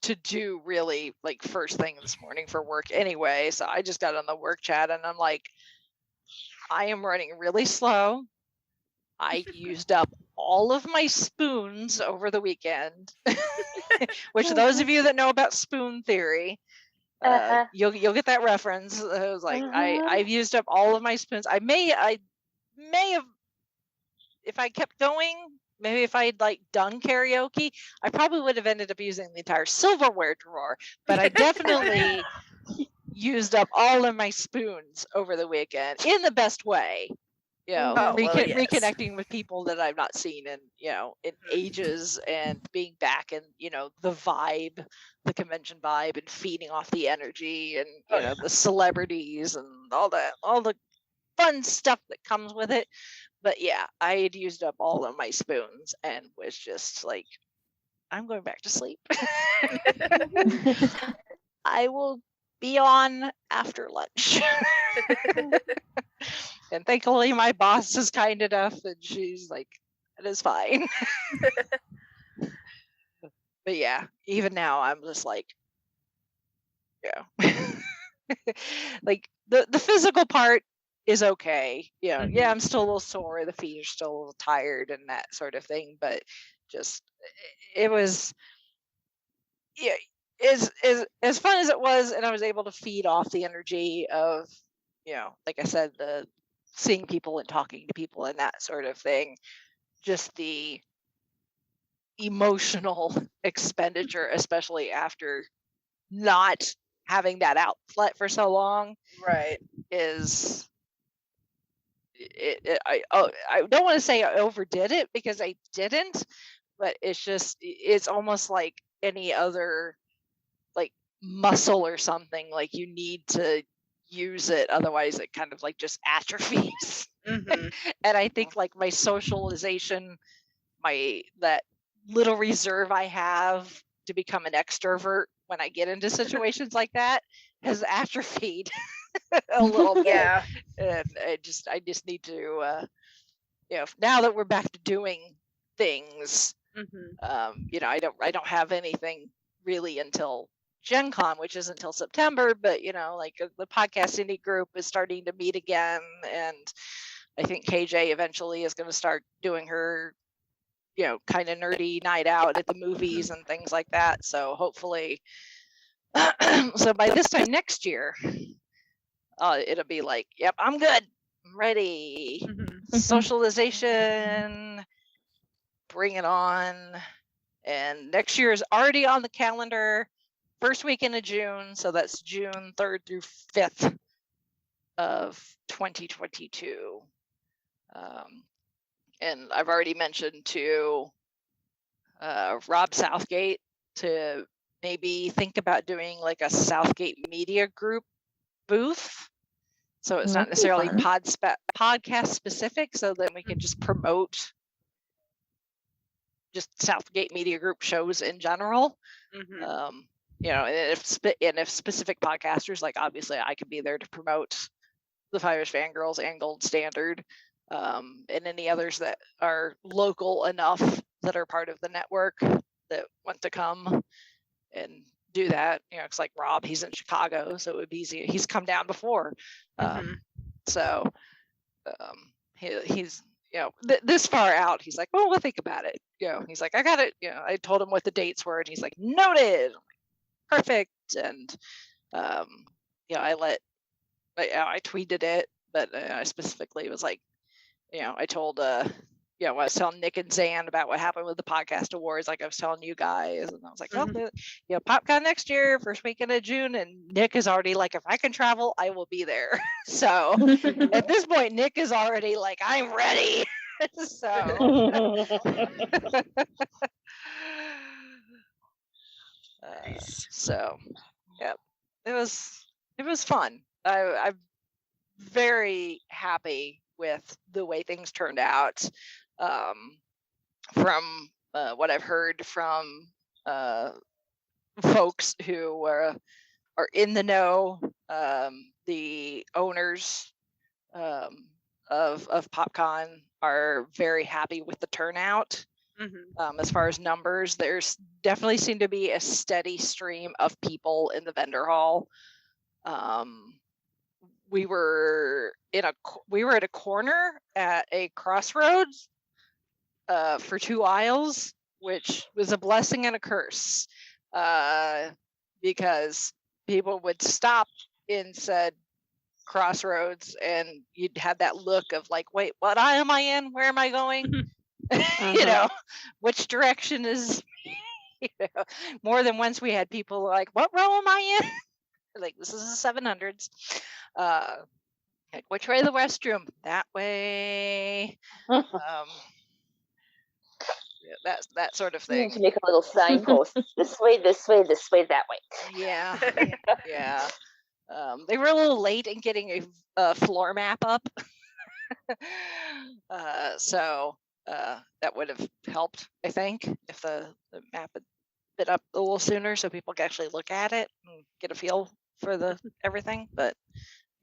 to do really like first thing this morning for work anyway. So I just got on the work chat and I'm like, I am running really slow. I used up all of my spoons over the weekend, which those of you that know about spoon theory, you'll get that reference. I was like, I've used up all of my spoons. I may have, if I kept going, maybe if I'd like done karaoke, I probably would have ended up using the entire silverware drawer, but I definitely used up all of my spoons over the weekend in the best way. Reconnecting with people that I've not seen in ages, and being back in the vibe, the convention vibe, and feeding off the energy and the celebrities and all the fun stuff that comes with it. But yeah, I had used up all of my spoons and was just like, I'm going back to sleep. I will be on after lunch. And thankfully my boss is kind enough and she's like, it is fine. But yeah, even now I'm just like, like the physical part is okay. I'm still a little sore, the feet are still a little tired and that sort of thing, but just it was as fun as it was, and I was able to feed off the energy of like I said, the seeing people and talking to people and that sort of thing. Just the emotional expenditure, especially after not having that outlet for so long. Right. Is I don't want to say I overdid it, because I didn't, but it's almost like any other like muscle or something. Like you need to use it, otherwise it kind of like just atrophies. Mm-hmm. And I think like my socialization, that little reserve I have to become an extrovert when I get into situations like that has atrophied a little bit. Yeah. And I just need to now that we're back to doing things, Mm-hmm. I don't have anything really until Gen Con, which is until September, but like the podcast indie group is starting to meet again, and I think KJ eventually is going to start doing her kind of nerdy night out at the movies and things like that. So hopefully so by this time next year, it'll be like, yep, I'm good, I'm ready. Socialization, bring it on. And next year is already on the calendar, first weekend of June, so that's June 3rd through 5th of 2022. And I've already mentioned to Rob Southgate to maybe think about doing like a Southgate Media Group booth. So it's not necessarily podcast specific, so that we can just promote just Southgate Media Group shows in general. And if specific podcasters, like obviously I could be there to promote the Fiveish Fangirls and Gold Standard, and any others that are local enough that are part of the network that want to come and do that. It's like Rob, he's in Chicago, so it would be easy. He's come down before. He's this far out. He's like, well, we'll think about it. He's like, I got it. I told him what the dates were, and he's like, noted. Perfect. And I tweeted it, but I specifically was like, I told I was telling Nick and Zan about what happened with the podcast awards, like I was telling you guys, and I was like, PopCon next year, first weekend of June, and Nick is already like, if I can travel, I will be there. So at this point, Nick is already like, I'm ready. So so yeah, it was fun. I'm very happy with the way things turned out. From what I've heard from folks who are in the know, the owners of PopCon are very happy with the turnout. As far as numbers, there's definitely seemed to be a steady stream of people in the vendor hall. We were at a corner at a crossroads for 2 aisles, which was a blessing and a curse, because people would stop in said crossroads and you'd have that look of like, wait, what aisle am I in? Where am I going? Which direction is more than once we had people like, what row am I in? Like, this is the 700s. Like, which way the restroom? That way. That sort of thing. You need to make a little signpost. This way, this way, this way, that way. Yeah. Yeah. They were a little late in getting a floor map up. So that would have helped, I think, if the map had been up a little sooner so people could actually look at it and get a feel for everything. But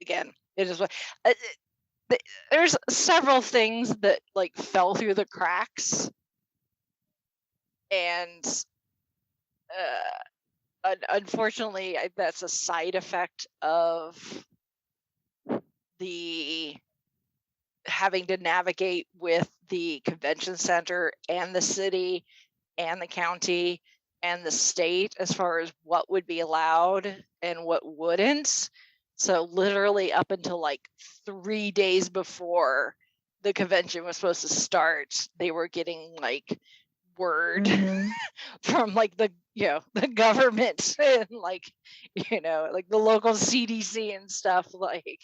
again, it is there's several things that like fell through the cracks, and unfortunately that's a side effect of the having to navigate with the convention center and the city and the county and the state as far as what would be allowed and what wouldn't. So literally up until like 3 days before the convention was supposed to start, they were getting like word from like the government and like the local CDC and stuff, like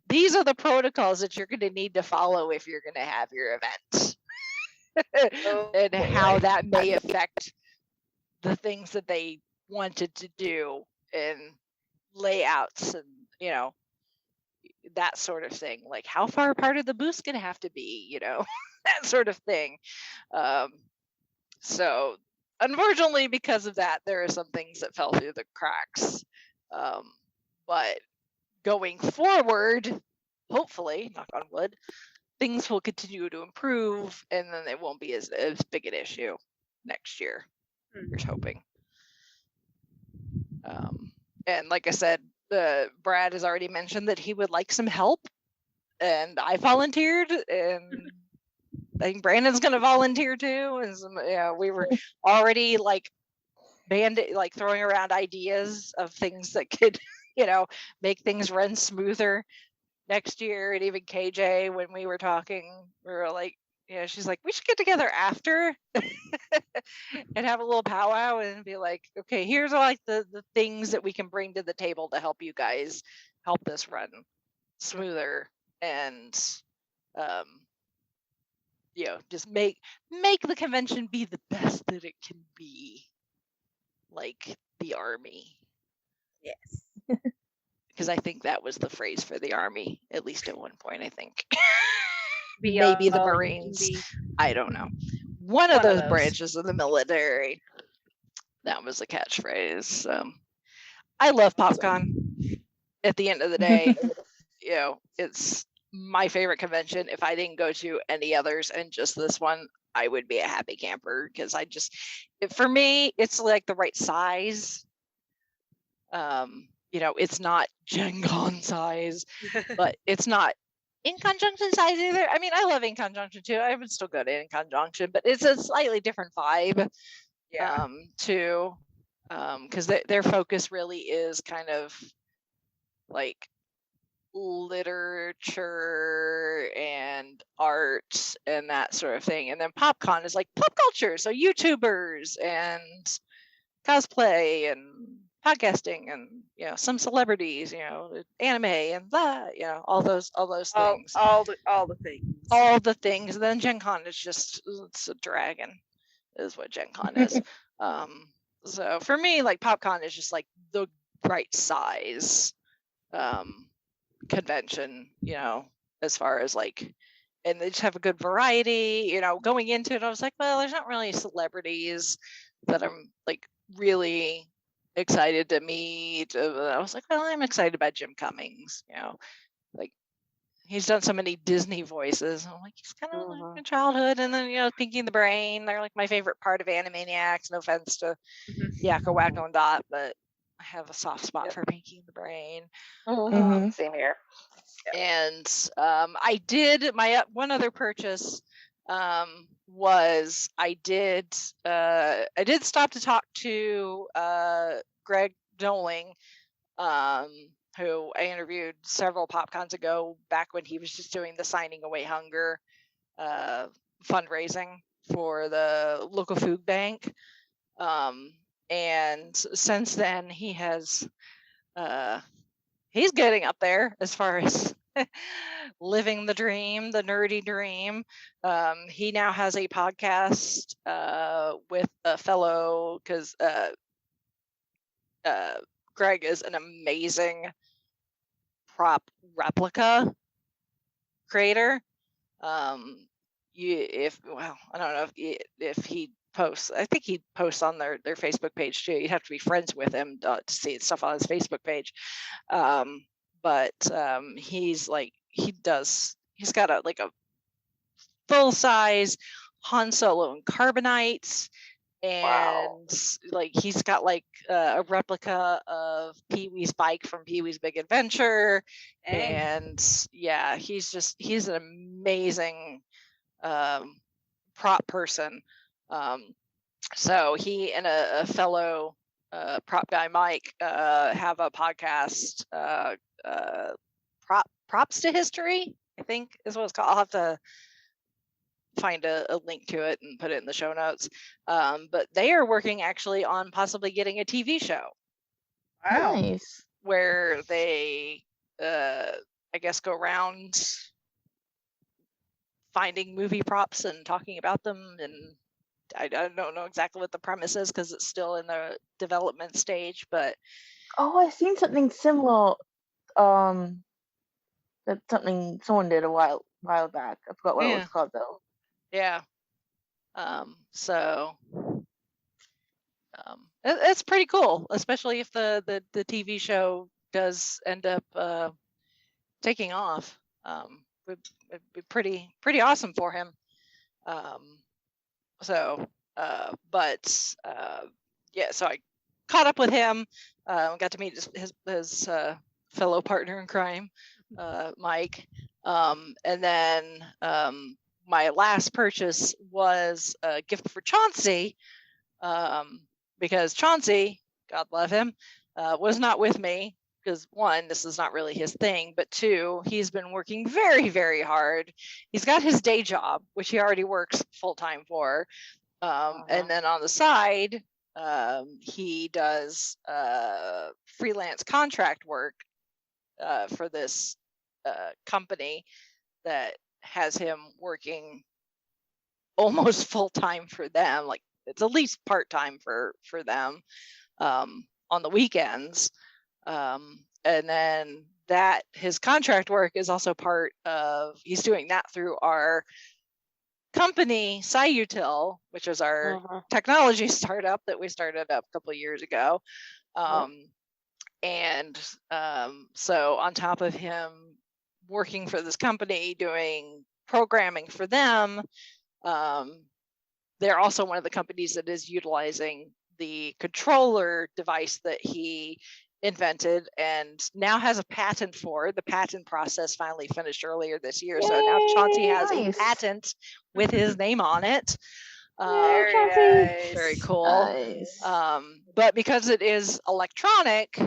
these are the protocols that you're going to need to follow if you're going to have your event. And how that may affect the things that they wanted to do and layouts and that sort of thing, like how far apart are the booths gonna have to be, that sort of thing. So unfortunately, because of that, there are some things that fell through the cracks, but going forward, hopefully, knock on wood, things will continue to improve, and then it won't be as big an issue next year. Here's hoping. And like I said, Brad has already mentioned that he would like some help, and I volunteered, and I think Brandon's going to volunteer too. And we were already like throwing around ideas of things that could, make things run smoother next year. And even KJ, when we were talking, we were like, she's like, we should get together after and have a little powwow and be like, okay, here's like the things that we can bring to the table to help you guys help this run smoother and just make the convention be the best that it can be, like the Army. Yes. Because I think that was the phrase for the Army, at least at one point, I think. Maybe the Marines. I don't know. One of those branches of the military. That was a catchphrase. I love PopCon. At the end of the day, it's my favorite convention. If I didn't go to any others and just this one, I would be a happy camper, because for me, it's like the right size. It's not Gen Con size, but it's not in conjunction size either. I mean, I love in conjunction too. I would still go to in conjunction, but it's a slightly different vibe. Too, because their focus really is kind of like literature and art and that sort of thing. And then PopCon is like pop culture, so YouTubers and cosplay and podcasting and some celebrities, anime and that, all those things, all the things. And then Gen Con is just, it's a dragon, is what Gen Con is. So for me, like PopCon is just like the right size convention, as far as like, and they just have a good variety. Going into it, I was like, well, there's not really celebrities that I'm like really excited to meet. I was like, well, I'm excited about Jim Cummings. Like he's done so many Disney voices. I'm like, he's kind of like my childhood. And then Pinky and the Brain, they're like my favorite part of Animaniacs. No offense to Yakko, Wacko, and Dot, but I have a soft spot for Pinky and the Brain. Same here. And I did my one other purchase. Was I did stop to talk to Greg Doling, who I interviewed several PopCons ago, back when he was just doing the Signing Away Hunger fundraising for the local food bank. And since then he has he's getting up there as far as living the dream, the nerdy dream. He now has a podcast with a fellow, because Greg is an amazing prop replica creator. I don't know if he posts. I think he posts on their Facebook page too. You'd have to be friends with him to see stuff on his Facebook page. But he's got a full size Han Solo and Carbonites, and like he's got like a replica of Pee-wee's bike from Pee-wee's Big Adventure. And yeah, he's an amazing prop person. So he and a fellow prop guy, Mike, have a podcast, props to history, I think is what it's called. I'll have to find a link to it and put it in the show notes. But they are working actually on possibly getting a TV show. Wow. Nice. Where they, I guess, go around finding movie props and talking about them. And I don't know exactly what the premise is because it's still in the development stage. But I've seen something similar. That's something someone did a while back. I forgot what it was called though. Yeah. It's pretty cool, especially if the TV show does end up taking off. It'd be pretty awesome for him. So I caught up with him. Got to meet his fellow partner in crime, Mike. And then my last purchase was a gift for Chauncey, because Chauncey, God love him, was not with me because one, this is not really his thing, but two, he's been working very, very hard. He's got his day job, which he already works full-time for. And then on the side, he does freelance contract work for this company that has him working almost full-time for them. Like it's at least part-time for them on the weekends. And then that his contract work is also part of, he's doing that through our company, Sciutil, which is our technology startup that we started up a couple of years ago. So on top of him working for this company, doing programming for them, they're also one of the companies that is utilizing the controller device that he invented and now has a patent for. The patent process finally finished earlier this year. Yay, so now Chauncey has a patent with his name on it. Very cool. Nice. But because it is electronic,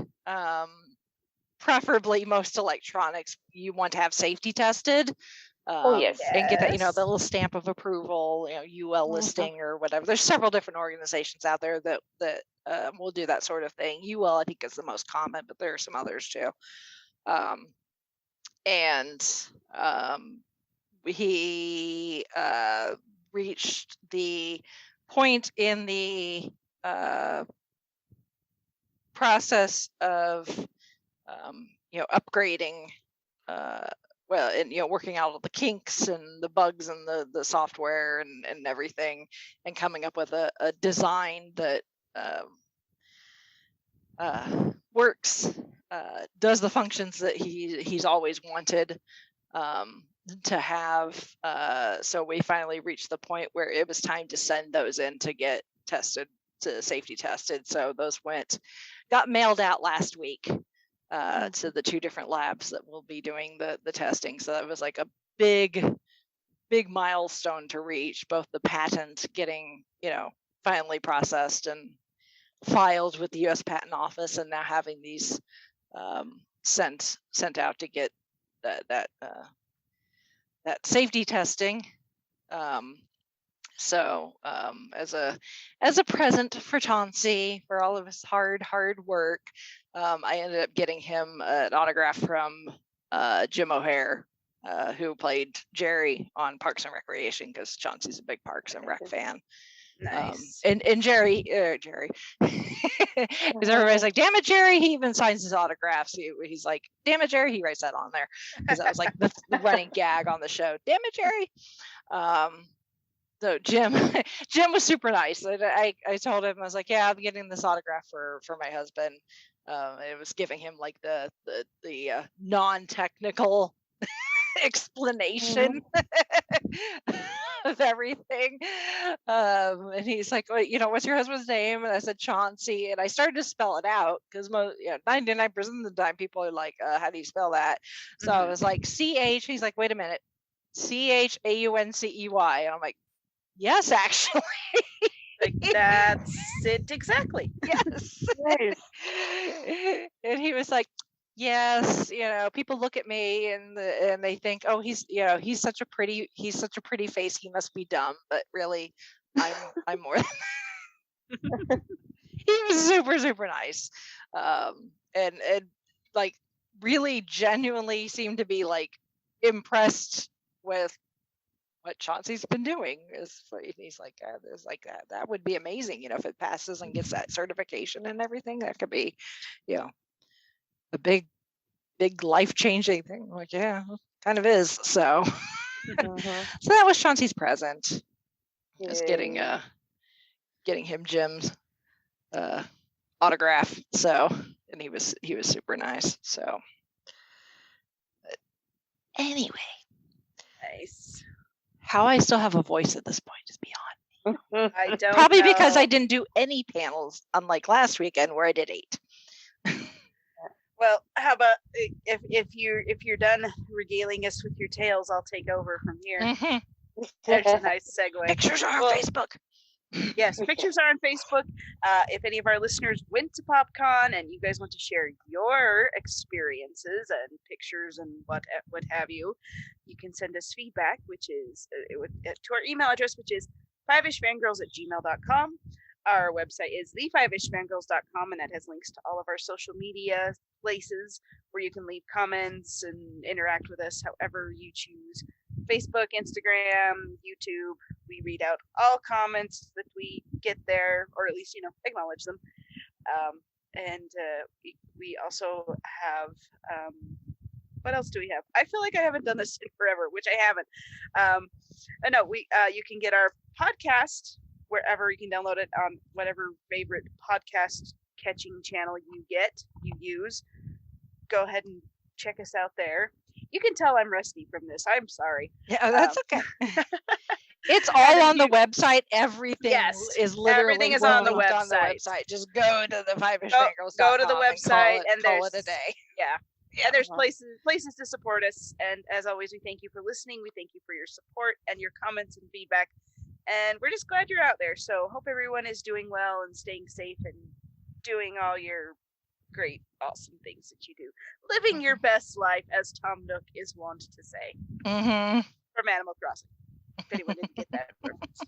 preferably most electronics, you want to have safety tested. And get that, the little stamp of approval, UL listing or whatever. There's several different organizations out there that will do that sort of thing. UL, I think, is the most common, but there are some others too. He reached the point in the process of, upgrading. Working out all the kinks and the bugs and the software and everything, and coming up with a design that works, does the functions that he's always wanted to have. So we finally reached the point where it was time to send those in to get tested, to safety tested. So those got mailed out last week. To the two different labs that will be doing the testing. So that was like a big milestone to reach, both the patent getting, finally processed and filed with the U.S. Patent Office, and now having these sent out to get that safety testing. So as a present for Chauncey for all of his hard work, I ended up getting him an autograph from Jim O'Hare, who played Jerry on Parks and Recreation, because Chauncey's a big Parks and Rec fan. Nice. And Jerry, because everybody's like, damn it, Jerry. He even signs his autographs. He's like, damn it, Jerry. He writes that on there, because that was like the running gag on the show. Damn it, Jerry. So Jim was super nice. I told him, I was like, yeah, I'm getting this autograph for my husband. It was giving him like the non-technical explanation of everything. And he's like, well, what's your husband's name? And I said Chauncey, and I started to spell it out because 99% of the time people are like, how do you spell that? So I was like, CH. He's like, wait a minute, CHAUNCEY. And I'm like, yes, actually. Like, that's it exactly. Yes. And he was like, yes, people look at me and they think, oh, he's such a pretty face. He must be dumb, but really, I'm more. He was super, super nice, and like really genuinely seemed to be like impressed with what Chauncey's been doing. He's like, there's like that would be amazing, if it passes and gets that certification and everything. That could be, a big life-changing thing. I'm like, yeah, kind of is. So, so that was Chauncey's present. Just getting him Jim's autograph. So, and he was super nice. So, but anyway, nice. How I still have a voice at this point is beyond. I don't Probably know. because I didn't do any panels, unlike last weekend where I did 8. Well, how about if you're done regaling us with your tales, I'll take over from here. Mm-hmm. There's a nice segue. Pictures are on Facebook. Yes, pictures are on Facebook. If any of our listeners went to PopCon and you guys want to share your experiences and pictures and what have you, you can send us feedback, which is to our email address, which is fiveishfangirls@gmail.com. Our website is thefivishfangirls.com, and that has links to all of our social media places where you can leave comments and interact with us however you choose. Facebook, Instagram, YouTube. We read out all comments that we get there, or at least, acknowledge them. And we also have, what else do we have? I feel like I haven't done this in forever, which I haven't. You can get our podcast wherever. You can download it on whatever favorite podcast catching channel you use. Go ahead and check us out there. You can tell I'm rusty from this. I'm sorry. Yeah, that's okay. It's all on the website. Everything is literally everything is on the website. Just go to the Fiveish Go to the website and call it a day. Yeah. And there's places to support us. And as always, we thank you for listening. We thank you for your support and your comments and feedback. And we're just glad you're out there. So hope everyone is doing well and staying safe and doing all your great, awesome things that you do. Living your best life, as Tom Nook is wont to say. Mm-hmm. From Animal Crossing. If anyone didn't get that reference.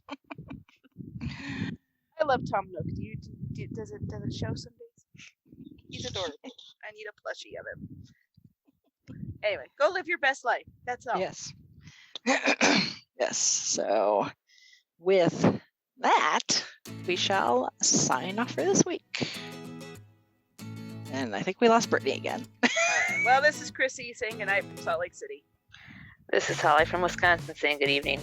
I love Tom Nook. Does it show some days? He's adorable. I need a plushie of him. Anyway, go live your best life. That's all. Yes. Yes. So with that, we shall sign off for this week. And I think we lost Brittany again. All right. Well, this is Chrissy saying goodnight from Salt Lake City. This is Holly from Wisconsin saying good evening.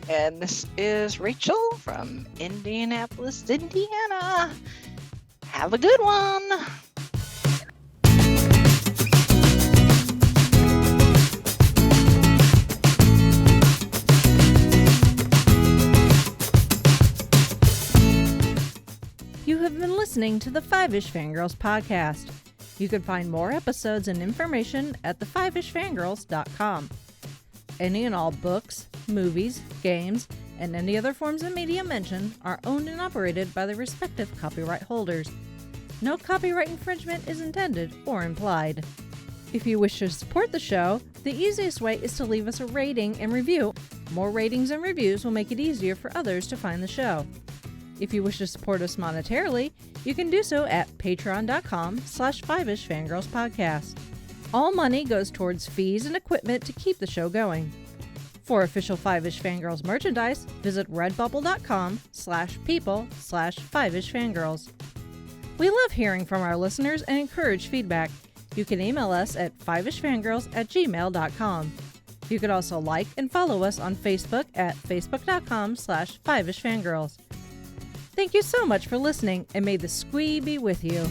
And this is Rachel from Indianapolis, Indiana. Have a good one. You have been listening to the Fiveish Fangirls podcast. You can find more episodes and information at thefivishfangirls.com. Any and all books, movies, games, and any other forms of media mentioned are owned and operated by the respective copyright holders. No copyright infringement is intended or implied. If you wish to support the show, the easiest way is to leave us a rating and review. More ratings and reviews will make it easier for others to find the show. If you wish to support us monetarily, you can do so at patreon.com/FivishFangirlsPodcast. All money goes towards fees and equipment to keep the show going. For official Fiveish Fangirls merchandise, visit redbubble.com/people/FivishFangirls. We love hearing from our listeners and encourage feedback. You can email us at fivishfangirls@gmail.com. You can also like and follow us on Facebook at facebook.com/FivishFangirls. Thank you so much for listening, and may the squee be with you.